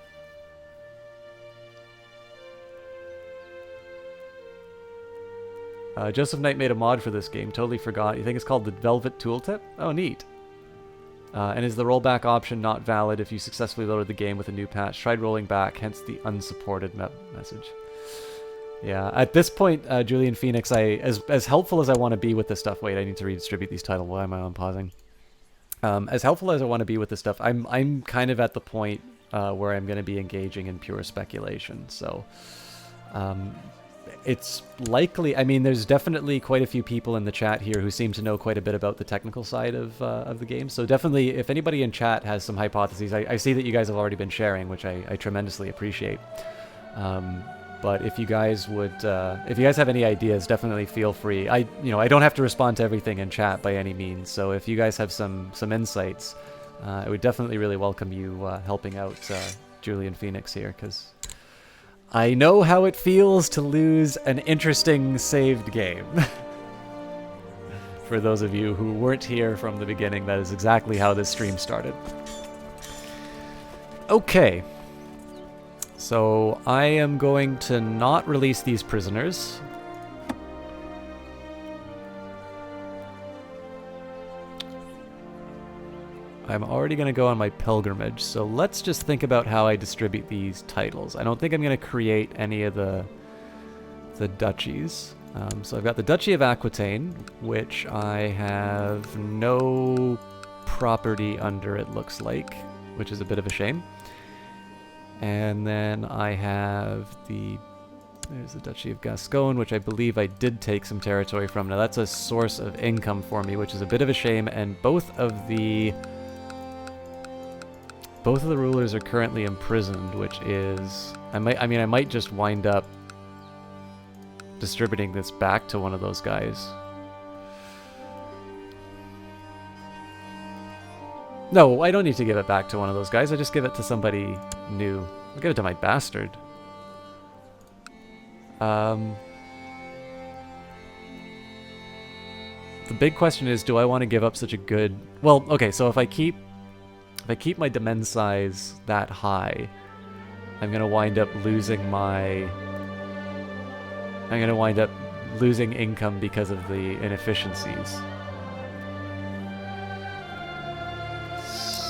Joseph Knight made a mod for this game. Totally forgot. You think it's called the Velvet Tooltip? Oh, neat. And is the rollback option not valid if you successfully loaded the game with a new patch? Tried rolling back, hence the unsupported message. Yeah, at this point, Julian Phoenix, as helpful as I want to be with this stuff... Wait, I need to redistribute these titles. Why am I unpausing? As helpful as I want to be with this stuff, I'm kind of at the point where I'm going to be engaging in pure speculation. So it's likely... I mean, there's definitely quite a few people in the chat here who seem to know quite a bit about the technical side of the game. So definitely, if anybody in chat has some hypotheses, I see that you guys have already been sharing, which I tremendously appreciate. But if you guys would, if you guys have any ideas, definitely feel free. I don't have to respond to everything in chat by any means. So if you guys have some insights, I would definitely really welcome you helping out Julian Phoenix here, because I know how it feels to lose an interesting saved game. For those of you who weren't here from the beginning, that is exactly how this stream started. Okay. So I am going to not release these prisoners. I'm already going to go on my pilgrimage, so let's just think about how I distribute these titles. I don't think I'm going to create any of the duchies. So I've got the Duchy of Aquitaine, which I have no property under, it looks like, which is a bit of a shame. And then I have there's the Duchy of Gascogne, which I believe I did take some territory from. Now that's a source of income for me, which is a bit of a shame, and both of the Both of the rulers are currently imprisoned, which is... I might just wind up distributing this back to one of those guys. No, I don't need to give it back to one of those guys. I just give it to somebody new. I'll give it to my bastard. The big question is, do I want to give up such a good... Well, okay, so if I keep my demand size that high, I'm gonna wind up losing my... I'm gonna wind up losing income because of the inefficiencies.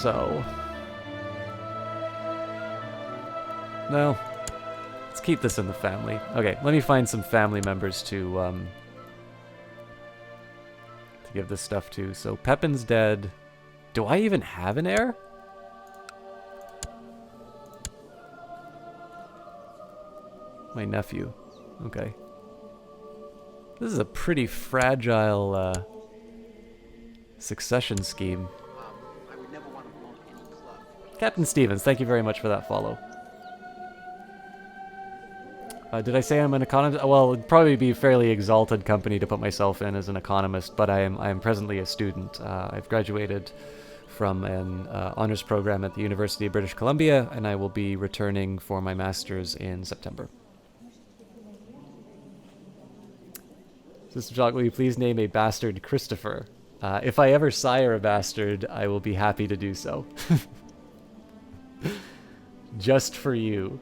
So... No. Let's keep this in the family. Okay, let me find some family members to give this stuff to. So Pepin's dead. Do I even have an heir? My nephew. Okay. This is a pretty fragile succession scheme. I would never want to belong to any club. Captain Stevens, thank you very much for that follow. Did I say I'm an economist? Well, it'd probably be a fairly exalted company to put myself in as an economist, but I am presently a student. I've graduated from an honors program at the University of British Columbia, and I will be returning for my master's in September. System Shock, will you please name a bastard Christopher? If I ever sire a bastard, I will be happy to do so. Just for you.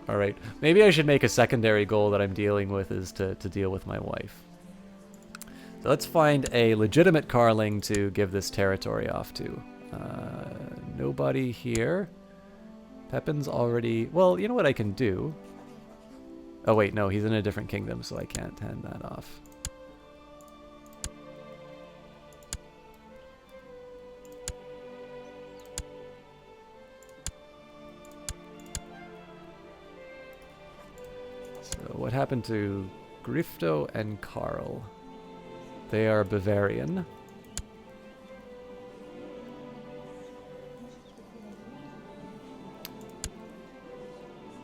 Alright, maybe I should make a secondary goal that I'm dealing with is to deal with my wife. So let's find a legitimate Carling to give this territory off to. Nobody here. Pepin's already... Well, you know what I can do? Oh wait, no, he's in a different kingdom, so I can't hand that off. So what happened to Grifto and Karl? They are Bavarian.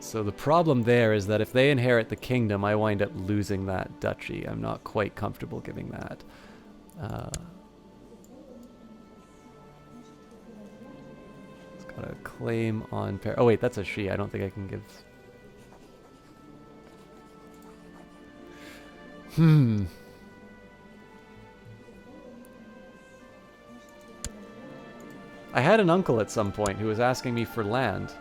So the problem there is that if they inherit the kingdom, I wind up losing that duchy. I'm not quite comfortable giving that. It's got a claim on... Oh wait, that's a she. I don't think I can give... I had an uncle at some point who was asking me for land.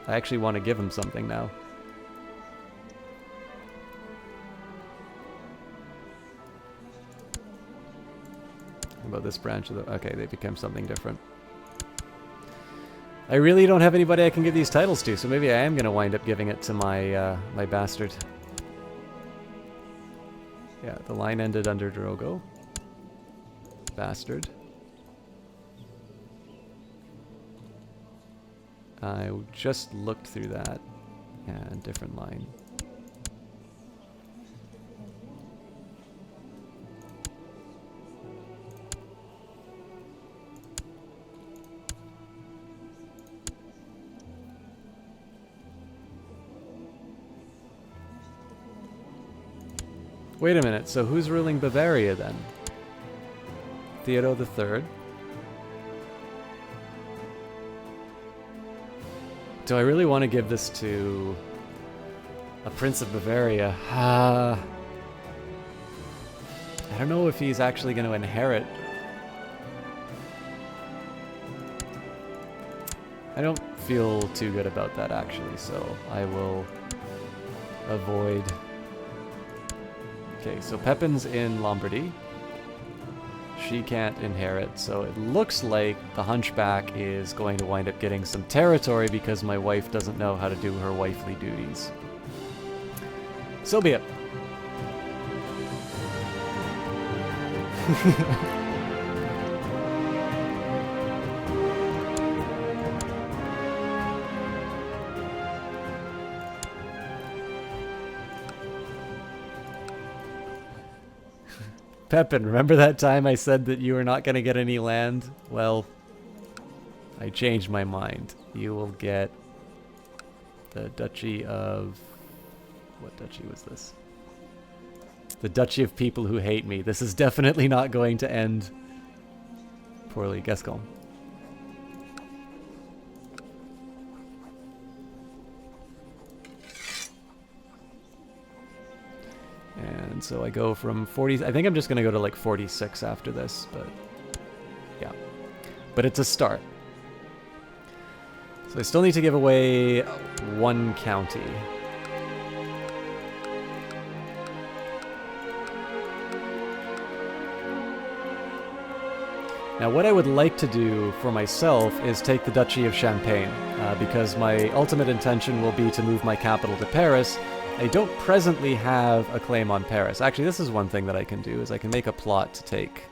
I actually want to give him something now. How about this branch of the... Okay, they become something different. I really don't have anybody I can give these titles to, so maybe I am going to wind up giving it to my my bastard. Yeah, the line ended under Drogo. Bastard. I just looked through that. Yeah, different line. Wait a minute, so who's ruling Bavaria then? Theodo III? Do I really want to give this to a Prince of Bavaria? I don't know if he's actually going to inherit. I don't feel too good about that actually, so I will avoid. Okay, so Pepin's in Lombardy. She can't inherit, so it looks like the Hunchback is going to wind up getting some territory because my wife doesn't know how to do her wifely duties. So be it. Pepin, remember that time I said that you were not going to get any land? Well, I changed my mind. You will get the Duchy of... What duchy was this? The Duchy of People Who Hate Me. This is definitely not going to end poorly. Gascon. And so I go from 40... I think I'm just going to go to like 46 after this, but... Yeah. But it's a start. So I still need to give away one county. Now what I would like to do for myself is take the Duchy of Champagne, because my ultimate intention will be to move my capital to Paris. I don't presently have a claim on Paris. Actually, this is one thing that I can do, is I can make a plot to take...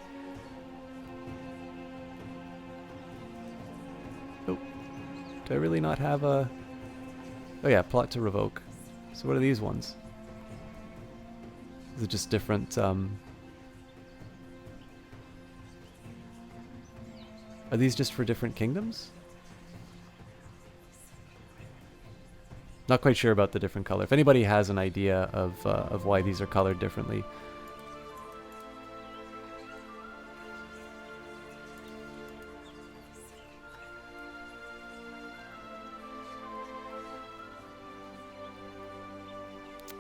Oh, do I really not have a... Oh yeah, plot to revoke. So what are these ones? Is it just different, Are these just for different kingdoms? Not quite sure about the different color. If anybody has an idea of why these are colored differently.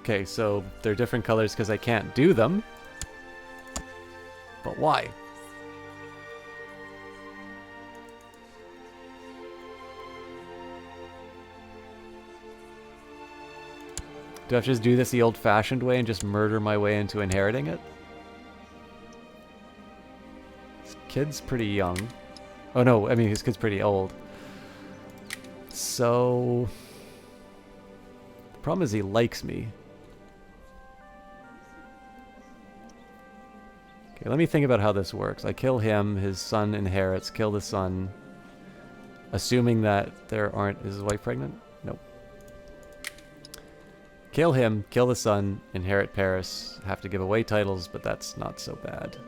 Okay, so they're different colors because I can't do them. But why? Do I have to just do this the old-fashioned way and just murder my way into inheriting it? This kid's pretty young. Oh no, I mean his kid's pretty old. So... The problem is he likes me. Okay, let me think about how this works. I kill him, his son inherits, kill the son. Assuming that there aren't... Is his wife pregnant? Nope. Kill him, kill the son, inherit Paris. Have to give away titles, but that's not so bad.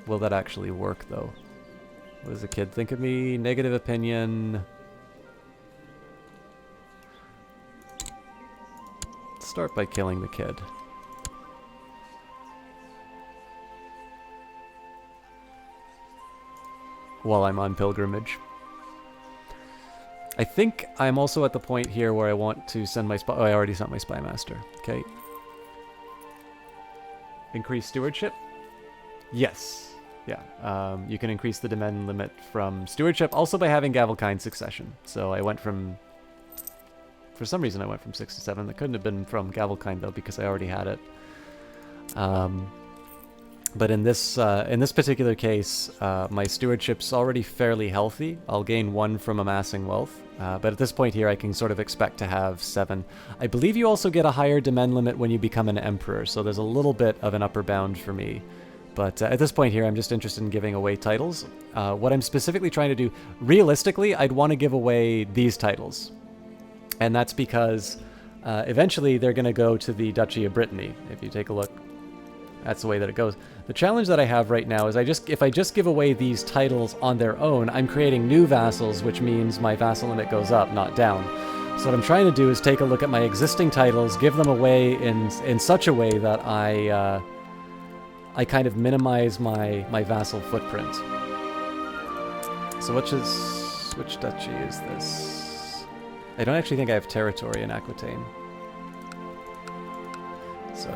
Will that actually work, though? What does the kid think of me? Negative opinion. Let's start by killing the kid. While I'm on pilgrimage. I think I'm also at the point here where I want to send my spy... Oh, I already sent my spy master. Okay. Increase stewardship? Yes. Yeah. You can increase the demand limit from stewardship, also by having Gavelkind succession. So I went from... For some reason I went from 6 to 7. That couldn't have been from Gavelkind, though, because I already had it. But in this particular case, my stewardship's already fairly healthy. I'll gain 1 from amassing wealth. But at this point here, I can sort of expect to have 7. I believe you also get a higher demand limit when you become an emperor, so there's a little bit of an upper bound for me. But at this point here, I'm just interested in giving away titles. What I'm specifically trying to do, realistically, I'd want to give away these titles. And that's because eventually they're going to go to the Duchy of Brittany, if you take a look. That's the way that it goes. The challenge that I have right now is if I just give away these titles on their own, I'm creating new vassals, which means my vassal limit goes up, not down. So what I'm trying to do is take a look at my existing titles, give them away in such a way that I kind of minimize my vassal footprint. So which duchy is this? I don't actually think I have territory in Aquitaine. So,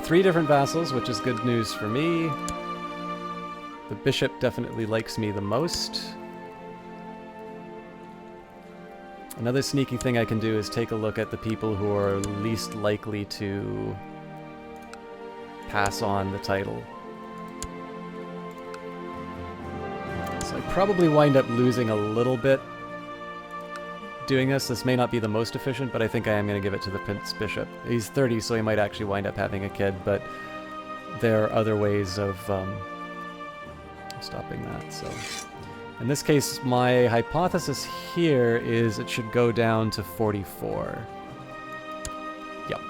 3 different vassals, which is good news for me. The bishop definitely likes me the most. Another sneaky thing I can do is take a look at the people who are least likely to pass on the title. So I probably wind up losing a little bit doing this. This may not be the most efficient, but I think I am going to give it to the Prince Bishop. He's 30, so he might actually wind up having a kid, but there are other ways of stopping that. So, in this case, my hypothesis here is it should go down to 44. Yep.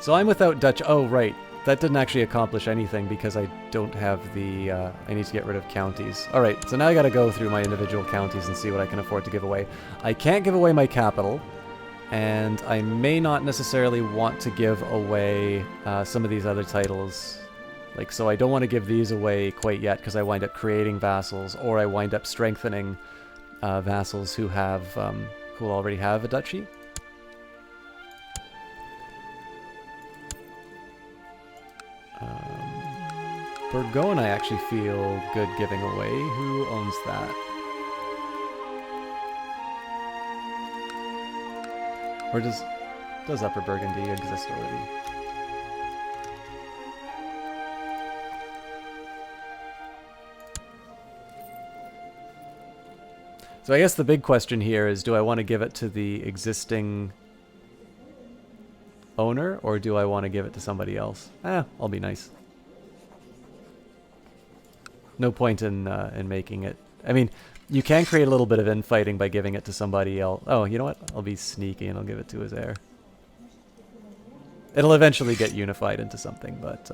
So I'm without Dutch. Oh, right. That didn't actually accomplish anything because I don't have the... I need to get rid of counties. Alright, so now I gotta go through my individual counties and see what I can afford to give away. I can't give away my capital, and I may not necessarily want to give away some of these other titles. Like, so I don't want to give these away quite yet because I wind up creating vassals, or I wind up strengthening vassals who have... who already have a duchy. Burgone I actually feel good giving away. Who owns that? Or does Upper Burgundy exist already? So I guess the big question here is, do I want to give it to the existing owner, or do I want to give it to somebody else? I'll be nice. No point in making it. I mean, you can create a little bit of infighting by giving it to somebody else. Oh, you know what? I'll be sneaky and I'll give it to his heir. It'll eventually get unified into something, but...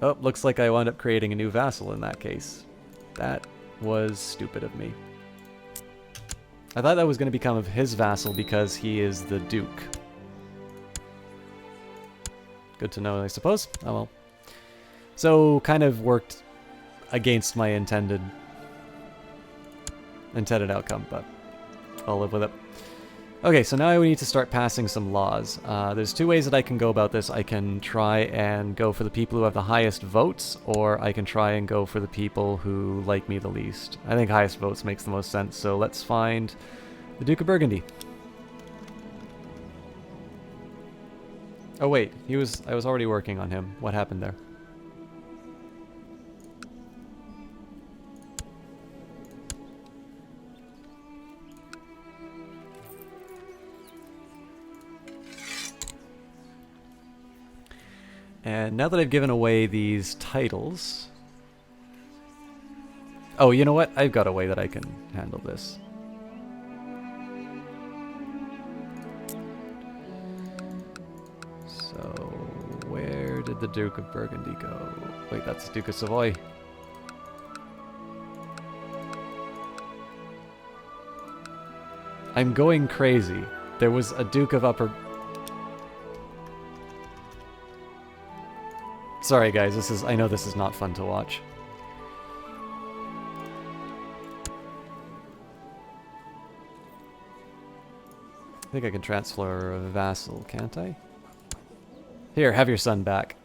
Oh, looks like I wound up creating a new vassal in that case. That was stupid of me. I thought that was going to become his vassal because he is the duke. Good to know, I suppose. Oh well. So, kind of worked against my intended outcome, but I'll live with it. Okay, so now we need to start passing some laws. There's two ways that I can go about this. I can try and go for the people who have the highest votes, or I can try and go for the people who like me the least. I think highest votes makes the most sense, so let's find the Duke of Burgundy. Oh wait, I was already working on him. What happened there? And now that I've given away these titles... Oh, you know what? I've got a way that I can handle this. So, where did the Duke of Burgundy go? Wait, that's the Duke of Savoy. I'm going crazy. There was a Duke of Upper... Sorry guys, I know this is not fun to watch. I think I can transfer a vassal, can't I? Here, have your son back.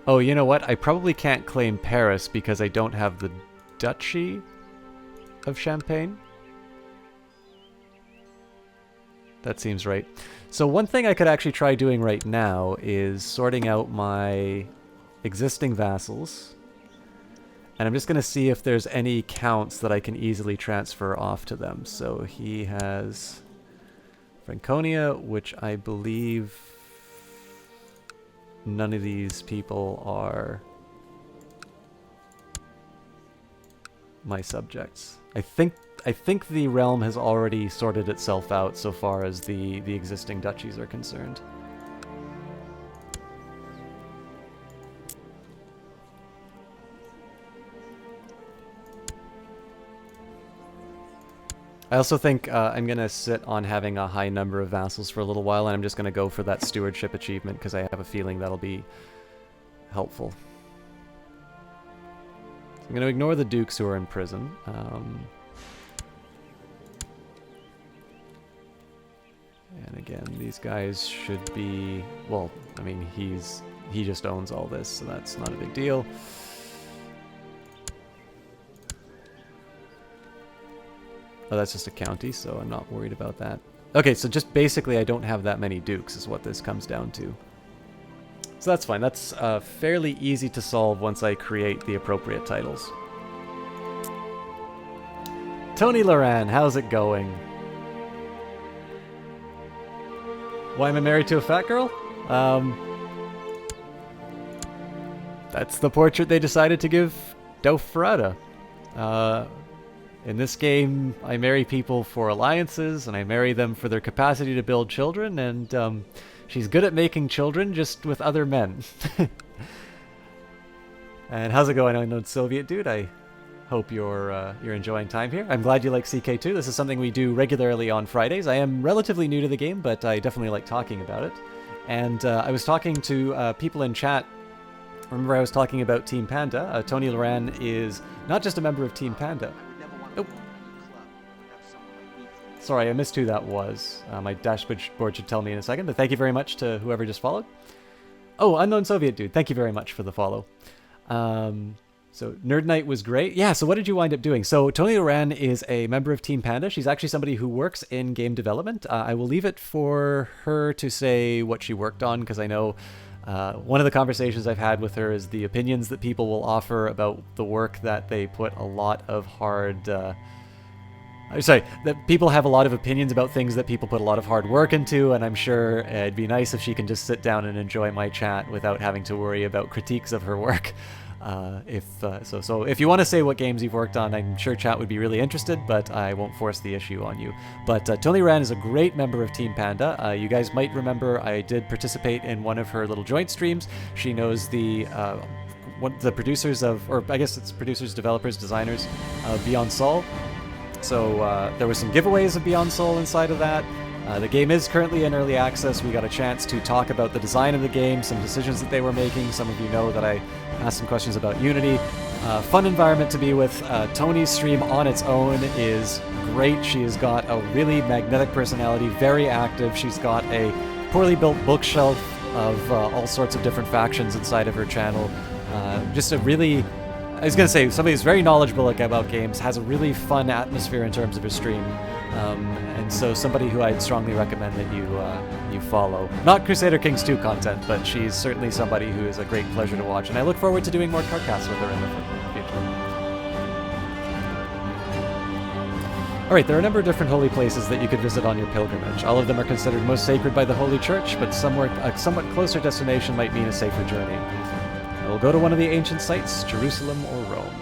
Oh, you know what? I probably can't claim Paris because I don't have the Duchy of Champagne. That seems right. So one thing I could actually try doing right now is sorting out my existing vassals. And I'm just going to see if there's any counts that I can easily transfer off to them. So he has Franconia, which I believe... None of these people are my subjects. I think the realm has already sorted itself out so far as the existing duchies are concerned. I also think I'm going to sit on having a high number of vassals for a little while, and I'm just going to go for that stewardship achievement because I have a feeling that'll be helpful. So I'm going to ignore the dukes who are in prison. And again, these guys should be... Well, I mean, he just owns all this, so that's not a big deal. Oh, that's just a county, so I'm not worried about that. Okay, so just basically I don't have that many dukes is what this comes down to. So that's fine. That's fairly easy to solve once I create the appropriate titles. Tony Loran, how's it going? Why am I married to a fat girl? That's the portrait they decided to give Dofrada. In this game, I marry people for alliances, and I marry them for their capacity to build children, and she's good at making children, just with other men. And how's it going, Unknown Soviet Dude? I hope you're enjoying time here. I'm glad you like CK2. This is something we do regularly on Fridays. I am relatively new to the game, but I definitely like talking about it. And I was talking to people in chat. Remember I was talking about Team Panda. Tony Loran is not just a member of Team Panda. Oh. Sorry, I missed who that was. My dashboard should tell me in a second, but thank you very much to whoever just followed. Oh, Unknown Soviet Dude, thank you very much for the follow. So Nerd Night was great. Yeah, so what did you wind up doing? So Tony Loran is a member of Team Panda. She's actually somebody who works in game development. I will leave it for her to say what she worked on, because I know one of the conversations I've had with her is the opinions that people will offer about the work that they put a lot of hard... that people have a lot of opinions about things that people put a lot of hard work into, and I'm sure it'd be nice if she can just sit down and enjoy my chat without having to worry about critiques of her work. So if you want to say what games you've worked on, I'm sure chat would be really interested, but I won't force the issue on you. But Tony Loran is a great member of Team Panda. You guys might remember I did participate in one of her little joint streams. She knows the producers of, or I guess it's producers, developers, designers of Beyond Soul. So there was some giveaways of Beyond Soul inside of that. The game is currently in early access. We got a chance to talk about the design of the game, some decisions that they were making. Some of you know that I asked some questions about Unity. Fun environment to be with. Tony's stream on its own is great. She has got a really magnetic personality, very active. She's got a poorly built bookshelf of all sorts of different factions inside of her channel. Just a really... I was going to say, somebody who's very knowledgeable about games, has a really fun atmosphere in terms of her stream, and so somebody who I'd strongly recommend that you follow. Not Crusader Kings 2 content, but she's certainly somebody who is a great pleasure to watch, and I look forward to doing more Cardcasts with her in the future. Alright, there are a number of different holy places that you could visit on your pilgrimage. All of them are considered most sacred by the Holy Church, but a somewhat closer destination might mean a safer journey. We'll go to one of the ancient sites, Jerusalem or Rome.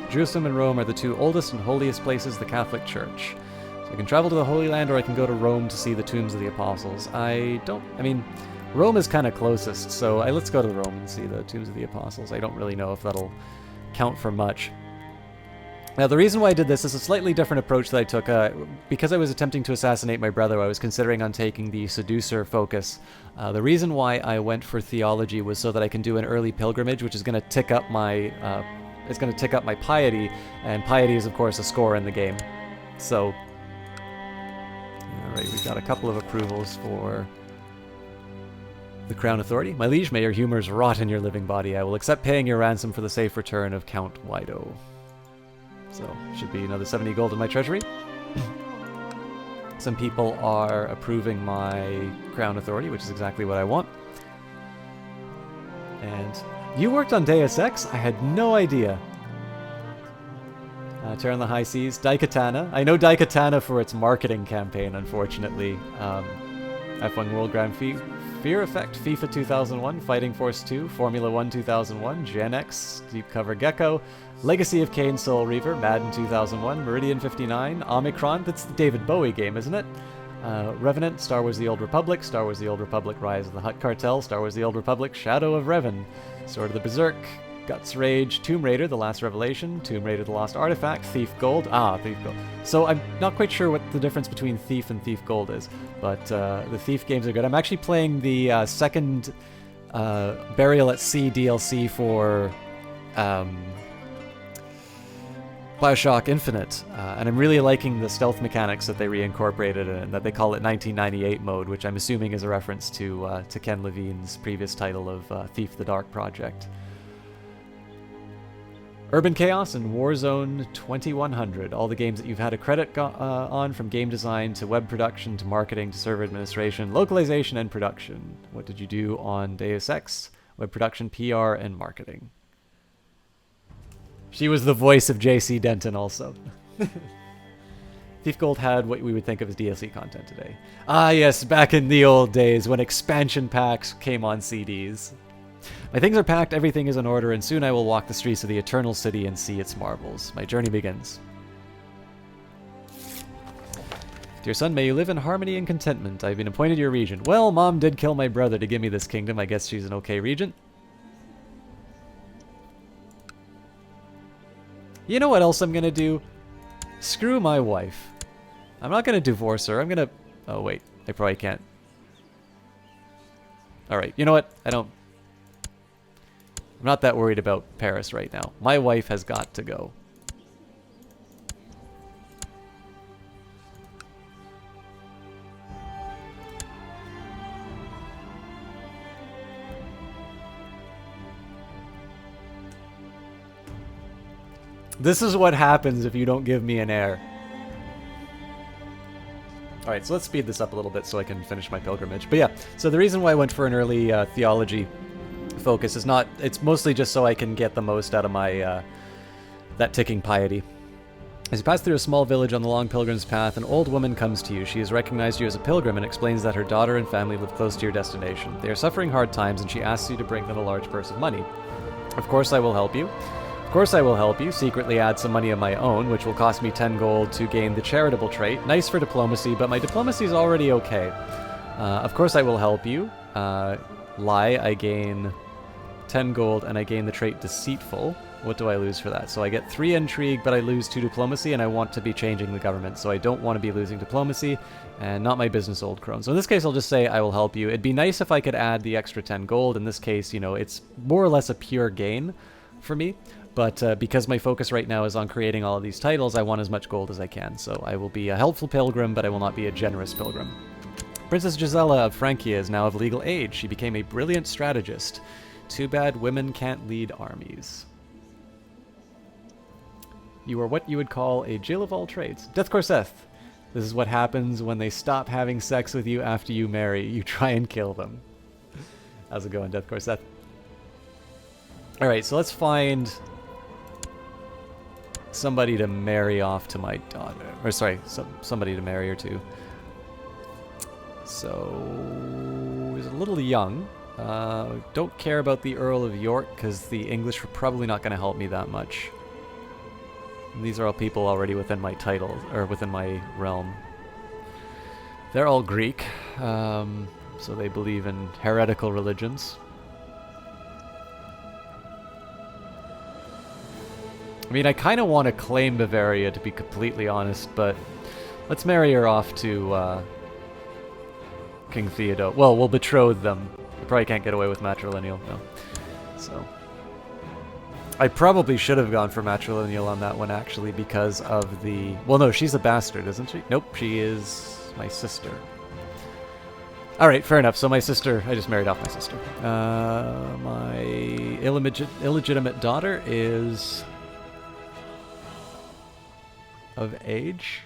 Jerusalem and Rome are the two oldest and holiest places of the Catholic Church. So I can travel to the Holy Land, or I can go to Rome to see the tombs of the apostles. Rome is kind of closest, so let's go to Rome and see the tombs of the apostles. I don't really know if that'll count for much. Now, the reason why I did this is a slightly different approach that I took. Because I was attempting to assassinate my brother, I was considering on taking the seducer focus. The reason why I went for theology was so that I can do an early pilgrimage, which is going to tick up my piety, and piety is, of course, a score in the game. So, all right, we've got a couple of approvals for the Crown Authority. My liege, may your humors rot in your living body. I will accept paying your ransom for the safe return of Count Wido. So, should be another 70 gold in my treasury. Some people are approving my Crown Authority, which is exactly what I want. And you worked on Deus Ex? I had no idea. Terra on the High Seas. Daikatana. I know Daikatana for its marketing campaign, unfortunately. F1 World Grand Prix. Fear Effect, FIFA 2001, Fighting Force 2, Formula 1 2001, Gen X, Deep Cover Gecko, Legacy of Kain Soul Reaver, Madden 2001, Meridian 59, Omicron, that's the David Bowie game, isn't it? Revenant, Star Wars The Old Republic, Star Wars The Old Republic, Rise of the Hutt Cartel, Star Wars The Old Republic, Shadow of Revan, Sword of the Berserk, Guts Rage, Tomb Raider, The Last Revelation, Tomb Raider, The Lost Artifact, Thief Gold. Thief Gold. So I'm not quite sure what the difference between Thief and Thief Gold is, but the Thief games are good. I'm actually playing the second Burial at Sea DLC for Bioshock Infinite, and I'm really liking the stealth mechanics that they reincorporated and that they call it 1998 mode, which I'm assuming is a reference to Ken Levine's previous title of Thief the Dark Project. Urban Chaos and Warzone 2100, all the games that you've had a credit on, from game design to web production to marketing to server administration, localization, and production. What did you do on Deus Ex? Web production, PR, and marketing. She was the voice of JC Denton also. Thief Gold had what we would think of as DLC content today. Ah yes, back in the old days when expansion packs came on CDs. My things are packed, everything is in order, and soon I will walk the streets of the Eternal City and see its marvels. My journey begins. Dear son, may you live in harmony and contentment. I've been appointed your regent. Well, Mom did kill my brother to give me this kingdom. I guess she's an okay regent. You know what else I'm gonna do? Screw my wife. I'm not gonna divorce her. I'm gonna... Oh, wait. I probably can't. Alright, you know what? I'm not that worried about Paris right now. My wife has got to go. This is what happens if you don't give me an heir. Alright, so let's speed this up a little bit so I can finish my pilgrimage. But yeah, so the reason why I went for an early theology focus is not... It's mostly just so I can get the most out of my... that ticking piety. As you pass through a small village on the long pilgrim's path, an old woman comes to you. She has recognized you as a pilgrim and explains that her daughter and family live close to your destination. They are suffering hard times and she asks you to bring them a large purse of money. Of course I will help you. Of course I will help you, secretly add some money of my own, which will cost me 10 gold to gain the charitable trait. Nice for diplomacy, but my diplomacy is already okay. Of course I will help you. Lie, I gain 10 gold, and I gain the trait deceitful. What do I lose for that? So I get 3 intrigue, but I lose 2 diplomacy, and I want to be changing the government, so I don't want to be losing diplomacy, and not my business old crone. So in this case, I'll just say I will help you. It'd be nice if I could add the extra 10 gold. In this case, you know, it's more or less a pure gain for me. But because my focus right now is on creating all of these titles, I want as much gold as I can. So I will be a helpful pilgrim, but I will not be a generous pilgrim. Princess Gisela of Francia is now of legal age. She became a brilliant strategist. Too bad women can't lead armies. You are what you would call a Jill of all trades. Death Corseth. This is what happens when they stop having sex with you after you marry. You try and kill them. How's it going, Death Corseth? Alright, so let's find... somebody to marry off to my daughter. Or sorry, somebody to marry her to. So... he's a little young. Don't care about the Earl of York, because the English are probably not going to help me that much. And these are all people already within my title, or within my realm. They're all Greek, so they believe in heretical religions. I mean, I kind of want to claim Bavaria, to be completely honest, but let's marry her off to King Theodore. Well, we'll betroth them. I probably can't get away with matrilineal, no. So, I probably should have gone for matrilineal on that one, actually, because of the... Well, no, she's a bastard, isn't she? Nope, she is my sister. Alright, fair enough. So my sister... I just married off my sister. My illegitimate daughter is... of age.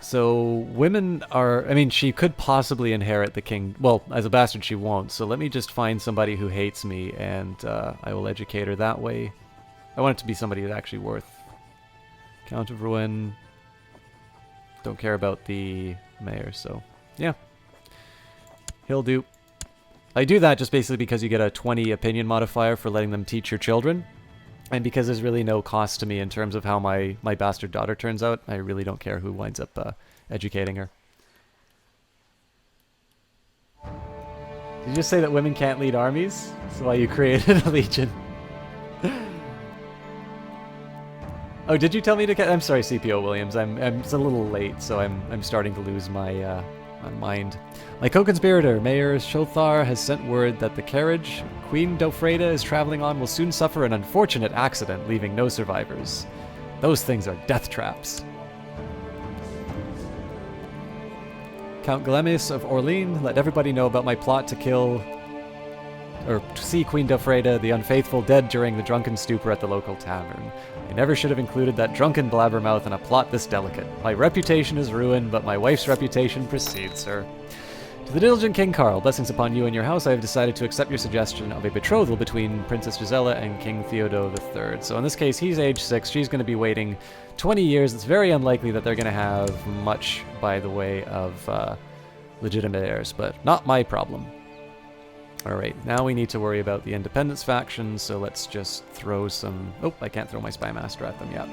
So women are... I mean, she could possibly inherit the king... Well, as a bastard she won't, so let me just find somebody who hates me, and I will educate her that way. I want it to be somebody that's actually worth... Count of Ruin... Don't care about the mayor, so... Yeah. He'll do. I do that just basically because you get a 20 opinion modifier for letting them teach your children. And because there's really no cost to me in terms of how my bastard daughter turns out, I really don't care who winds up educating her. Did you just say that women can't lead armies? That's why you created a legion. Oh, did you tell me to... I'm sorry, CPO Williams. It's a little late, so I'm starting to lose my mind. My co-conspirator, Mayor Shothar, has sent word that the carriage Queen Dofreda is traveling on will soon suffer an unfortunate accident, leaving no survivors. Those things are death traps. Count Glemis of Orleans, let everybody know about my plot to kill... or to see Queen Dofreda, the unfaithful, dead during the drunken stupor at the local tavern. I never should have included that drunken blabbermouth in a plot this delicate. My reputation is ruined, but my wife's reputation precedes her. To the diligent King Carl, blessings upon you and your house, I have decided to accept your suggestion of a betrothal between Princess Gisela and King Theodo III. So in this case, he's age 6, she's going to be waiting 20 years. It's very unlikely that they're going to have much by the way of legitimate heirs, but not my problem. Alright, now we need to worry about the Independence faction, so let's just throw some... Oh, I can't throw my Spy Master at them yet.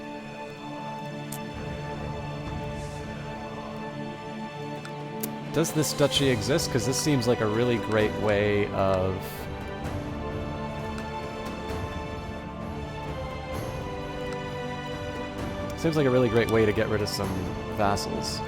Does this duchy exist? Because this seems like a really great way of... Seems like a really great way to get rid of some vassals.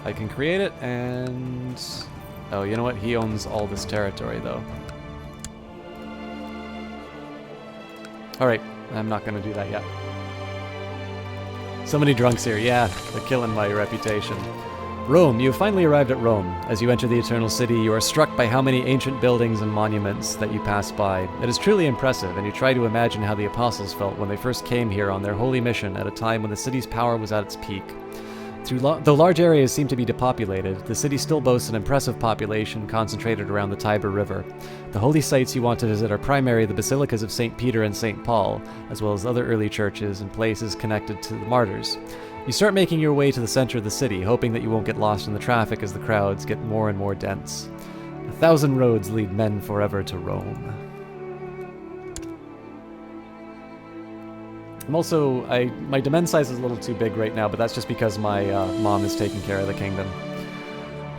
I can create it, and... Oh, you know what? He owns all this territory, though. Alright, I'm not going to do that yet. So many drunks here. Yeah, they're killing my reputation. Rome. You have finally arrived at Rome. As you enter the Eternal City, you are struck by how many ancient buildings and monuments that you pass by. It is truly impressive, and you try to imagine how the apostles felt when they first came here on their holy mission at a time when the city's power was at its peak. Though large areas seem to be depopulated, the city still boasts an impressive population concentrated around the Tiber River. The holy sites you want to visit are primarily the basilicas of St. Peter and St. Paul, as well as other early churches and places connected to the martyrs. You start making your way to the center of the city, hoping that you won't get lost in the traffic as the crowds get more and more dense. 1,000 roads lead men forever to Rome. I'm also, my domain size is a little too big right now, but that's just because my mom is taking care of the kingdom.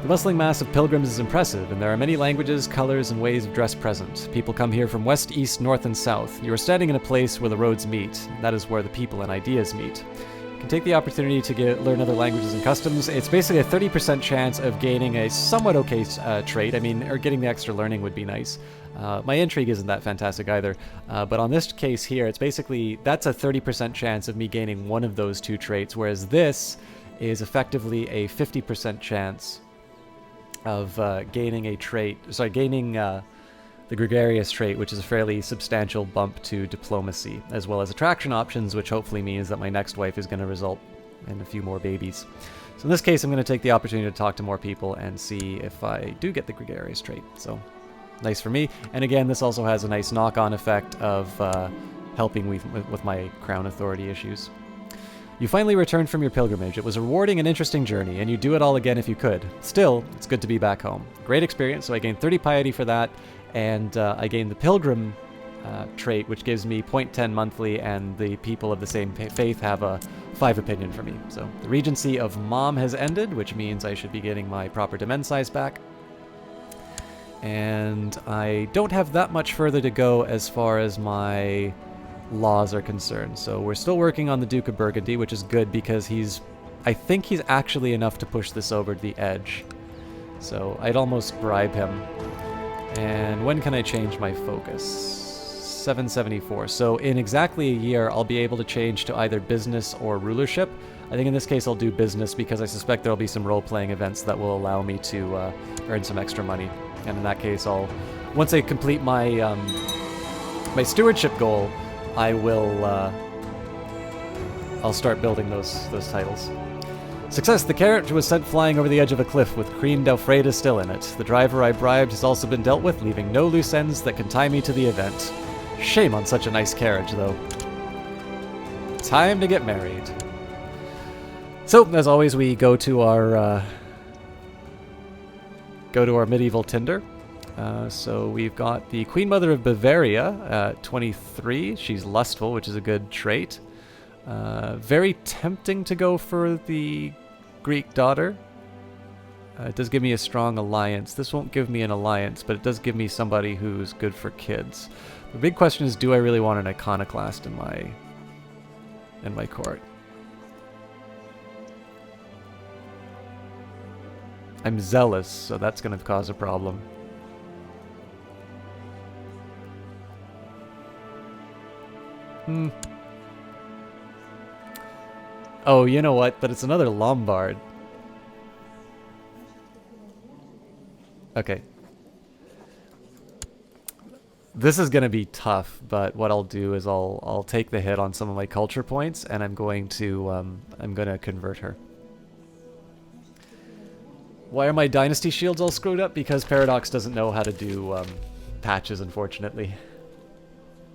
The bustling mass of pilgrims is impressive, and there are many languages, colors, and ways of dress present. People come here from west, east, north, and south. You are standing in a place where the roads meet. That is where the people and ideas meet. You can take the opportunity to learn other languages and customs. It's basically a 30% chance of gaining a somewhat okay trait. I mean, or getting the extra learning would be nice. My intrigue isn't that fantastic either, but on this case here, it's basically, that's a 30% chance of me gaining one of those two traits, whereas this is effectively a 50% chance of gaining a trait, gaining the gregarious trait, which is a fairly substantial bump to diplomacy, as well as attraction options, which hopefully means that my next wife is going to result in a few more babies. So in this case, I'm going to take the opportunity to talk to more people and see if I do get the gregarious trait, so... Nice for me. And again, this also has a nice knock-on effect of helping with my crown authority issues. You finally returned from your pilgrimage. It was a rewarding and interesting journey, and you'd do it all again if you could. Still, it's good to be back home. Great experience, so I gained 30 piety for that, and I gained the pilgrim trait, which gives me 0.10 monthly, and the people of the same faith have a 5 opinion for me. So the regency of Mom has ended, which means I should be getting my proper domain size back. And I don't have that much further to go as far as my laws are concerned. So we're still working on the Duke of Burgundy, which is good because I think he's actually enough to push this over the edge. So I'd almost bribe him. And when can I change my focus? 774. So in exactly a year, I'll be able to change to either business or rulership. I think in this case I'll do business because I suspect there'll be some role-playing events that will allow me to earn some extra money. And in that case, once I complete my my stewardship goal, I'll start building those titles. Success! The carriage was sent flying over the edge of a cliff with Queen Delfreda still in it. The driver I bribed has also been dealt with, leaving no loose ends that can tie me to the event. Shame on such a nice carriage, though. Time to get married. So, as always, we go to our medieval Tinder. So we've got the Queen Mother of Bavaria, 23. She's lustful, which is a good trait. Very tempting to go for the Greek daughter. It does give me a strong alliance. This won't give me an alliance, but it does give me somebody who's good for kids. The big question is, do I really want an iconoclast in my court? I'm zealous, so that's going to cause a problem. Oh, you know what? But it's another Lombard. Okay. This is going to be tough, but what I'll do is I'll take the hit on some of my culture points, and I'm going to convert her. Why are my dynasty shields all screwed up? Because Paradox doesn't know how to do patches, unfortunately.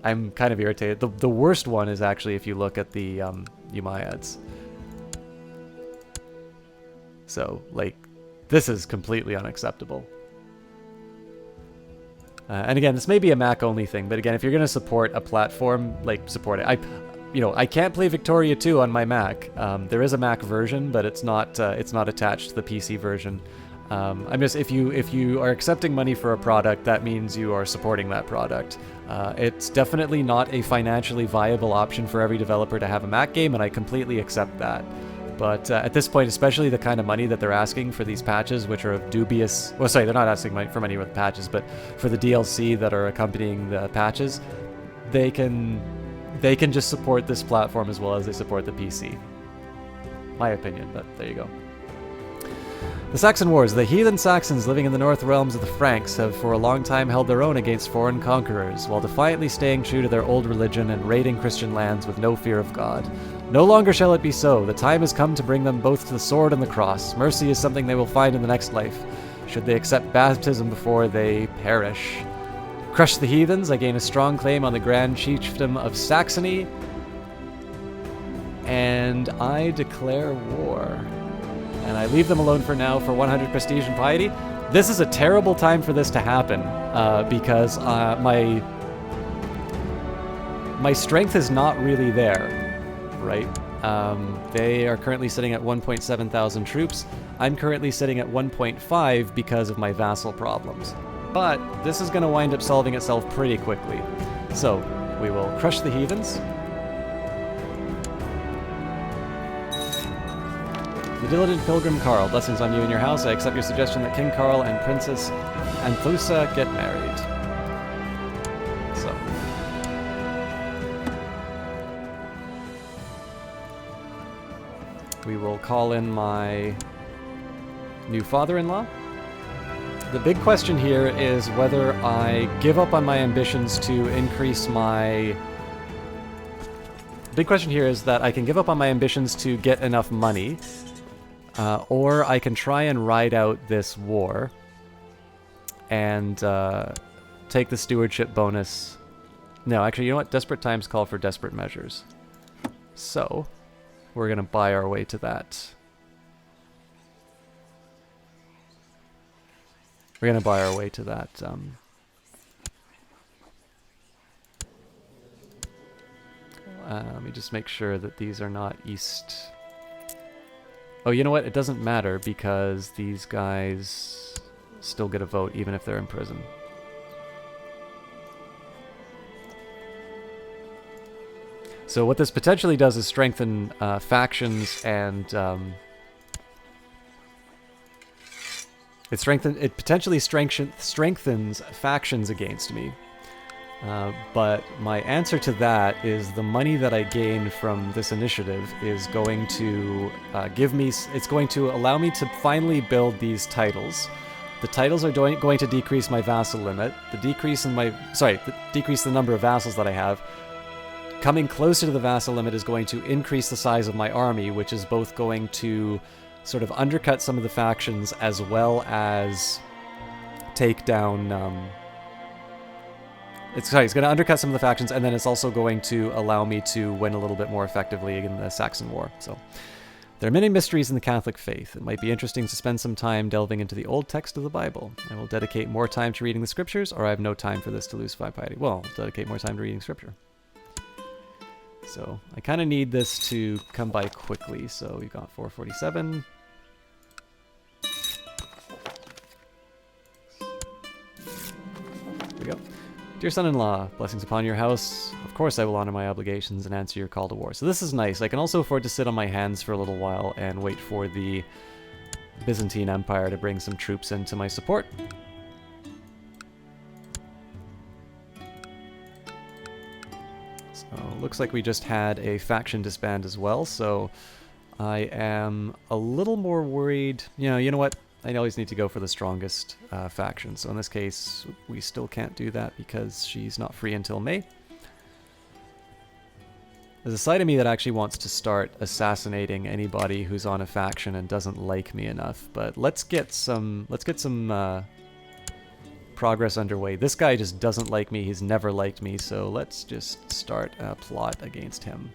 I'm kind of irritated. The worst one is actually if you look at the Umayyads. So, like, this is completely unacceptable. And again, this may be a Mac-only thing, but again, if you're going to support a platform, like, support it. I can't play Victoria 2 on my Mac. There is a Mac version, but it's not attached to the PC version. If you are accepting money for a product, that means you are supporting that product. It's definitely not a financially viable option for every developer to have a Mac game, and I completely accept that. But at this point, especially the kind of money that they're asking for these patches, which are of dubious... Well, sorry, they're not asking for money with patches, but for the DLC that are accompanying the patches, they can just support this platform as well as they support the PC. My opinion, but there you go. The Saxon Wars. The heathen Saxons living in the north realms of the Franks have for a long time held their own against foreign conquerors, while defiantly staying true to their old religion and raiding Christian lands with no fear of God. No longer shall it be so. The time has come to bring them both to the sword and the cross. Mercy is something they will find in the next life, should they accept baptism before they perish. Crush the heathens. I gain a strong claim on the Grand Chiefdom of Saxony, and I declare war. And I leave them alone for now for 100 prestige and piety. This is a terrible time for this to happen, because my strength is not really there, right? They are currently sitting at 1.7 thousand troops. I'm currently sitting at 1.5 because of my vassal problems. But this is going to wind up solving itself pretty quickly. So, we will crush the heathens. The diligent pilgrim Carl, blessings on you and your house. I accept your suggestion that King Carl and Princess Anthusa get married. So. We will call in my new father-in-law. The big question here is whether I give up on my ambitions to increase my... Big question here is that I can give up on my ambitions to get enough money, or I can try and ride out this war and take the stewardship bonus. No, actually, you know what? Desperate times call for desperate measures. So, we're going to buy our way to that. We're going to buy our way to that. Let me just make sure that these are not east... Oh, you know what? It doesn't matter because these guys still get a vote even if they're in prison. So what this potentially does is strengthen factions and it potentially strengthens factions against me. But my answer to that is the money that I gain from this initiative is going to it's going to allow me to finally build these titles. The titles are going to decrease my vassal limit. Decrease the number of vassals that I have. Coming closer to the vassal limit is going to increase the size of my army, which is both going to sort of undercut some of the factions as well as take down... It's going to undercut some of the factions, and then it's also going to allow me to win a little bit more effectively in the Saxon War. So, there are many mysteries in the Catholic faith. It might be interesting to spend some time delving into the old text of the Bible. I will dedicate more time to reading the scriptures, or I have no time for this to lose 5 piety. Well, I'll dedicate more time to reading scripture. So, I kind of need this to come by quickly. So, we've got 447. There we go. Dear son-in-law, blessings upon your house. Of course I will honor my obligations and answer your call to war. So this is nice. I can also afford to sit on my hands for a little while and wait for the Byzantine Empire to bring some troops into my support. So looks like we just had a faction disband as well, so I am a little more worried. You know what? I always need to go for the strongest faction. So in this case, we still can't do that because she's not free until May. There's a side of me that actually wants to start assassinating anybody who's on a faction and doesn't like me enough. But let's get some progress underway. This guy just doesn't like me. He's never liked me. So let's just start a plot against him.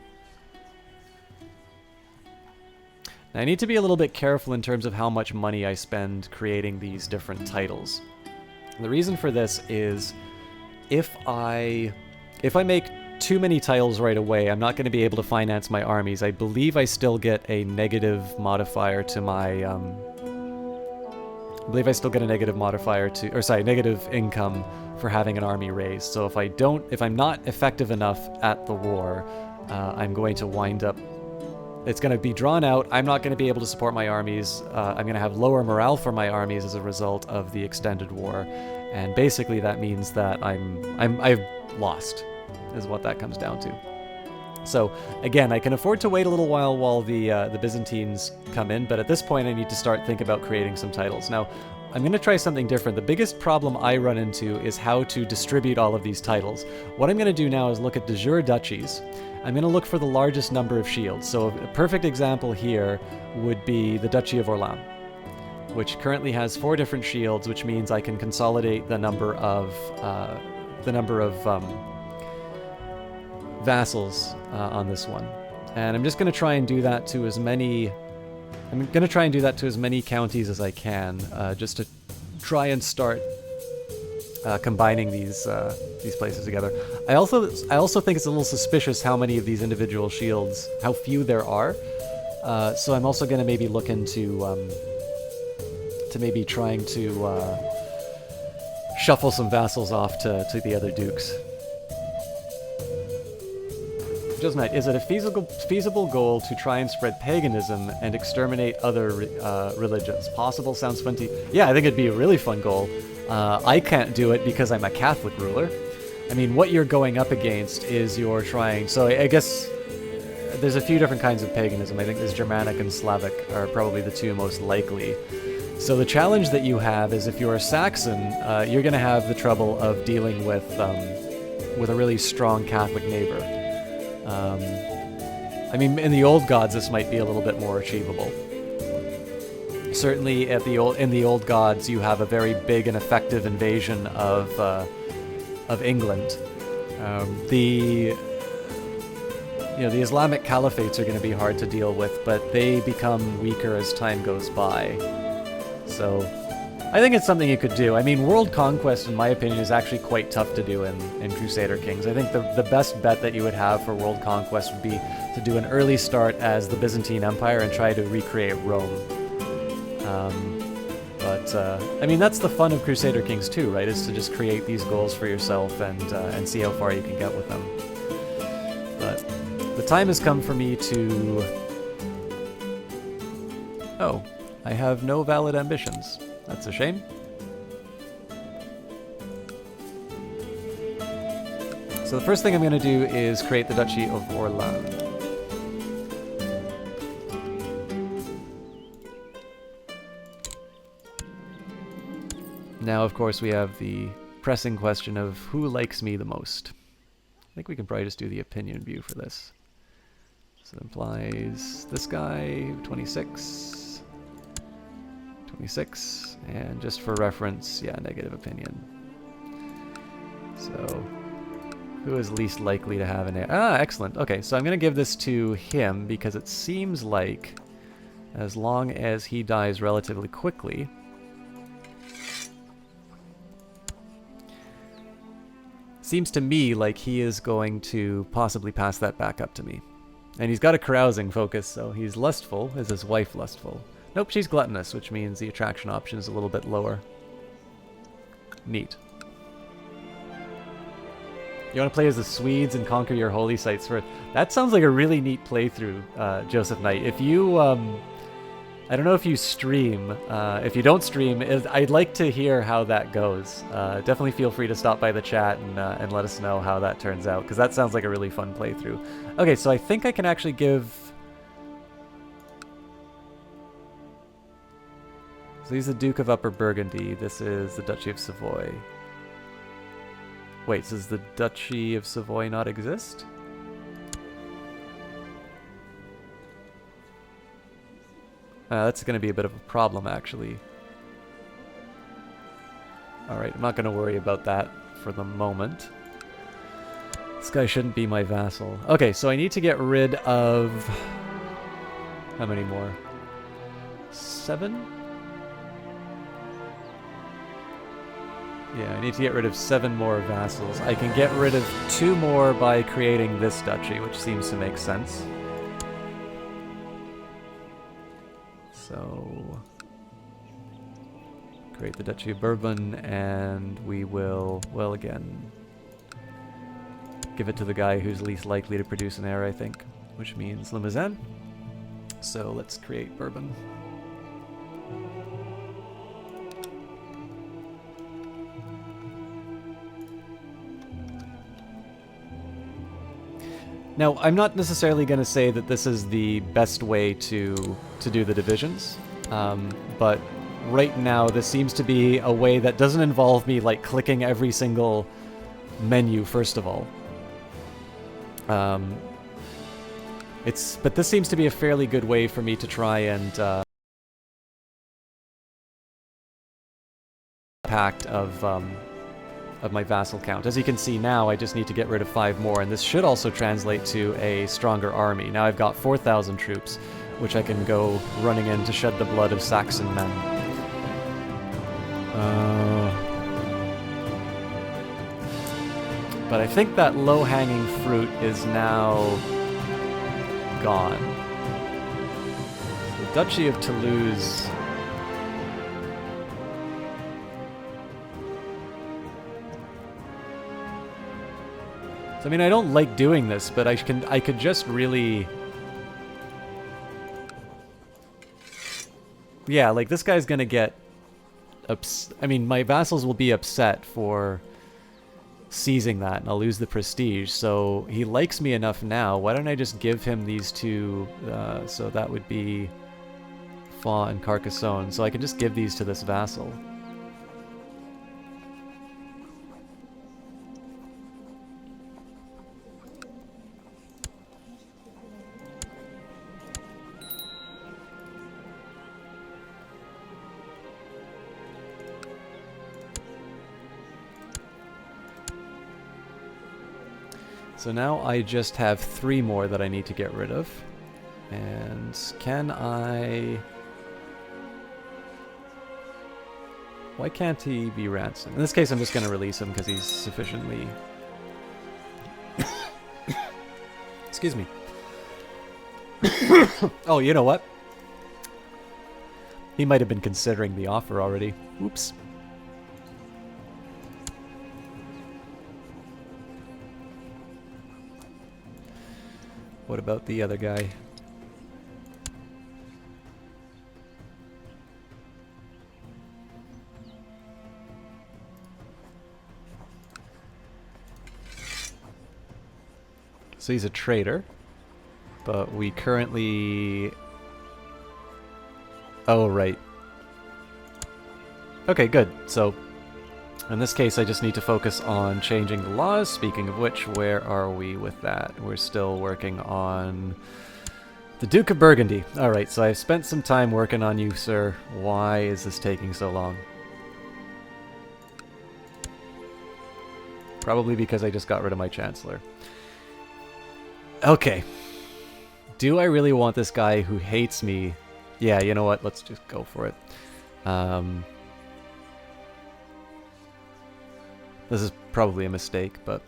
Now, I need to be a little bit careful in terms of how much money I spend creating these different titles. And the reason for this is if I make too many titles right away, I'm not going to be able to finance my armies. I believe I still get a negative modifier to my negative income for having an army raised. So if I'm not effective enough at the war, I'm going to wind up, it's going to be drawn out. I'm not going to be able to support my armies. I'm going to have lower morale for my armies as a result of the extended war. And basically that means that I've lost, is what that comes down to. So again, I can afford to wait a little while the Byzantines come in, but at this point I need to start thinking about creating some titles. Now, I'm going to try something different. The biggest problem I run into is how to distribute all of these titles. What I'm going to do now is look at de jure duchies. I'm going to look for the largest number of shields. So a perfect example here would be the Duchy of Orléans, which currently has 4 different shields, which means I can consolidate the number of vassals on this one. And I'm just going to try and do that to as many counties as I can, just to try and start combining these places together. I also think it's a little suspicious how many of these individual shields, how few there are. So I'm also going to maybe look into maybe trying to shuffle some vassals off to the other dukes. Just Knight, is it a feasible goal to try and spread paganism and exterminate other religions? Possible sounds fun to you. Yeah, I think it'd be a really fun goal. I can't do it because I'm a Catholic ruler. I mean, what you're going up against is you're trying... So I guess there's a few different kinds of paganism. I think there's Germanic and Slavic are probably the 2 most likely. So the challenge that you have is if you're a Saxon, you're going to have the trouble of dealing with a really strong Catholic neighbor. I mean, in the Old Gods, this might be a little bit more achievable. Certainly, in the Old Gods, you have a very big and effective invasion of England. The Islamic caliphates are going to be hard to deal with, but they become weaker as time goes by. So, I think it's something you could do. I mean, world conquest, in my opinion, is actually quite tough to do in Crusader Kings. I think the best bet that you would have for world conquest would be to do an early start as the Byzantine Empire and try to recreate Rome. I mean, that's the fun of Crusader Kings too, right? Is to just create these goals for yourself and see how far you can get with them. But the time has come for me to... Oh, I have no valid ambitions. That's a shame. So the first thing I'm going to do is create the Duchy of Orléans. Now, of course, we have the pressing question of who likes me the most. I think we can probably just do the opinion view for this. So it implies this guy, 26, 26, and just for reference, yeah, negative opinion. So, who is least likely to have an... excellent. Okay, so I'm going to give this to him because it seems like as long as he dies relatively quickly... Seems to me like he is going to possibly pass that back up to me. And he's got a carousing focus, so he's lustful. Is his wife lustful? Nope, she's gluttonous, which means the attraction option is a little bit lower. Neat. You want to play as the Swedes and conquer your holy sites for... That sounds like a really neat playthrough, Joseph Knight. If you, I don't know if you stream. If you don't stream, I'd like to hear how that goes. Definitely feel free to stop by the chat and let us know how that turns out, because that sounds like a really fun playthrough. Okay, so I think I can actually give... So he's the Duke of Upper Burgundy. This is the Duchy of Savoy. Wait, does the Duchy of Savoy not exist? That's going to be a bit of a problem, actually. Alright, I'm not going to worry about that for the moment. This guy shouldn't be my vassal. Okay, so I need to get rid of... How many more? 7? Yeah, I need to get rid of 7 more vassals. I can get rid of 2 more by creating this duchy, which seems to make sense. So... create the Duchy of Bourbon, and we will, well, again, give it to the guy who's least likely to produce an heir, I think, which means Limousin. So let's create Bourbon. Now, I'm not necessarily going to say that this is the best way to do the divisions, but right now this seems to be a way that doesn't involve me like clicking every single menu first of all. But this seems to be a fairly good way for me to try and impact of my vassal count. As you can see now, I just need to get rid of 5 more, and this should also translate to a stronger army. Now I've got 4,000 troops, which I can go running in to shed the blood of Saxon men. But I think that low-hanging fruit is now gone. The Duchy of Toulouse... So, I mean, I don't like doing this, but I could just really... Yeah, like, this guy's gonna get... I mean, my vassals will be upset for seizing that, and I'll lose the prestige, so he likes me enough now. Why don't I just give him these 2, so that would be Fa and Carcassonne, so I can just give these to this vassal. So now I just have 3 more that I need to get rid of. And can I... Why can't he be ransomed? In this case, I'm just going to release him because he's sufficiently... Excuse me. Oh, you know what? He might have been considering the offer already. Oops. What about the other guy? So he's a traitor, but we currently... Oh, right. Okay, good. So, in this case, I just need to focus on changing the laws. Speaking of which, where are we with that? We're still working on the Duke of Burgundy. Alright, so I've spent some time working on you, sir. Why is this taking so long? Probably because I just got rid of my Chancellor. Okay. Do I really want this guy who hates me? Yeah, you know what? Let's just go for it. This is probably a mistake, but...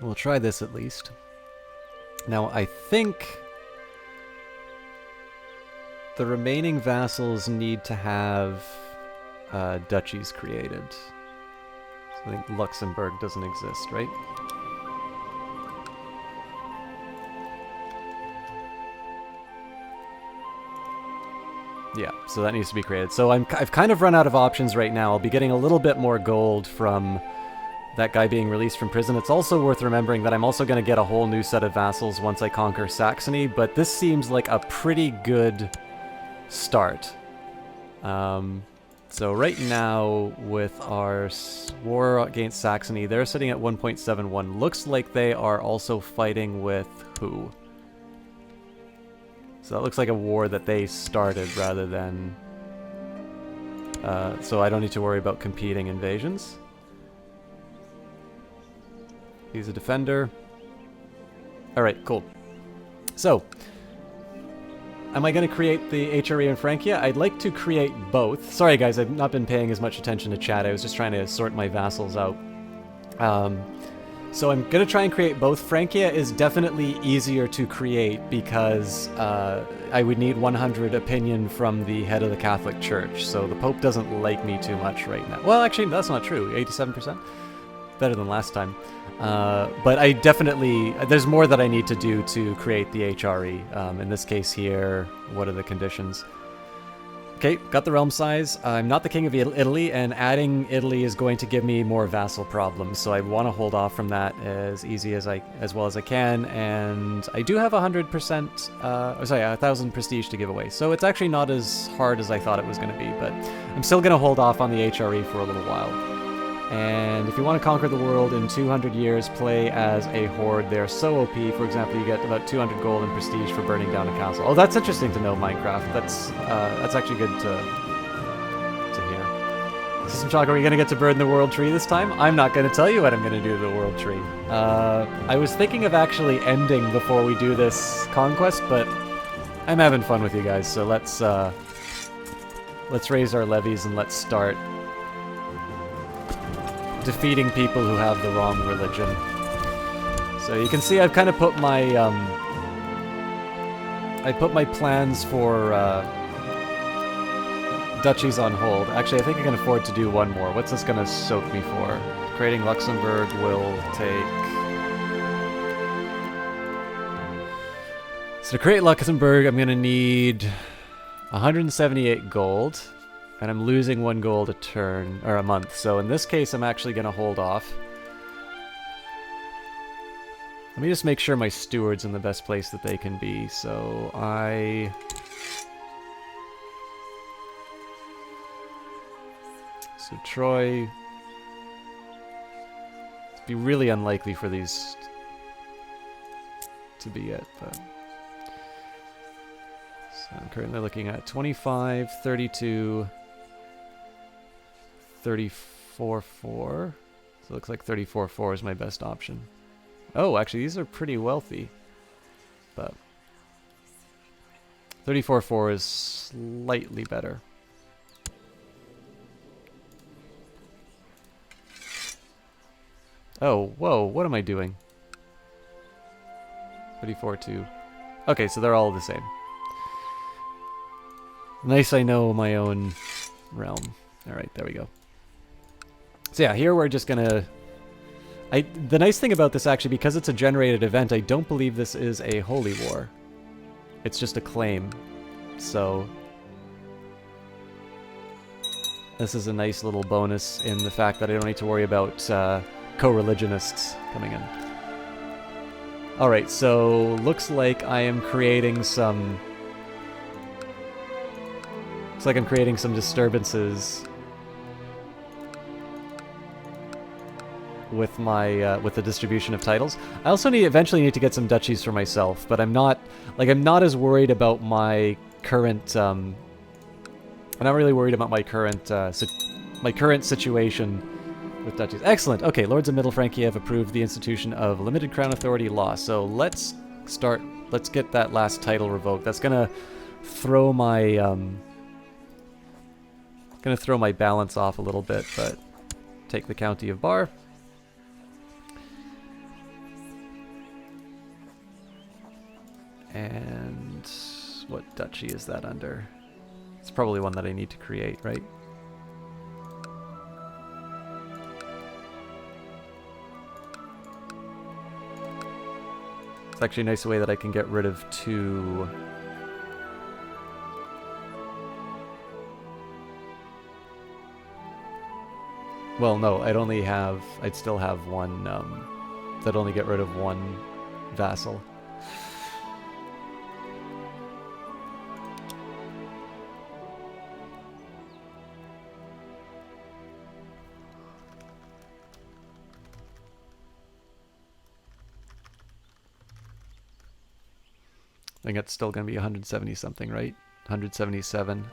We'll try this at least. Now, I think the remaining vassals need to have duchies created. So I think Luxembourg doesn't exist, right? Yeah, so that needs to be created. So I've kind of run out of options right now. I'll be getting a little bit more gold from that guy being released from prison. It's also worth remembering that I'm also going to get a whole new set of vassals once I conquer Saxony, but this seems like a pretty good start. So right now, with our war against Saxony, they're sitting at 1.71. Looks like they are also fighting with who? So that looks like a war that they started rather than... so I don't need to worry about competing invasions. He's a defender. Alright, cool. So, am I going to create the HRE in Francia? I'd like to create both. Sorry guys, I've not been paying as much attention to chat. I was just trying to sort my vassals out. So I'm going to try and create both. Francia is definitely easier to create because I would need 100 opinion from the head of the Catholic Church. So the Pope doesn't like me too much right now. Well, actually, that's not true. 87%? Better than last time. But I definitely... There's more that I need to do to create the HRE. In this case here, what are the conditions? Okay, got the realm size. I'm not the king of Italy, and adding Italy is going to give me more vassal problems, so I want to hold off from that as well as I can. And I do have 1,000 prestige to give away, so it's actually not as hard as I thought it was going to be. But I'm still going to hold off on the HRE for a little while. And if you want to conquer the world in 200 years, play as a horde. They're so OP. For example, you get about 200 gold and prestige for burning down a castle. Oh, that's interesting to know, Minecraft. That's actually good to hear. System Shock, are we going to get to burn the world tree this time? I'm not going to tell you what I'm going to do to the world tree. I was thinking of actually ending before we do this conquest, but I'm having fun with you guys, so let's raise our levies and let's start defeating people who have the wrong religion. So you can see I've kind of put my plans for duchies on hold. Actually, I think I can afford to do one more. What's this going to soak me for? Creating Luxembourg will take... So to create Luxembourg, I'm going to need 178 gold. And I'm losing 1 gold a turn, or a month. So in this case, I'm actually going to hold off. Let me just make sure my steward's in the best place that they can be. So So Troy... It'd be really unlikely for these to be it, but... So I'm currently looking at 25, 32... 34.4. So it looks like 34.4 is my best option. Oh, actually, these are pretty wealthy. But 34.4 is slightly better. Oh, whoa, what am I doing? 34.2. Okay, so they're all the same. Nice, I know my own realm. Alright, there we go. So yeah, here we're just gonna... The nice thing about this, actually, because it's a generated event, I don't believe this is a holy war. It's just a claim. So... This is a nice little bonus in the fact that I don't need to worry about co-religionists coming in. Alright, so looks like I am creating some... Looks like I'm creating some disturbances with my with the distribution of titles. I also eventually need to get some duchies for myself, but I'm not as worried about my current I'm not really worried about my current situation with duchies. Excellent. Okay, Lords of Middle Francia have approved the institution of limited crown authority law. So let's get that last title revoked. That's gonna throw my balance off a little bit, but take the County of Bar. And what duchy is that under? It's probably one that I need to create, right? It's actually a nice way that I can get rid of two Well, no, I'd still have one, that'd only get rid of one vassal. I think it's still going to be 170 something, right? 177.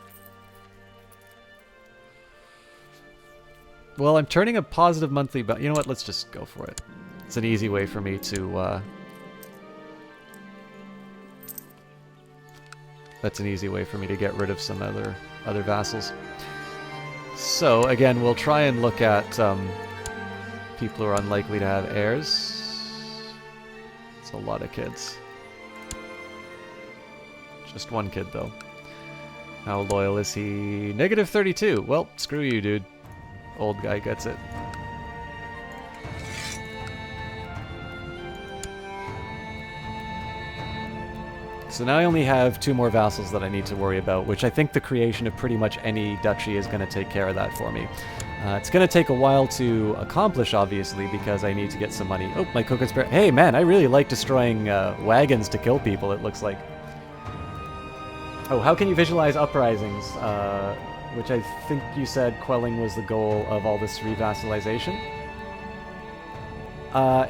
Well, I'm turning a positive monthly, but you know what? Let's just go for it. It's an easy way for me to, that's an easy way for me to get rid of some other vassals. So, again, we'll try and look at people who are unlikely to have heirs. It's a lot of kids. Just one kid, though. How loyal is he? Negative 32. Well, screw you, dude. Old guy gets it. So now I only have 2 more vassals that I need to worry about, which I think the creation of pretty much any duchy is going to take care of that for me. It's going to take a while to accomplish, obviously, because I need to get some money. Oh, my cocoa spare. Hey, man, I really like destroying wagons to kill people, it looks like. Oh, how can you visualize uprisings? Which I think you said quelling was the goal of all this revassalization.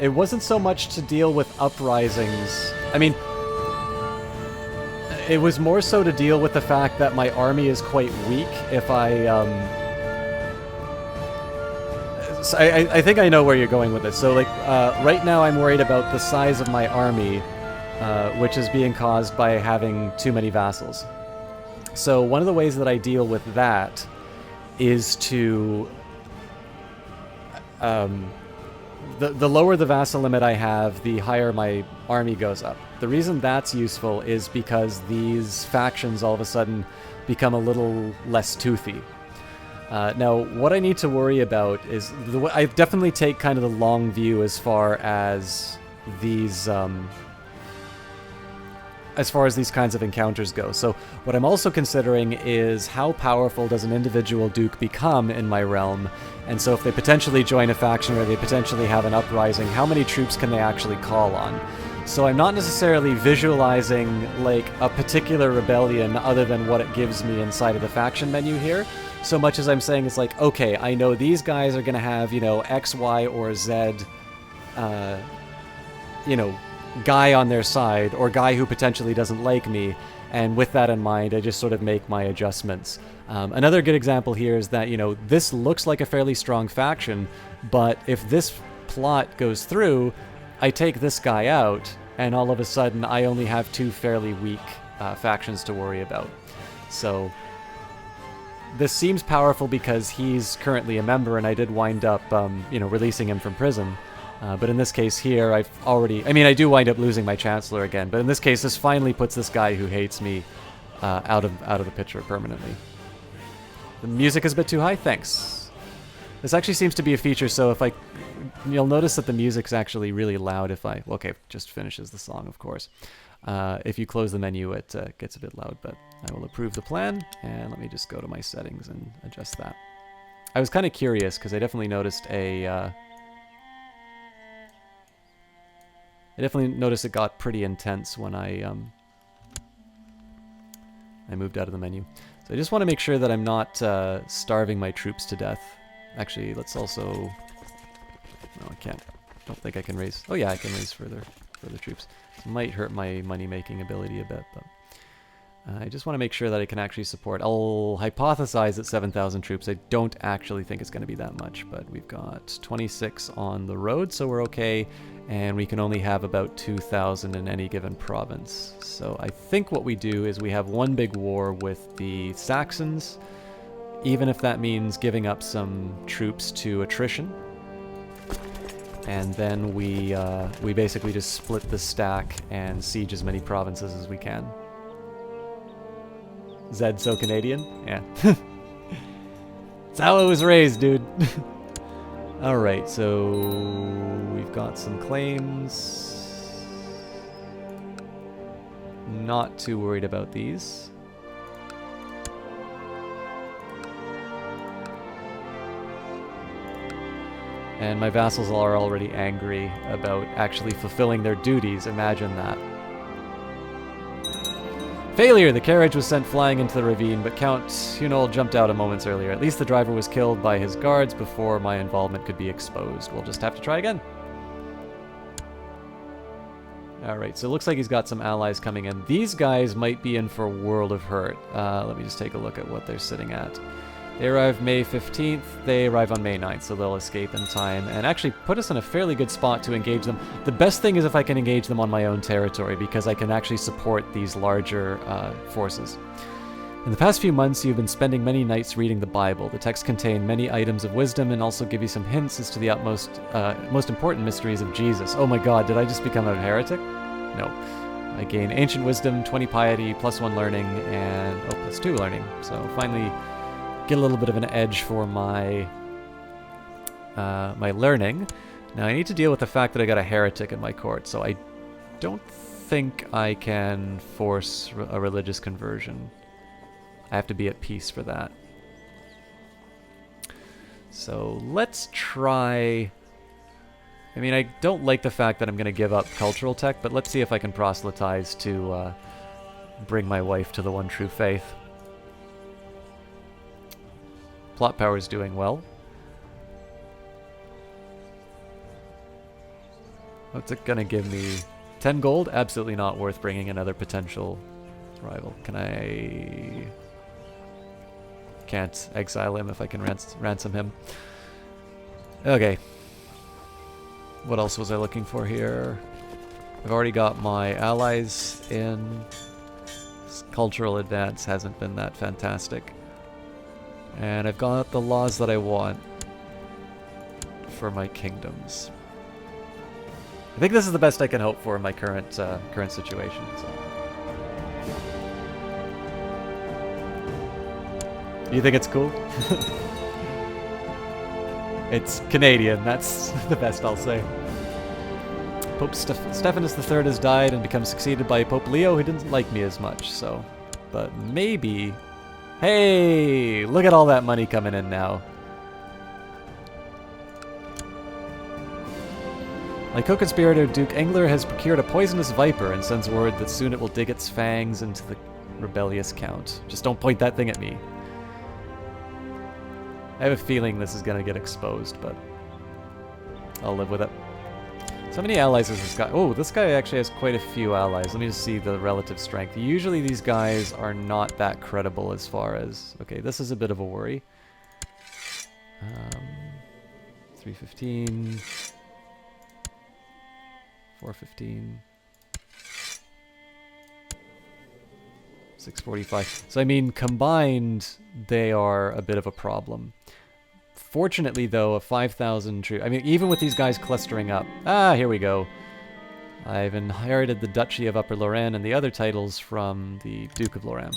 It wasn't so much to deal with uprisings. I mean, it was more so to deal with the fact that my army is quite weak. If so I think I know where you're going with this. So, like, right now I'm worried about the size of my army, which is being caused by having too many vassals. So one of the ways that I deal with that is to... the lower the vassal limit I have, the higher my army goes up. The reason that's useful is because these factions all of a sudden become a little less toothy. Now, what I need to worry about is... I definitely take kind of the long view as far as these... as far as these kinds of encounters go. So what I'm also considering is how powerful does an individual duke become in my realm, and so if they potentially join a faction or they potentially have an uprising, how many troops can they actually call on? So I'm not necessarily visualizing like a particular rebellion other than what it gives me inside of the faction menu here, so much as I'm saying it's like, okay, I know these guys are going to have, you know, X, Y, or Z, you know, guy on their side, or guy who potentially doesn't like me, and with that in mind, I just sort of make my adjustments. Another good example here is that, you know, this looks like a fairly strong faction, but if this plot goes through, I take this guy out, and all of a sudden I only have 2 fairly weak factions to worry about. So this seems powerful because he's currently a member, and I did wind up, you know, releasing him from prison. But in this case here, I've already... I mean, I do wind up losing my Chancellor again, but in this case, this finally puts this guy who hates me out of the picture permanently. The music is a bit too high? Thanks. This actually seems to be a feature, so if I... You'll notice that the music's actually really loud if I... Okay, just finishes the song, of course. If you close the menu, it gets a bit loud, but I will approve the plan, and let me just go to my settings and adjust that. I was kind of curious, because I definitely noticed a... I definitely noticed it got pretty intense when I moved out of the menu. So I just want to make sure that I'm not starving my troops to death. Actually, let's also... No, I can't. Don't think I can raise... Oh yeah, I can raise further troops. This might hurt my money-making ability a bit, but... I just want to make sure that I can actually support... I'll hypothesize at 7,000 troops. I don't actually think it's going to be that much, but we've got 26 on the road, so we're okay. And we can only have about 2,000 in any given province. So I think what we do is we have one big war with the Saxons, even if that means giving up some troops to attrition. And then we basically just split the stack and siege as many provinces as we can. Zed so Canadian? Yeah. That's how I was raised, dude. Alright, so we've got some claims. Not too worried about these. And my vassals are already angry about actually fulfilling their duties. Imagine that. Failure! The carriage was sent flying into the ravine, but Count Hunold jumped out a moments earlier. At least the driver was killed by his guards before my involvement could be exposed. We'll just have to try again. Alright, so it looks like he's got some allies coming in. These guys might be in for a world of hurt. Let me just take a look at what they're sitting at. They arrive May 15th, they arrive on May 9th, so they'll escape in time and actually put us in a fairly good spot to engage them. The best thing is if I can engage them on my own territory, because I can actually support these larger forces. In the past few months, you've been spending many nights reading the Bible. The text contain many items of wisdom and also give you some hints as to the most important mysteries of Jesus. Oh my god, did I just become a heretic? No. I gain ancient wisdom, 20 piety, +1 learning, and +2 learning. So finally get a little bit of an edge for my my learning. Now I need to deal with the fact that I got a heretic in my court, so I don't think I can force a religious conversion. I have to be at peace for that. So let's try... I mean, I don't like the fact that I'm going to give up cultural tech, but let's see if I can proselytize to bring my wife to the one true faith. Plot power is doing well. What's it gonna give me? 10 gold? Absolutely not worth bringing another potential rival. Can I... Can't exile him if I can ransom him. Okay. What else was I looking for here? I've already got my allies in. This cultural advance hasn't been that fantastic. And I've got the laws that I want for my kingdoms. I think this is the best I can hope for in my current situation. So. You think it's cool? It's Canadian, that's the best I'll say. Pope Stephanus III has died and become succeeded by Pope Leo, who didn't like me as much, so... But maybe... Hey! Look at all that money coming in now. My co-conspirator Duke Engler has procured a poisonous viper and sends word that soon it will dig its fangs into the rebellious count. Just don't point that thing at me. I have a feeling this is going to get exposed, but I'll live with it. So how many allies has this guy? Oh, this guy actually has quite a few allies. Let me just see the relative strength. Usually these guys are not that credible as far as... Okay, this is a bit of a worry. 315... 415... 645. So I mean, combined, they are a bit of a problem. Fortunately, though, a 5,000 troop... I mean, even with these guys clustering up... Ah, here we go. I've inherited the Duchy of Upper Lorraine and the other titles from the Duke of Lorraine.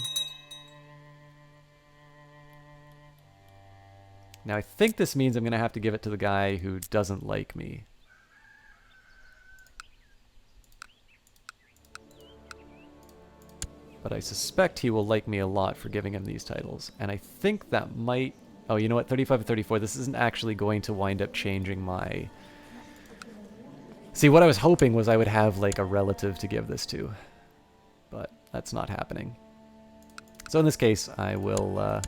Now, I think this means I'm going to have to give it to the guy who doesn't like me. But I suspect he will like me a lot for giving him these titles. And I think that might... Oh, you know what? 35 and 34. This isn't actually going to wind up changing my... See, what I was hoping was I would have, like, a relative to give this to. But that's not happening. So in this case, I will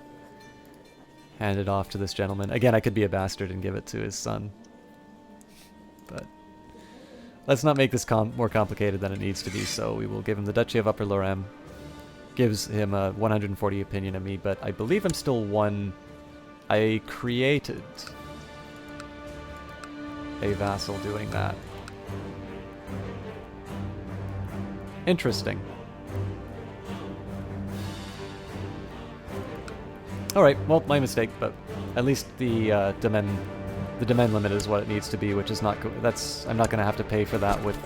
hand it off to this gentleman. Again, I could be a bastard and give it to his son. But let's not make this more complicated than it needs to be. So we will give him the Duchy of Upper Lorraine. Gives him a 140 opinion of me, but I believe I'm still one... I created a vassal doing that. Interesting. Alright, well, my mistake, but at least the domain limit is what it needs to be, which is not... I'm not going to have to pay for that with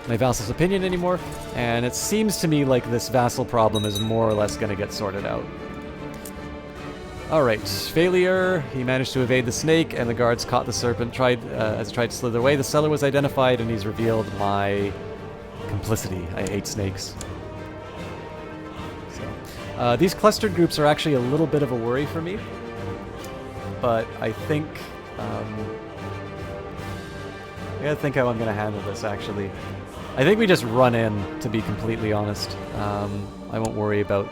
my vassal's opinion anymore, and it seems to me like this vassal problem is more or less going to get sorted out. Alright, failure. He managed to evade the snake, and the guards caught the serpent as it tried to slither away. The seller was identified, and he's revealed my complicity. I hate snakes. So, these clustered groups are actually a little bit of a worry for me, but I think I gotta think how I'm gonna handle this, actually. I think we just run in, to be completely honest. I won't worry about...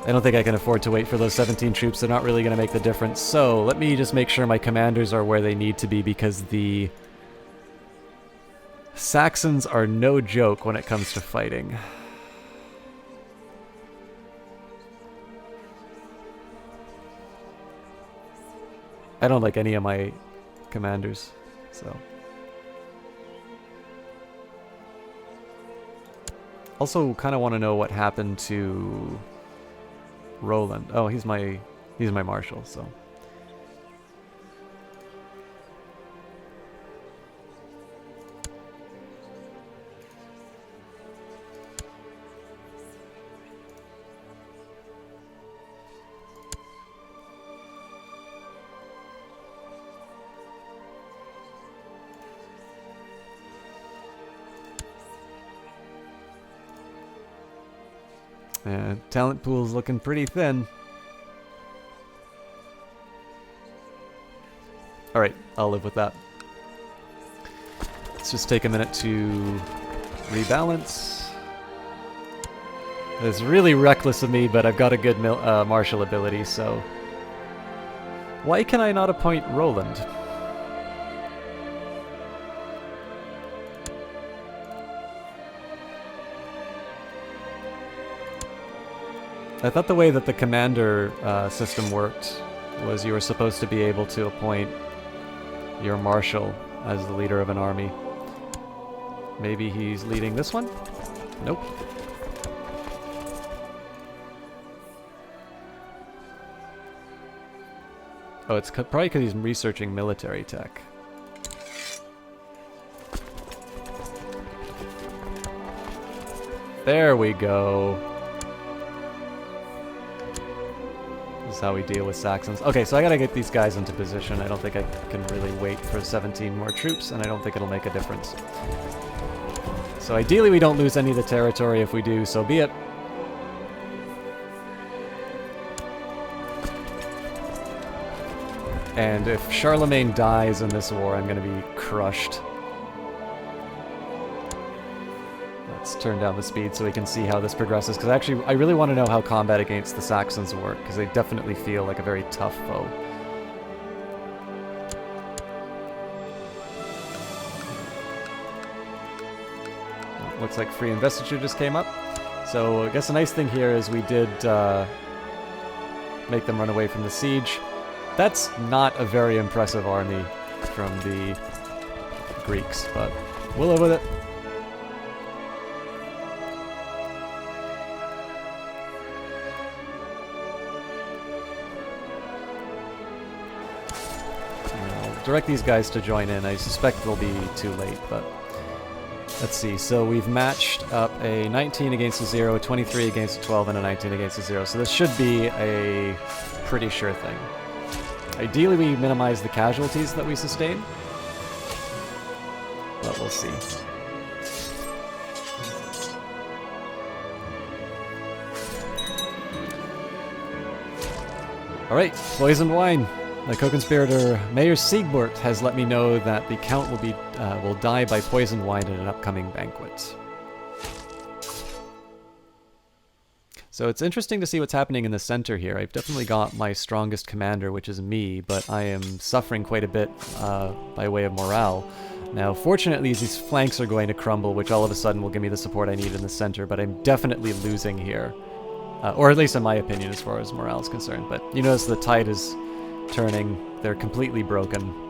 I don't think I can afford to wait for those 17 troops. They're not really gonna make the difference. So, let me just make sure my commanders are where they need to be, because the Saxons are no joke when it comes to fighting. I don't like any of my commanders, so... Also, kind of want to know what happened to Roland. Oh, he's my marshal, so... Yeah, talent pool's looking pretty thin. Alright, I'll live with that. Let's just take a minute to rebalance. It's really reckless of me, but I've got a good martial ability, so... Why can I not appoint Roland? I thought the way that the commander system worked was you were supposed to be able to appoint your marshal as the leader of an army. Maybe he's leading this one? Nope. Oh, it's probably because he's researching military tech. There we go. This is how we deal with Saxons. Okay, so I gotta get these guys into position. I don't think I can really wait for 17 more troops, and I don't think it'll make a difference. So ideally we don't lose any of the territory. If we do, so be it. And if Charlemagne dies in this war, I'm gonna be crushed. Let's turn down the speed so we can see how this progresses, because actually I really want to know how combat against the Saxons work, because they definitely feel like a very tough foe. Looks like free investiture just came up. So I guess the nice thing here is we did make them run away from the siege. That's not a very impressive army from the Greeks, but we'll live with it. Direct these guys to join in. I suspect they'll be too late, but let's see. So we've matched up a 19 against a 0, 23 against a 12, and a 19 against a 0. So this should be a pretty sure thing. Ideally, we minimize the casualties that we sustain, but we'll see. All right, poisoned wine. The co-conspirator Mayor Siegbert has let me know that the Count will die by poisoned wine at an upcoming banquet. So it's interesting to see what's happening in the center here. I've definitely got my strongest commander, which is me, but I am suffering quite a bit by way of morale. Now, fortunately, these flanks are going to crumble, which all of a sudden will give me the support I need in the center, but I'm definitely losing here. Or at least in my opinion, as far as morale is concerned. But you notice the tide is turning. They're completely broken.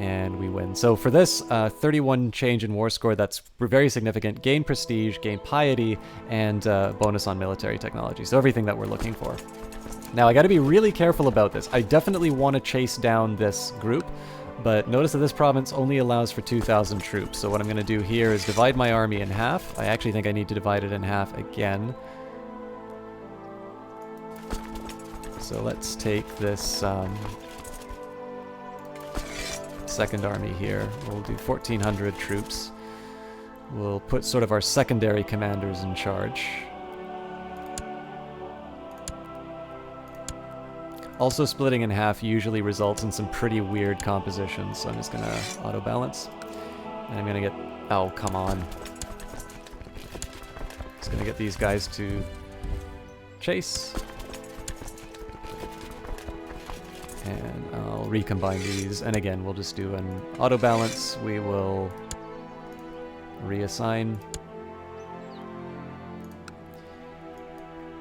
And we win. So for this 31 change in war score, that's very significant. Gain prestige, gain piety, and bonus on military technology. So everything that we're looking for. Now I got to be really careful about this. I definitely want to chase down this group, but notice that this province only allows for 2,000 troops. So what I'm going to do here is divide my army in half. I actually think I need to divide it in half again. So let's take this second army here. We'll do 1,400 troops. We'll put sort of our secondary commanders in charge. Also, splitting in half usually results in some pretty weird compositions, so I'm just gonna auto-balance. And I'm gonna get... Oh, come on. Just gonna get these guys to chase. And I'll recombine these, and again, we'll just do an auto-balance. We will reassign.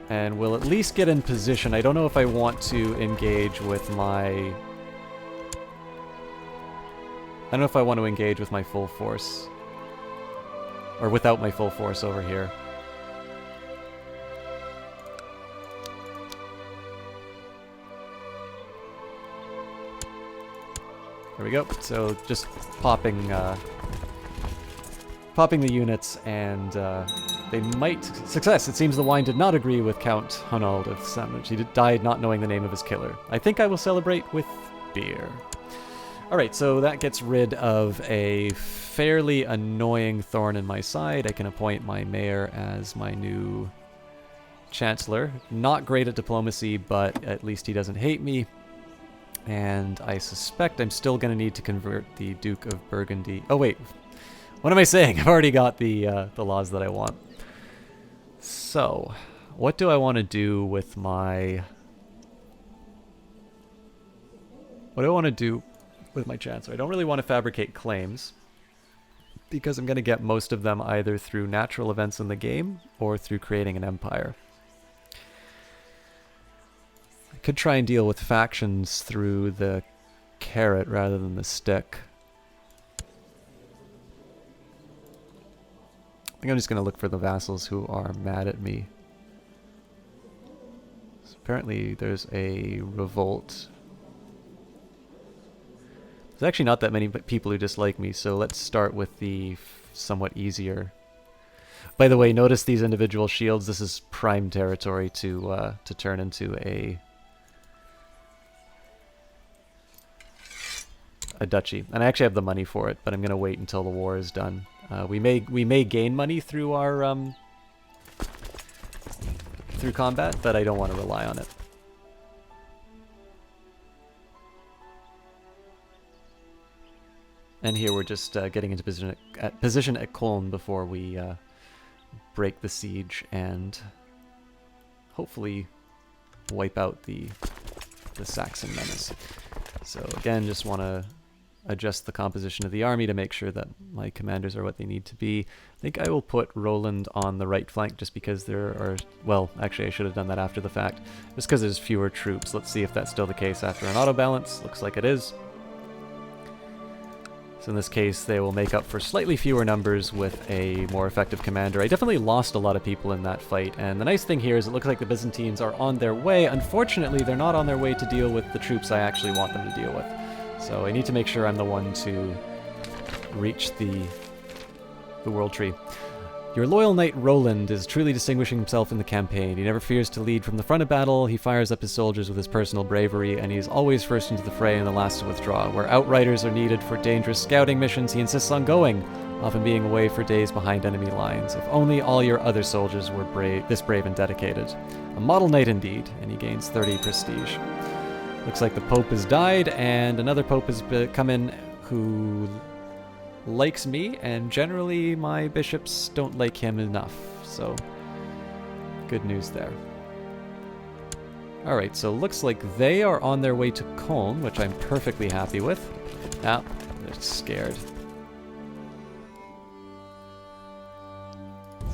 And we'll at least get in position. I don't know if I want to engage with my... I don't know if I want to engage with my full force. Or without my full force over here. There we go. So just popping the units, and they might... Success! It seems the wine did not agree with Count Honald of Sandwich. He died not knowing the name of his killer. I think I will celebrate with beer. Alright, so that gets rid of a fairly annoying thorn in my side. I can appoint my mayor as my new chancellor. Not great at diplomacy, but at least he doesn't hate me. And I suspect I'm still going to need to convert the Duke of Burgundy. Oh wait, what am I saying? I've already got the laws that I want. So, what do I want to do with my... What do I want to do with my chancellor? I don't really want to fabricate claims, because I'm going to get most of them either through natural events in the game or through creating an empire. Could try and deal with factions through the carrot rather than the stick. I think I'm just going to look for the vassals who are mad at me. So apparently there's a revolt. There's actually not that many people who dislike me, so let's start with the somewhat easier. By the way, notice these individual shields. This is prime territory to turn into a duchy, and I actually have the money for it, but I'm gonna wait until the war is done. We may gain money through our through combat, but I don't want to rely on it. And here we're just getting into position at Cologne before we break the siege and hopefully wipe out the Saxon menace. So again, just want to adjust the composition of the army to make sure that my commanders are what they need to be. I think I will put Roland on the right flank just because there are... Well, actually I should have done that after the fact. Just because there's fewer troops. Let's see if that's still the case after an auto-balance. Looks like it is. So in this case, they will make up for slightly fewer numbers with a more effective commander. I definitely lost a lot of people in that fight, and the nice thing here is it looks like the Byzantines are on their way. Unfortunately, they're not on their way to deal with the troops I actually want them to deal with. So I need to make sure I'm the one to reach the world tree. Your loyal knight Roland is truly distinguishing himself in the campaign. He never fears to lead from the front of battle, he fires up his soldiers with his personal bravery, and he's always first into the fray and the last to withdraw. Where outriders are needed for dangerous scouting missions, he insists on going, often being away for days behind enemy lines. If only all your other soldiers were this brave and dedicated. A model knight indeed, and he gains 30 prestige. Looks like the Pope has died, and another Pope has come in who likes me, and generally my bishops don't like him enough, so good news there. Alright, so looks like they are on their way to Cologne, which I'm perfectly happy with. Ah, they're scared. So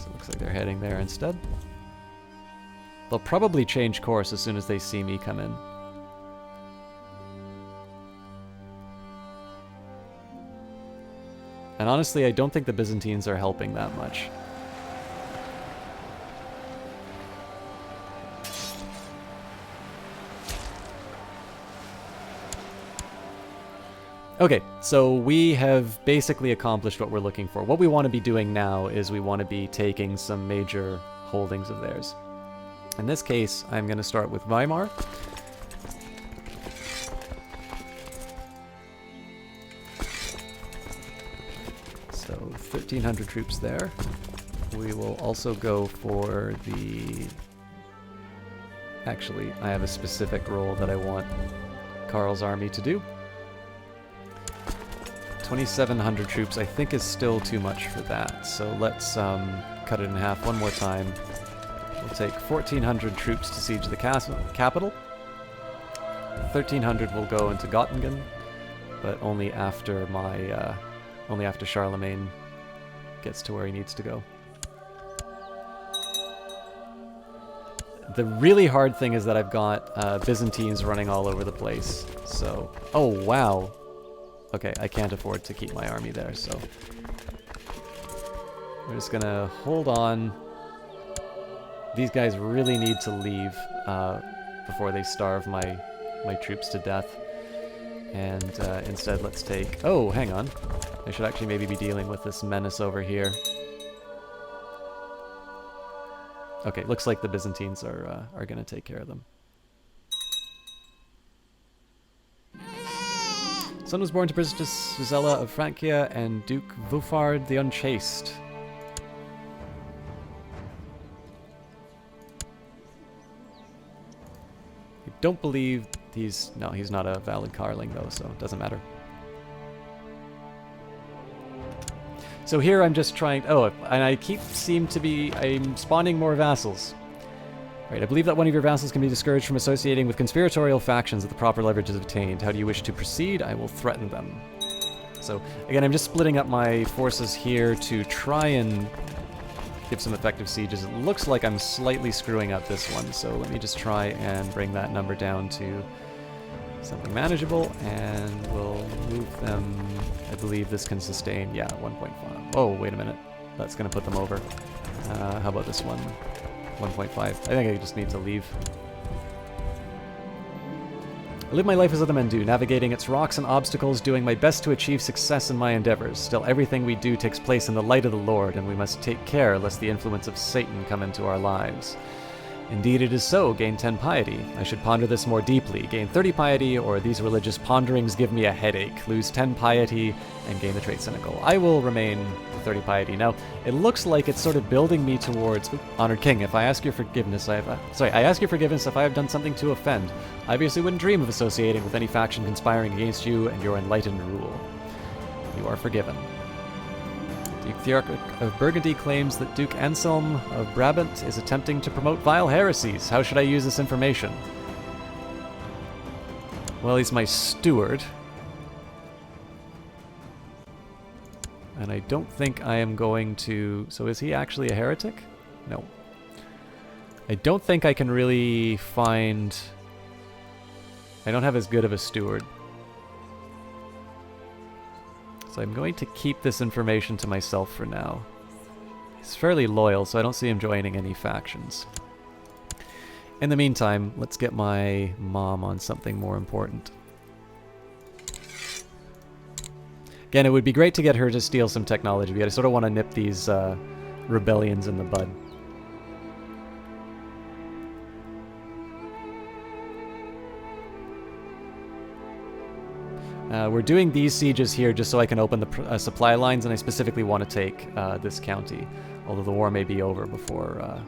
it looks like they're heading there instead. They'll probably change course as soon as they see me come in. And honestly, I don't think the Byzantines are helping that much. Okay, so we have basically accomplished what we're looking for. What we want to be doing now is we want to be taking some major holdings of theirs. In this case, I'm going to start with Weimar. So 1,300 troops there. We will also go for the Actually, I have a specific role that I want Karl's army to do. 2,700 troops I think is still too much for that, so let's cut it in half one more time. We'll take 1,400 troops to siege the capital. 1,300 will go into Göttingen, but only after only after Charlemagne gets to where he needs to go. The really hard thing is that I've got Byzantines running all over the place. So, oh wow. Okay, I can't afford to keep my army there, so we're just gonna hold on. These guys really need to leave before they starve my troops to death. And instead, let's take... Oh, hang on. I should actually maybe be dealing with this menace over here. Okay, looks like the Byzantines are going to take care of them. Son was born to Princess Gisela of Francia and Duke Wulfard the Unchaste. I don't believe he's... No, he's not a valid Karling though, so it doesn't matter. So here I'm just trying... Oh, and I I'm spawning more vassals. Right, I believe that one of your vassals can be discouraged from associating with conspiratorial factions if the proper leverage is obtained. How do you wish to proceed? I will threaten them. So, again, I'm just splitting up my forces here to try and give some effective sieges. It looks like I'm slightly screwing up this one, so let me just try and bring that number down to something manageable, and we'll move them. I believe this can sustain, yeah, 1.5. Oh, wait a minute. That's going to put them over. How about this one? 1.5. I think I just need to leave. I live my life as other men do, navigating its rocks and obstacles, doing my best to achieve success in my endeavors. Still, everything we do takes place in the light of the Lord, and we must take care lest the influence of Satan come into our lives. Indeed it is so, gain 10 piety. I should ponder this more deeply. Gain 30 piety, or these religious ponderings give me a headache. Lose 10 piety, and gain the trait cynical. I will remain with 30 piety. Now, it looks like it's sort of building me towards... Honored King, if I ask your forgiveness, I ask your forgiveness if I have done something to offend. I obviously wouldn't dream of associating with any faction conspiring against you and your enlightened rule. You are forgiven. Duke Theodoric of Burgundy claims that Duke Anselm of Brabant is attempting to promote vile heresies. How should I use this information? Well, he's my steward. And I don't think I am going to... So is he actually a heretic? No. I don't think I can really find... I don't have as good of a steward. So I'm going to keep this information to myself for now. He's fairly loyal, so I don't see him joining any factions. In the meantime, let's get my mom on something more important. Again, it would be great to get her to steal some technology, but I sort of want to nip these rebellions in the bud. We're doing these sieges here just so I can open the supply lines, and I specifically want to take this county, although the war may be over before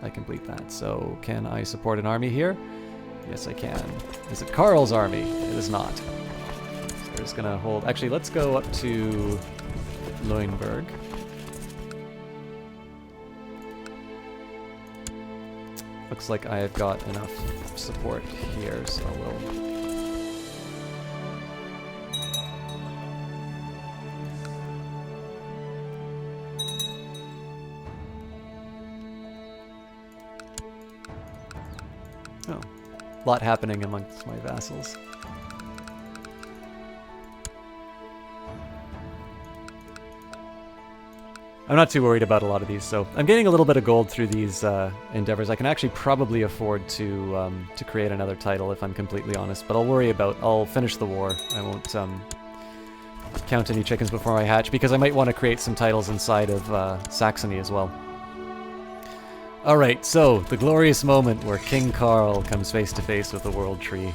I complete that. So, can I support an army here? Yes, I can. Is it Karl's army? It is not. So we're just going to hold... Actually, let's go up to Leuenberg. Looks like I have got enough support here, so we'll... Oh, a lot happening amongst my vassals. I'm not too worried about a lot of these, so I'm getting a little bit of gold through these endeavors. I can actually probably afford to create another title if I'm completely honest, but I'll finish the war. I won't count any chickens before I hatch, because I might want to create some titles inside of Saxony as well. Alright, so, the glorious moment where King Karl comes face to face with the World Tree.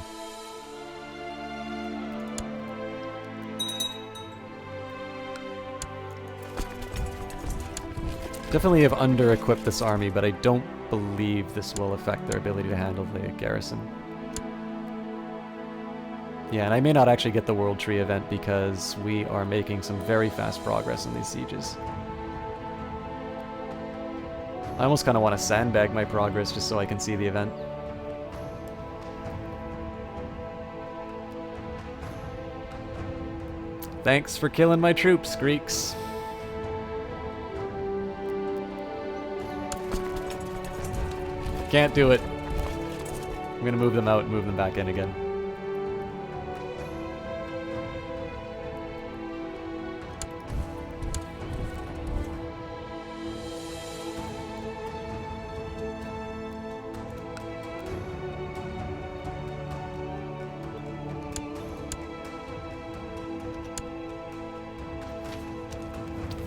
Definitely have under-equipped this army, but I don't believe this will affect their ability to handle the garrison. Yeah, and I may not actually get the World Tree event because we are making some very fast progress in these sieges. I almost kind of want to sandbag my progress just so I can see the event. Thanks for killing my troops, Greeks. Can't do it. I'm gonna move them out and move them back in again.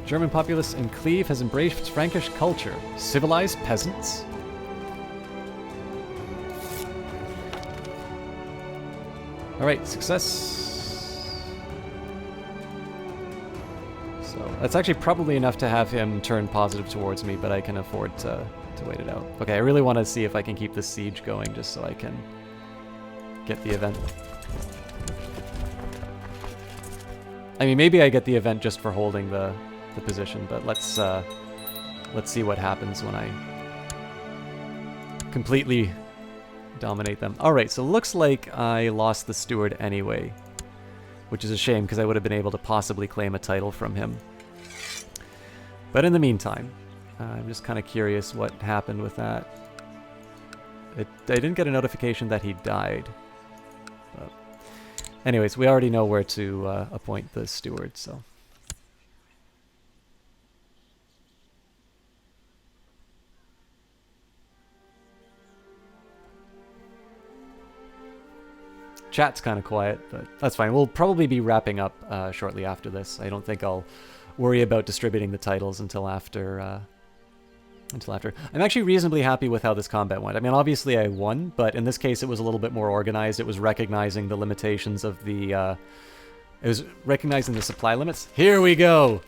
German populace in Cleve has embraced Frankish culture. Civilized peasants? Alright, success. So, that's actually probably enough to have him turn positive towards me, but I can afford to wait it out. Okay, I really want to see if I can keep this siege going just so I can get the event. I mean, maybe I get the event just for holding the position, but let's see what happens when I completely dominate them. Alright, so looks like I lost the steward anyway, which is a shame because I would have been able to possibly claim a title from him. But in the meantime, I'm just kind of curious what happened with that. I didn't get a notification that he died. But anyways, we already know where to appoint the steward, so... Chat's kind of quiet, but that's fine. We'll probably be wrapping up shortly after this. I don't think I'll worry about distributing the titles until after. I'm actually reasonably happy with how this combat went. I mean, obviously I won, but in this case it was a little bit more organized. It was recognizing the limitations of the... it was recognizing the supply limits. Here we go!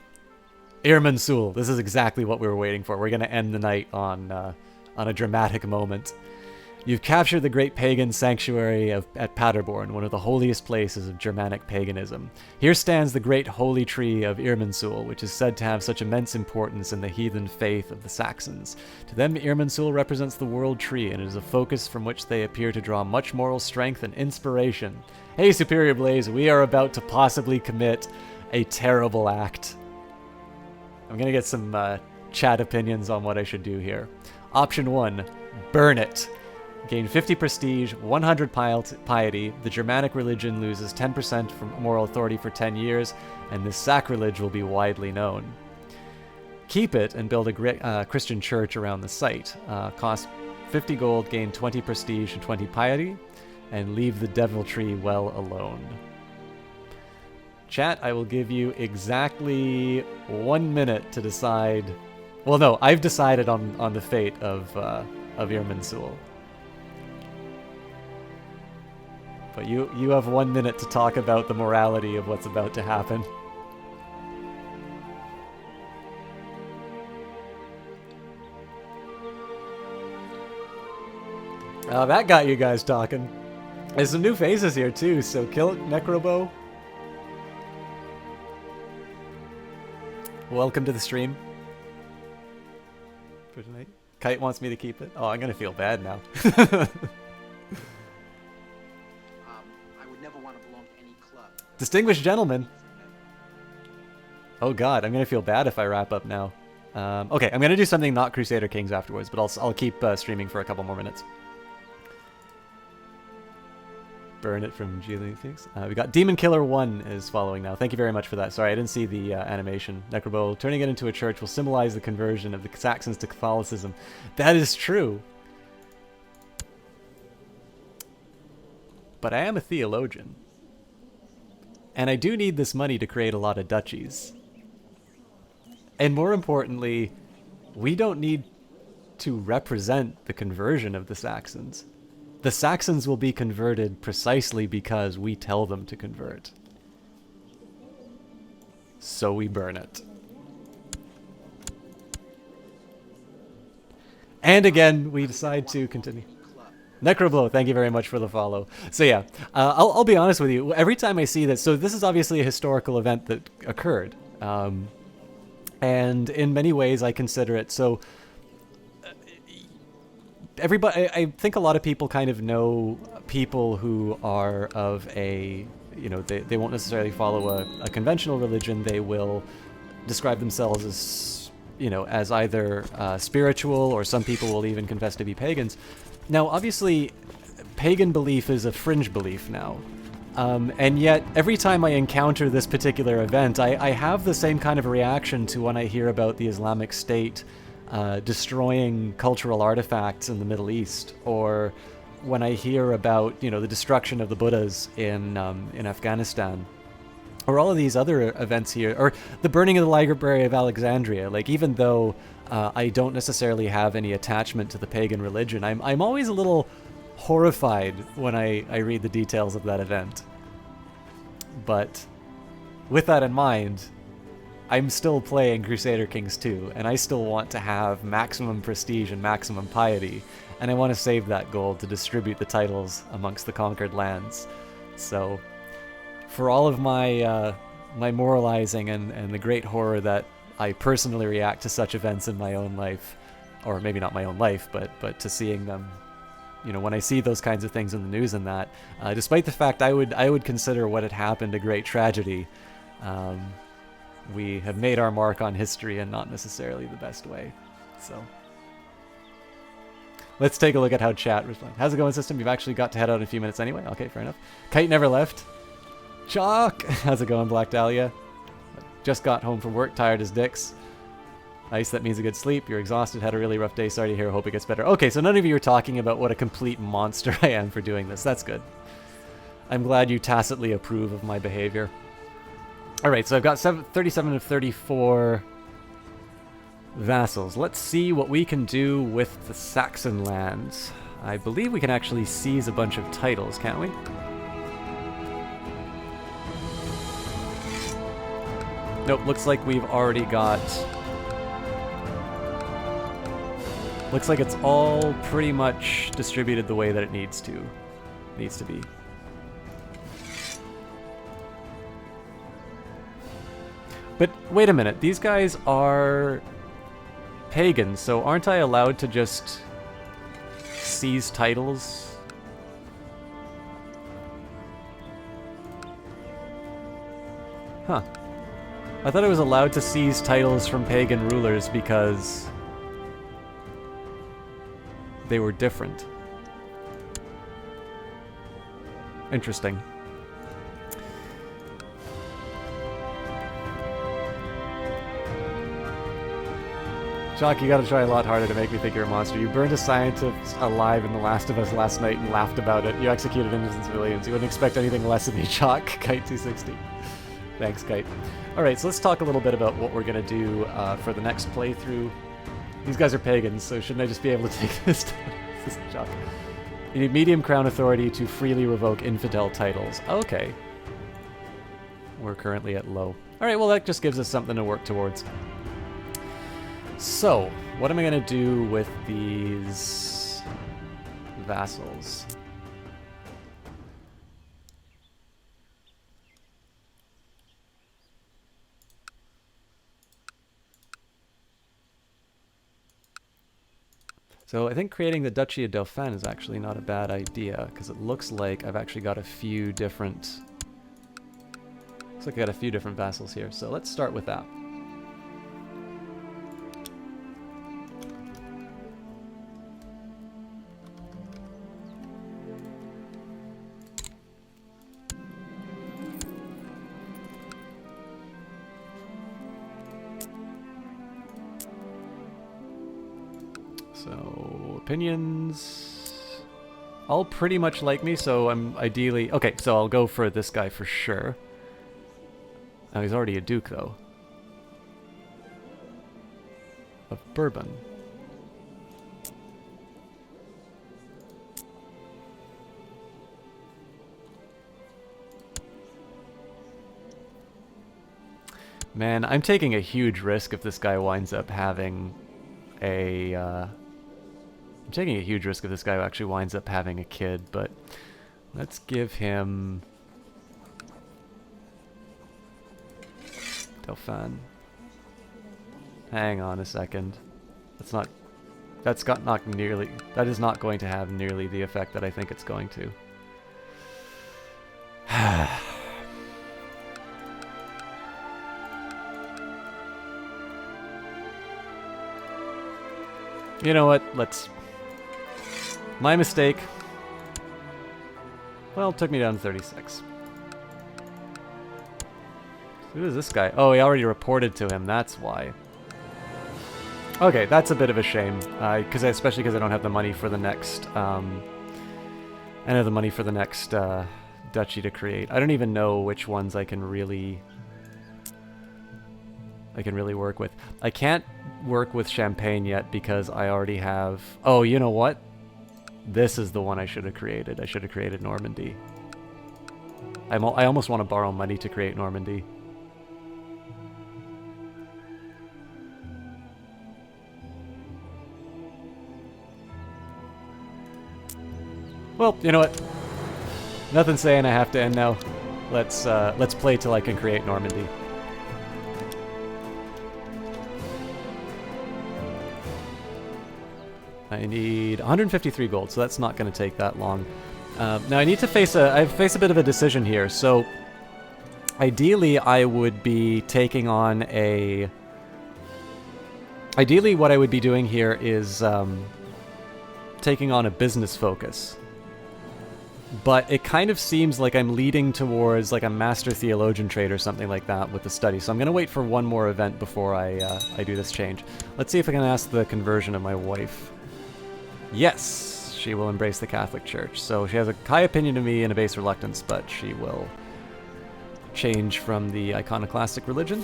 Irminsul. This is exactly what we were waiting for. We're going to end the night on a dramatic moment. You've captured the great pagan sanctuary at Paderborn, one of the holiest places of Germanic paganism. Here stands the great holy tree of Irminsul, which is said to have such immense importance in the heathen faith of the Saxons. To them, Irminsul represents the world tree, and it is a focus from which they appear to draw much moral strength and inspiration. Hey, Superior Blaze, we are about to possibly commit a terrible act. I'm going to get some chat opinions on what I should do here. Option 1, burn it. Gain 50 prestige, 100 piety, the Germanic religion loses 10% from moral authority for 10 years, and this sacrilege will be widely known. Keep it and build a Christian church around the site. Cost 50 gold, gain 20 prestige and 20 piety, and leave the devil tree well alone. Chat, I will give you exactly 1 minute to decide... Well, no, I've decided on the fate of Irminsul. But you have 1 minute to talk about the morality of what's about to happen. That got you guys talking. There's some new faces here too, so kill it, Necrobo. Welcome to the stream. For tonight. Kite wants me to keep it. Oh, I'm gonna feel bad now. Distinguished gentlemen. Oh god, I'm gonna feel bad if I wrap up now. Okay, I'm gonna do something not Crusader Kings afterwards, but I'll keep streaming for a couple more minutes. Burn it from Geely Things. We got Demon Killer 1 is following now. Thank you very much for that. Sorry, I didn't see the animation. Necrobo, turning it into a church will symbolize the conversion of the Saxons to Catholicism. That is true. But I am a theologian. And I do need this money to create a lot of duchies. And more importantly, we don't need to represent the conversion of the Saxons. The Saxons will be converted precisely because we tell them to convert. So we burn it. And again, we decide to continue. Club. Necroblow, thank you very much for the follow. So yeah, I'll be honest with you. Every time I see this, so this is obviously a historical event that occurred, and in many ways I consider it so. Everybody, I think a lot of people kind of know people who are of a, you know, they won't necessarily follow a conventional religion. They will describe themselves as, you know, as either spiritual, or some people will even confess to be pagans. Now, obviously, pagan belief is a fringe belief now. And yet, every time I encounter this particular event, I have the same kind of reaction to when I hear about the Islamic State destroying cultural artifacts in the Middle East, or when I hear about, you know, the destruction of the Buddhas in Afghanistan, or all of these other events here, or the burning of the Library of Alexandria. Like, even though I don't necessarily have any attachment to the pagan religion, I'm always a little horrified when I read the details of that event. But with that in mind, I'm still playing Crusader Kings 2, and I still want to have maximum prestige and maximum piety, and I want to save that gold to distribute the titles amongst the conquered lands. So, for all of my my moralizing and the great horror that I personally react to such events in my own life, or maybe not my own life, but to seeing them, you know, when I see those kinds of things in the news and that, despite the fact I would consider what had happened a great tragedy, we have made our mark on history and not necessarily the best way. So let's take a look at how chat responds. How's it going, system? You've actually got to head out in a few minutes anyway. Okay, fair enough. Kite never left. Chalk! How's it going, Black Dahlia? Just got home from work, tired as dicks. Nice, that means a good sleep. You're exhausted, had a really rough day. Sorry to hear, hope it gets better. Okay, so none of you are talking about what a complete monster I am for doing this. That's good. I'm glad you tacitly approve of my behavior. Alright, so I've got 37 of 34 vassals. Let's see what we can do with the Saxon lands. I believe we can actually seize a bunch of titles, can't we? Nope, looks like we've already got... Looks like it's all pretty much distributed the way that it needs to be. But wait a minute, these guys are pagans, so aren't I allowed to just seize titles? Huh. I thought I was allowed to seize titles from pagan rulers because they were different. Interesting. Jock, you gotta try a lot harder to make me think you're a monster. You burned a scientist alive in The Last of Us last night and laughed about it. You executed innocent civilians. You wouldn't expect anything less of me, Jock. Kite260. Thanks, Kite. Alright, so let's talk a little bit about what we're gonna do for the next playthrough. These guys are pagans, so shouldn't I just be able to take this? This is Jock. You need medium crown authority to freely revoke infidel titles. Okay. We're currently at low. Alright, well that just gives us something to work towards. So, what am I going to do with these vassals? So I think creating the Duchy of Dauphin is actually not a bad idea, because it looks like I've actually got a few different... Looks like I got a few different vassals here, so let's start with that. So, opinions... all pretty much like me, so I'm ideally... Okay, so I'll go for this guy for sure. Oh, he's already a duke, though. Of Bourbon. Man, I'm taking a huge risk if this guy winds up having a I'm taking a huge risk if this guy actually winds up having a kid, but let's give him Dauphin. Hang on a second. That is not going to have nearly the effect that I think it's going to. You know what? My mistake. Well, it took me down to 36. Who is this guy? Oh, he already reported to him. That's why. Okay, that's a bit of a shame. Especially because I don't have the money for the next. I don't have the money for the next duchy to create. I don't even know which ones I can really work with. I can't work with Champagne yet because I already have... Oh, you know what? This is the one I should have created. I should have created Normandy. I almost want to borrow money to create Normandy. Well, you know what? Nothing saying I have to end now. Let's play till I can create Normandy. I need 153 gold, so that's not going to take that long. Now I need to face a bit of a decision here. So ideally, I would be taking on a. Ideally, what I would be doing here is taking on a business focus. But it kind of seems like I'm leading towards like a master theologian trade or something like that with the study. So I'm going to wait for one more event before I do this change. Let's see if I can ask the conversion of my wife. Yes, she will embrace the Catholic Church. So she has a high opinion of me and a base reluctance, but she will change from the iconoclastic religion.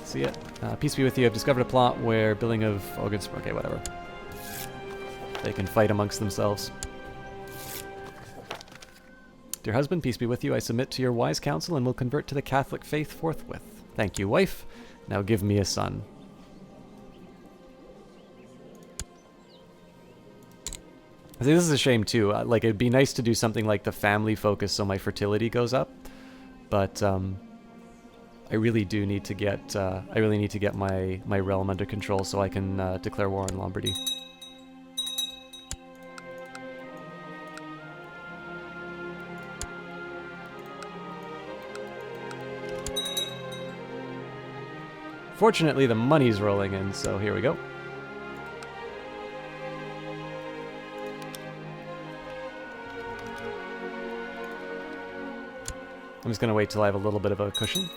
See it? Peace be with you. I've discovered a plot where building of Ogres... Okay, whatever. They can fight amongst themselves. Dear husband, peace be with you. I submit to your wise counsel and will convert to the Catholic faith forthwith. Thank you, wife. Now give me a son. I think this is a shame too. Like, it'd be nice to do something like the family focus so my fertility goes up, but I really do need to get my realm under control so I can declare war on Lombardy. Fortunately, the money's rolling in, so here we go. I'm just going to wait till I have a little bit of a cushion.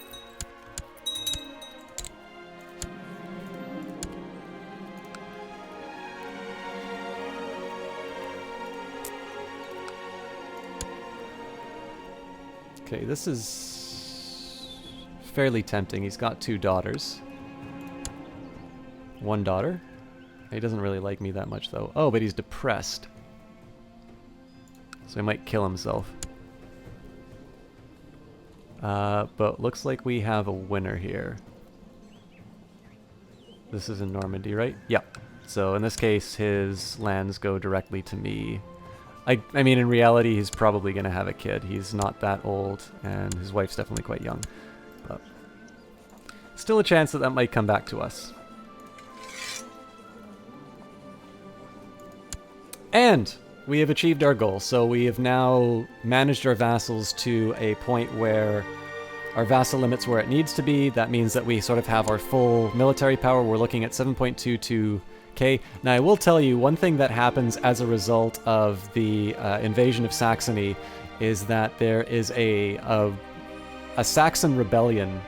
Okay, this is fairly tempting. He's got 2 daughters. 1 daughter. He doesn't really like me that much, though. Oh, but he's depressed. So he might kill himself. But looks like we have a winner here. This is in Normandy, right? Yep. So in this case, his lands go directly to me. I mean, in reality, he's probably going to have a kid. He's not that old, and his wife's definitely quite young. But still a chance that that might come back to us. And we have achieved our goal. So we have now managed our vassals to a point where our vassal limit's where it needs to be. That means that we sort of have our full military power. We're looking at 7.22k. Now, I will tell you, one thing that happens as a result of the invasion of Saxony is that there is a Saxon rebellion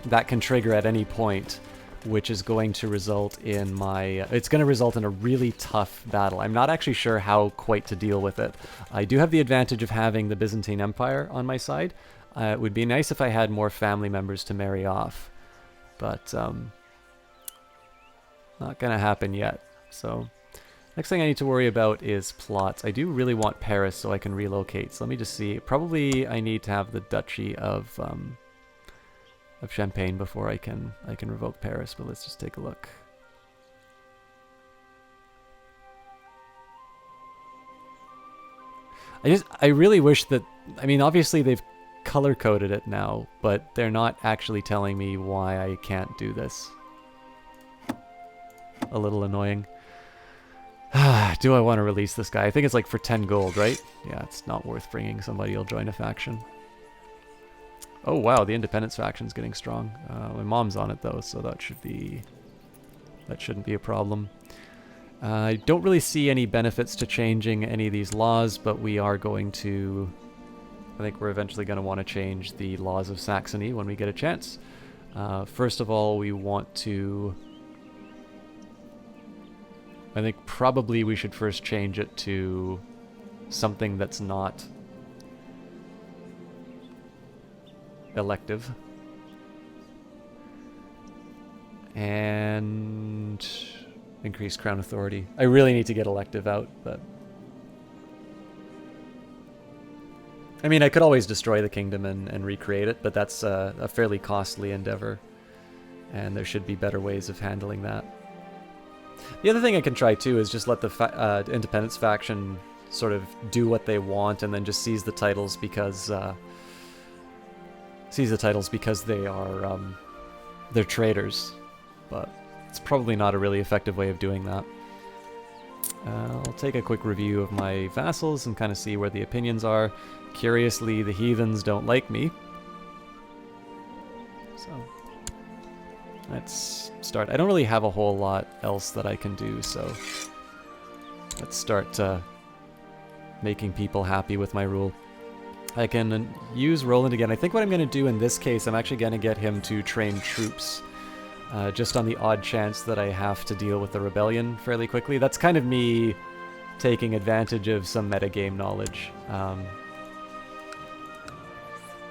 that can trigger at any point, which is going to result in it's going to result in a really tough battle. I'm not actually sure how quite to deal with it. I do have the advantage of having the Byzantine Empire on my side. It would be nice if I had more family members to marry off, but not going to happen yet. So next thing I need to worry about is plots. I do really want Paris so I can relocate. So let me just see. Probably I need to have the Duchy of Champagne before I can revoke Paris, but let's just take a look. I really wish that, I mean, obviously they've color coded it now, but they're not actually telling me why I can't do this. A little annoying. Do I want to release this guy? I think it's like for 10 gold, right? Yeah, it's not worth bringing somebody who'll join a faction. Oh wow, the independence faction's getting strong. My mom's on it though, so that shouldn't be a problem. I don't really see any benefits to changing any of these laws, but we are going to... I think we're eventually going to want to change the laws of Saxony when we get a chance. First of all, we want to... I think probably we should first change it to something that's not elective. And increase crown authority. I really need to get elective out, but... I mean, I could always destroy the kingdom and recreate it, but that's a fairly costly endeavor. And there should be better ways of handling that. The other thing I can try too is just let the independence faction sort of do what they want and then just seize the titles because they are they're traitors. But it's probably not a really effective way of doing that. I'll take a quick review of my vassals and kind of see where the opinions are. Curiously, the heathens don't like me. So, let's start. I don't really have a whole lot else that I can do, so let's start making people happy with my rule. I can use Roland again. I think what I'm going to do in this case, I'm actually going to get him to train troops. Just on the odd chance that I have to deal with the rebellion fairly quickly. That's kind of me taking advantage of some metagame knowledge.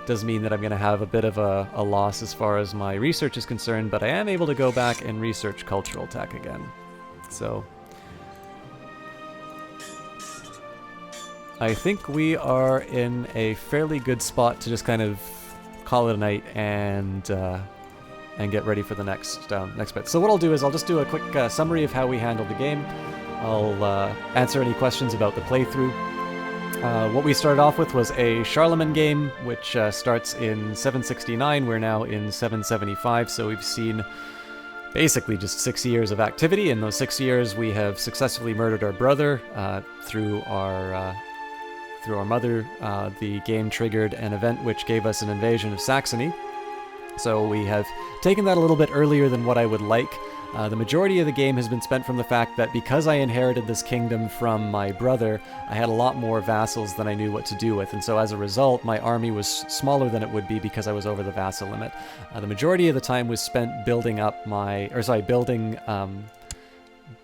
Does mean that I'm going to have a bit of a loss as far as my research is concerned, but I am able to go back and research cultural tech again. So I think we are in a fairly good spot to just kind of call it a night and get ready for the next bit. So what I'll do is I'll just do a quick summary of how we handled the game. I'll answer any questions about the playthrough. What we started off with was a Charlemagne game, which starts in 769. We're now in 775, so we've seen basically just 6 years of activity. In those 6 years, we have successfully murdered our brother through our mother. The game triggered an event which gave us an invasion of Saxony. So we have taken that a little bit earlier than what I would like. The majority of the game has been spent from the fact that because I inherited this kingdom from my brother, I had a lot more vassals than I knew what to do with. And so as a result, my army was smaller than it would be because I was over the vassal limit. The majority of the time was spent building up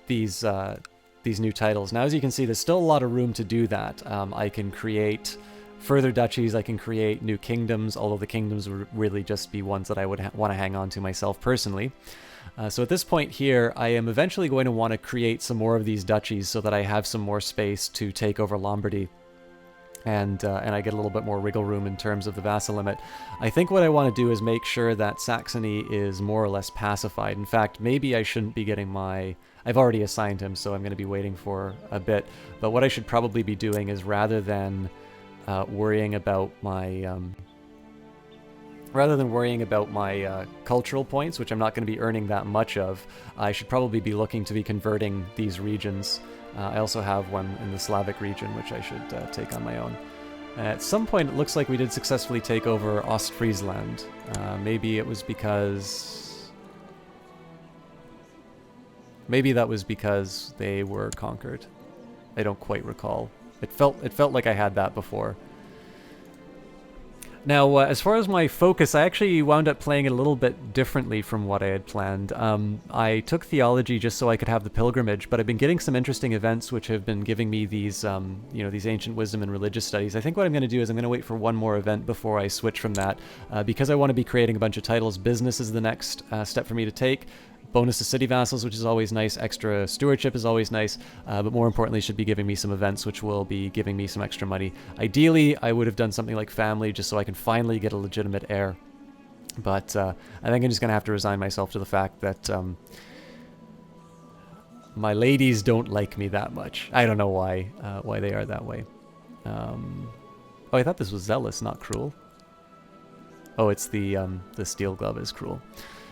these new titles. Now, as you can see, there's still a lot of room to do that. I can create further duchies, I can create new kingdoms, although the kingdoms would really just be ones that I would want to hang on to myself personally. So at this point here, I am eventually going to want to create some more of these duchies so that I have some more space to take over Lombardy. And I get a little bit more wiggle room in terms of the vassal limit. I think what I want to do is make sure that Saxony is more or less pacified. In fact, maybe I shouldn't be getting my... I've already assigned him, so I'm going to be waiting for a bit. But what I should probably be doing is rather than worrying about my cultural points, which I'm not going to be earning that much of, I should probably be looking to be converting these regions. I also have one in the Slavic region, which I should take on my own. At some point, it looks like we did successfully take over Ostfriesland. Maybe it was because... Maybe that was because they were conquered. I don't quite recall. It felt like I had that before. Now, as far as my focus, I actually wound up playing it a little bit differently from what I had planned. I took theology just so I could have the pilgrimage, but I've been getting some interesting events which have been giving me these, these ancient wisdom and religious studies. I think what I'm going to do is I'm going to wait for one more event before I switch from that. Because I want to be creating a bunch of titles, business is the next step for me to take. Bonus to city vassals, which is always nice. Extra stewardship is always nice. But more importantly, should be giving me some events, which will be giving me some extra money. Ideally, I would have done something like family, just so I can finally get a legitimate heir. But I think I'm just going to have to resign myself to the fact that my ladies don't like me that much. I don't know why they are that way. Oh, I thought this was zealous, not cruel. Oh, it's the steel glove is cruel.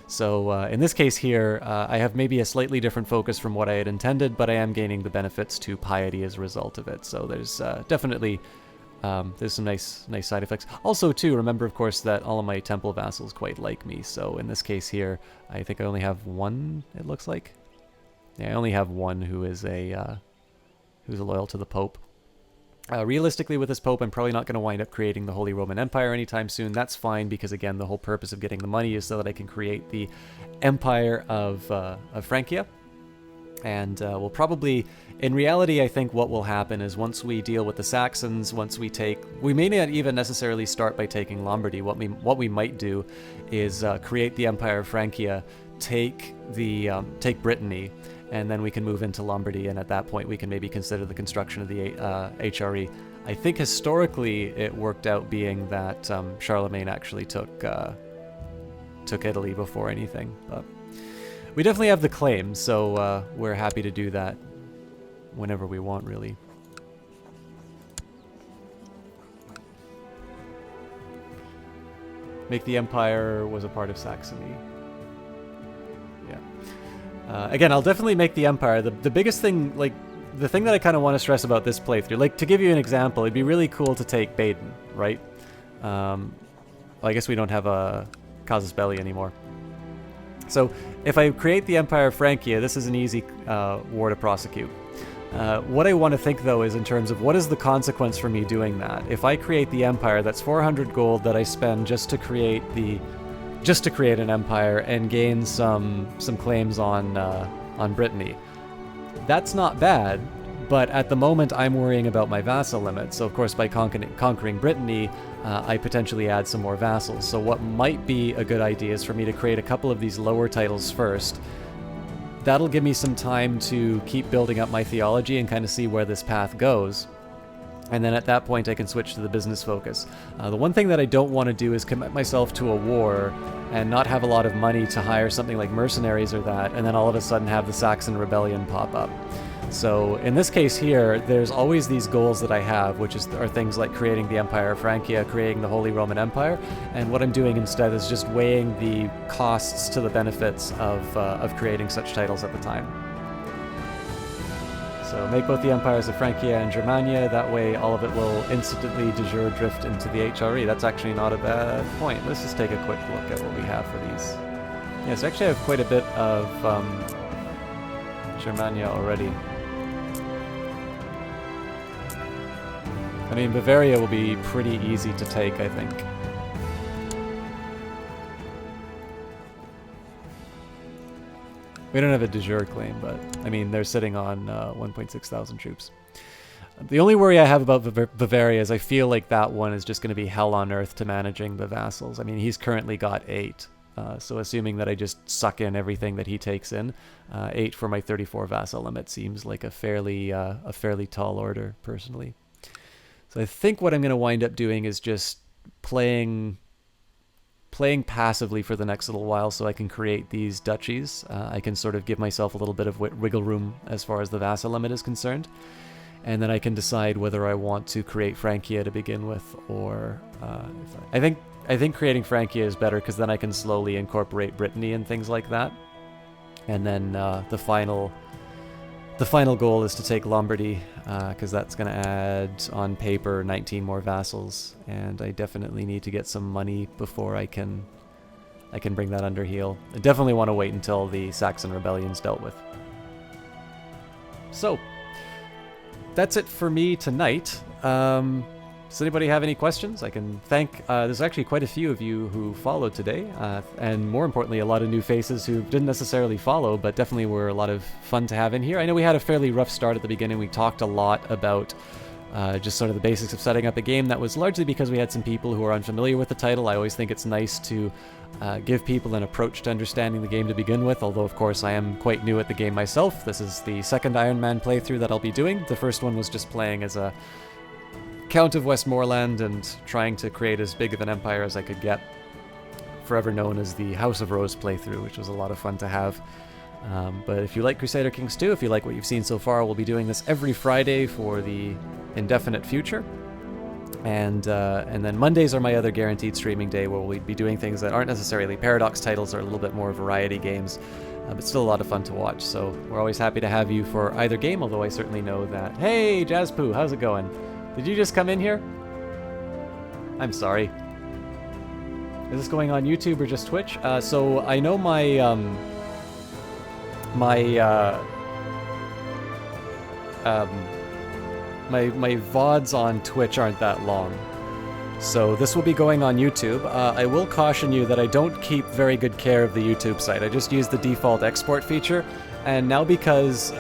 So in this case here, I have maybe a slightly different focus from what I had intended, but I am gaining the benefits to piety as a result of it. So there's definitely there's some nice side effects. Also, too, remember, of course, that all of my temple vassals quite like me. So in this case here, I think I only have one, it looks like. Yeah, I only have one who is who's loyal to the Pope. Realistically, with this Pope, I'm probably not going to wind up creating the Holy Roman Empire anytime soon. That's fine, because again, the whole purpose of getting the money is so that I can create the Empire of Francia. And we'll probably, in reality, I think what will happen is once we deal with the Saxons, we may not even necessarily start by taking Lombardy. What we might do is create the Empire of Francia, take Brittany, and then we can move into Lombardy, and at that point we can maybe consider the construction of the HRE. I think historically it worked out being that Charlemagne actually took Italy before anything, but we definitely have the claim, so we're happy to do that whenever we want, really. Make the Empire was a part of Saxony. Again, I'll definitely make the Empire. The biggest thing, like, the thing that I kind of want to stress about this playthrough, like, to give you an example, it'd be really cool to take Baden, right? Well, I guess we don't have a Casus Belli anymore. So, if I create the Empire of Francia, this is an easy war to prosecute. What I want to think, though, is in terms of what is the consequence for me doing that? If I create the Empire, that's 400 gold that I spend just to create an empire and gain some claims on Brittany. That's not bad, but at the moment I'm worrying about my vassal limit. So of course by conquering Brittany, I potentially add some more vassals. So what might be a good idea is for me to create a couple of these lower titles first. That'll give me some time to keep building up my theology and kind of see where this path goes. And then at that point I can switch to the business focus. The one thing that I don't want to do is commit myself to a war and not have a lot of money to hire something like mercenaries or that, and then all of a sudden have the Saxon rebellion pop up. So in this case here, there's always these goals that I have, which are things like creating the Empire of Francia, creating the Holy Roman Empire, and what I'm doing instead is just weighing the costs to the benefits of creating such titles at the time. So make both the Empires of Francia and Germania, that way all of it will instantly de jure drift into the HRE. That's actually not a bad point. Let's just take a quick look at what we have for these. Yes, actually I have quite a bit of Germania already. I mean, Bavaria will be pretty easy to take, I think. We don't have a de jure claim, but, I mean, they're sitting on 1.6 thousand troops. The only worry I have about Bavaria is I feel like that one is just going to be hell on earth to managing the vassals. I mean, he's currently got 8. So assuming that I just suck in everything that he takes in, 8 for my 34 vassal limit seems like a fairly tall order, personally. So I think what I'm going to wind up doing is just playing passively for the next little while so I can create these duchies. I can sort of give myself a little bit of wiggle room as far as the vassal limit is concerned. And then I can decide whether I want to create Francia to begin with, or I think creating Francia is better because then I can slowly incorporate Brittany and things like that. And then the final goal is to take Lombardy, because that's going to add, on paper, 19 more vassals, and I definitely need to get some money before I can bring that under heel. I definitely want to wait until the Saxon rebellion's dealt with. So, that's it for me tonight. Does anybody have any questions? I can thank, there's actually quite a few of you who followed today, and more importantly, a lot of new faces who didn't necessarily follow, but definitely were a lot of fun to have in here. I know we had a fairly rough start at the beginning. We talked a lot about just sort of the basics of setting up a game. That was largely because we had some people who are unfamiliar with the title. I always think it's nice to give people an approach to understanding the game to begin with, although of course I am quite new at the game myself. This is the second Iron Man playthrough that I'll be doing. The first one was just playing as a Count of Westmoreland and trying to create as big of an empire as I could get. Forever known as the House of Rose playthrough, which was a lot of fun to have. But if you like Crusader Kings 2, if you like what you've seen so far, we'll be doing this every Friday for the indefinite future. And then Mondays are my other guaranteed streaming day, where we'll be doing things that aren't necessarily Paradox titles, or a little bit more variety games, but still a lot of fun to watch. So we're always happy to have you for either game, although I certainly know that... Hey, Jazzpoo, how's it going? Did you just come in here? I'm sorry. Is this going on YouTube or just Twitch? So I know my my VODs on Twitch aren't that long. So this will be going on YouTube. I will caution you that I don't keep very good care of the YouTube site. I just use the default export feature, and now because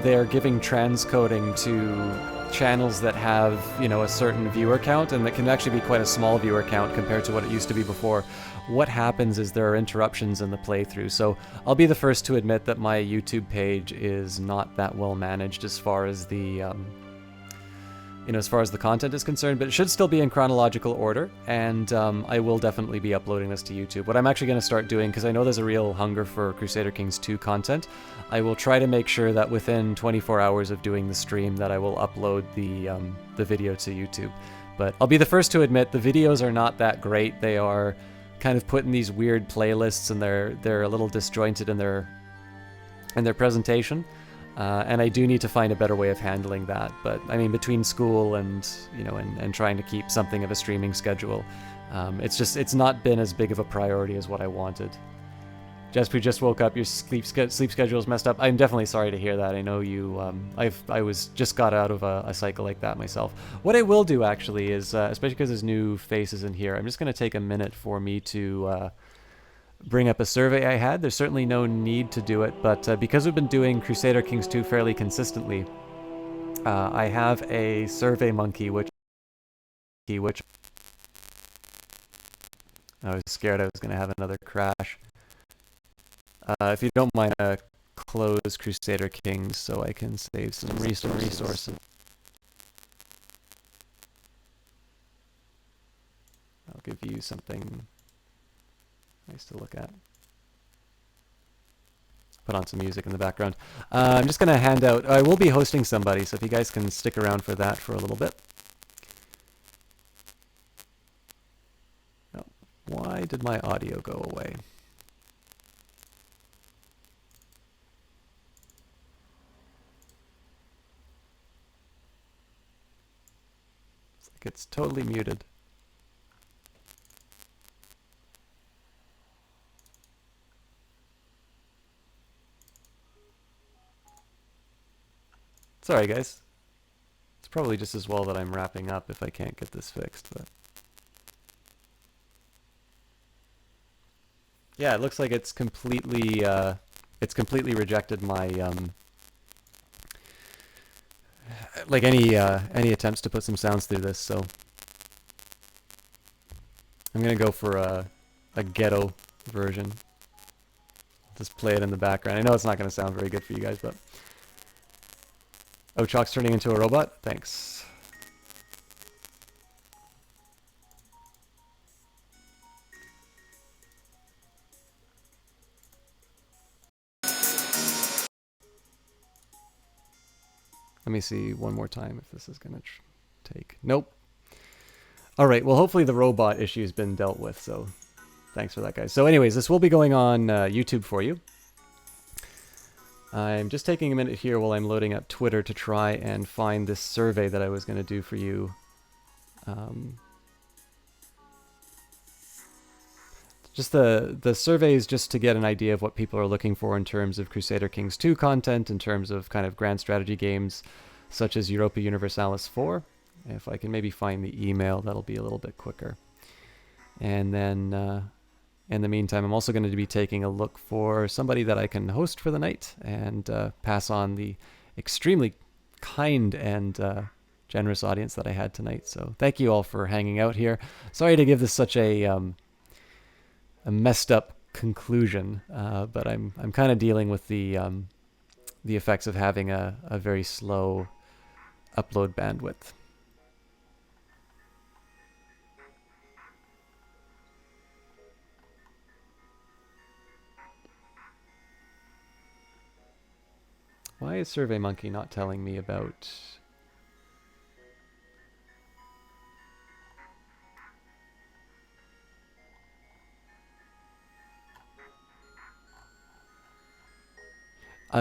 they're giving transcoding to channels that have, you know, a certain viewer count, and that can actually be quite a small viewer count compared to what it used to be before, what happens is there are interruptions in the playthrough. So I'll be the first to admit that my YouTube page is not that well managed as far as the as far as the content is concerned, but it should still be in chronological order, and I will definitely be uploading this to YouTube. What I'm actually going to start doing, because I know there's a real hunger for Crusader Kings 2 content, I will try to make sure that within 24 hours of doing the stream that I will upload the video to YouTube. But I'll be the first to admit the videos are not that great. They are kind of put in these weird playlists, and they're a little disjointed in their presentation. And I do need to find a better way of handling that. But I mean, between school and and trying to keep something of a streaming schedule, it's not been as big of a priority as what I wanted. Jasper just woke up. Your sleep schedule is messed up. I'm definitely sorry to hear that. I know you. I was just got out of a cycle like that myself. What I will do actually is, especially because there's new faces in here, I'm just going to take a minute for me to bring up a survey I had. There's certainly no need to do it, but because we've been doing Crusader Kings 2 fairly consistently, I have a survey monkey which I was scared I was going to have another crash. If you don't mind, close Crusader Kings so I can save some resources. I'll give you something nice to look at. Put on some music in the background. I'm just going to hand out... I will be hosting somebody, so if you guys can stick around for that for a little bit. Oh, why did my audio go away? It's like it's totally muted. Sorry, guys. It's probably just as well that I'm wrapping up if I can't get this fixed, but... Yeah, it looks like it's completely rejected my, like any attempts to put some sounds through this, so... I'm gonna go for a ghetto version. Just play it in the background. I know it's not gonna sound very good for you guys, but... Oh, Chalk's turning into a robot? Thanks. Let me see one more time if this is going to take... Nope. Alright, well hopefully the robot issue has been dealt with, so thanks for that, guys. So anyways, this will be going on YouTube for you. I'm just taking a minute here while I'm loading up Twitter to try and find this survey that I was going to do for you. Just the survey is just to get an idea of what people are looking for in terms of Crusader Kings 2 content, in terms of kind of grand strategy games such as Europa Universalis 4. If I can maybe find the email, that'll be a little bit quicker. And then... in the meantime, I'm also going to be taking a look for somebody that I can host for the night and pass on the extremely kind and generous audience that I had tonight. So thank you all for hanging out here. Sorry to give this such a messed up conclusion, but I'm kind of dealing with the effects of having a very slow upload bandwidth. Why is SurveyMonkey not telling me about...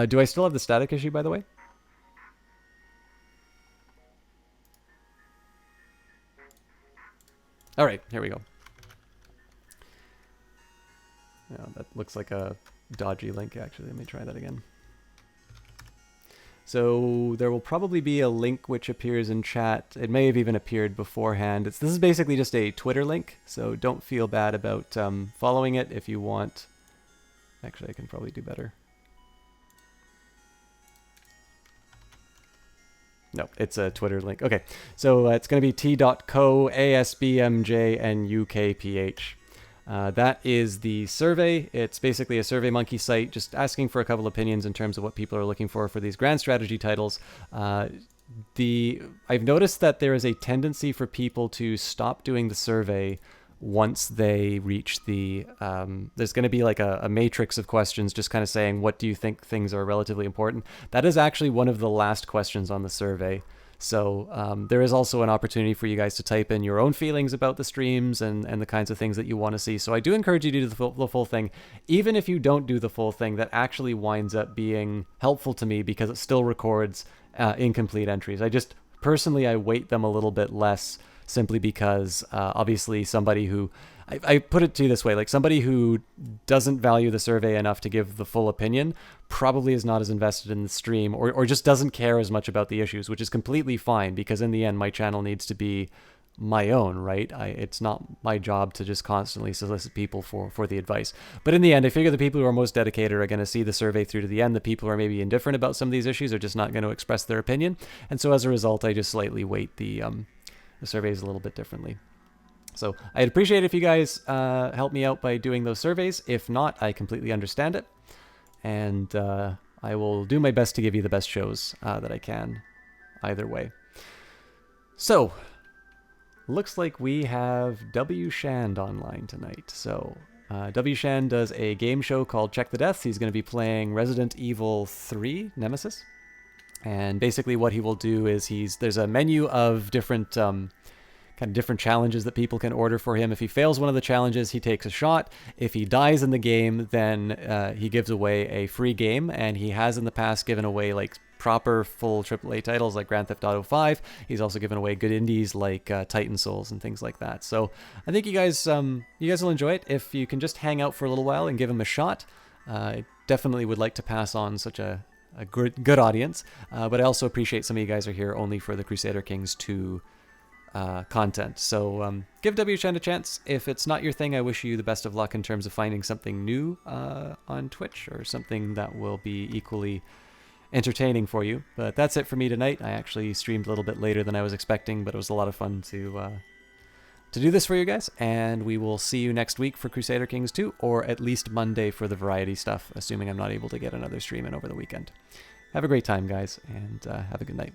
Do I still have the static issue, by the way? All right, here we go. Yeah, that looks like a dodgy link, actually. Let me try that again. So there will probably be a link which appears in chat. It may have even appeared beforehand. This is basically just a Twitter link, so don't feel bad about following it if you want. Actually, I can probably do better. No, it's a Twitter link. Okay, so it's going to be t.co ASBMJ and UKPH. That is the survey. It's basically a SurveyMonkey site just asking for a couple opinions in terms of what people are looking for these grand strategy titles. I've noticed that there is a tendency for people to stop doing the survey once they reach the there's going to be like a matrix of questions just kind of saying, what do you think things are relatively important? That is actually one of the last questions on the survey. So there is also an opportunity for you guys to type in your own feelings about the streams and the kinds of things that you want to see. So I do encourage you to do the full thing. Even if you don't do the full thing, that actually winds up being helpful to me because it still records incomplete entries. Personally, I weight them a little bit less simply because obviously somebody who, I put it to you this way, like somebody who doesn't value the survey enough to give the full opinion probably is not as invested in the stream or just doesn't care as much about the issues, which is completely fine because in the end my channel needs to be my own, right? It's not my job to just constantly solicit people for the advice. But in the end, I figure the people who are most dedicated are going to see the survey through to the end. The people who are maybe indifferent about some of these issues are just not going to express their opinion. And so as a result, I just slightly weight the surveys a little bit differently. So I'd appreciate if you guys help me out by doing those surveys. If not, I completely understand it. And I will do my best to give you the best shows that I can either way. So, looks like we have W. Shand online tonight. So, W. Shand does a game show called Check the Deaths. He's going to be playing Resident Evil 3 Nemesis. And basically what he will do is there's a menu of different kind of different challenges that people can order for him. If he fails one of the challenges, he takes a shot. If he dies in the game, then he gives away a free game. And he has in the past given away like proper full AAA titles like Grand Theft Auto 5. He's also given away good indies like Titan Souls and things like that. So I think you guys will enjoy it if you can just hang out for a little while and give him a shot. I definitely would like to pass on such a good audience, but I also appreciate some of you guys are here only for the Crusader Kings 2 content. So give W. Shand a chance. If it's not your thing, I wish you the best of luck in terms of finding something new on Twitch or something that will be equally entertaining for you. But that's it for me tonight. I actually streamed a little bit later than I was expecting, but it was a lot of fun to do this for you guys, and we will see you next week for Crusader Kings 2, or at least Monday for the variety stuff, assuming I'm not able to get another stream in over the weekend. Have a great time, guys, and have a good night.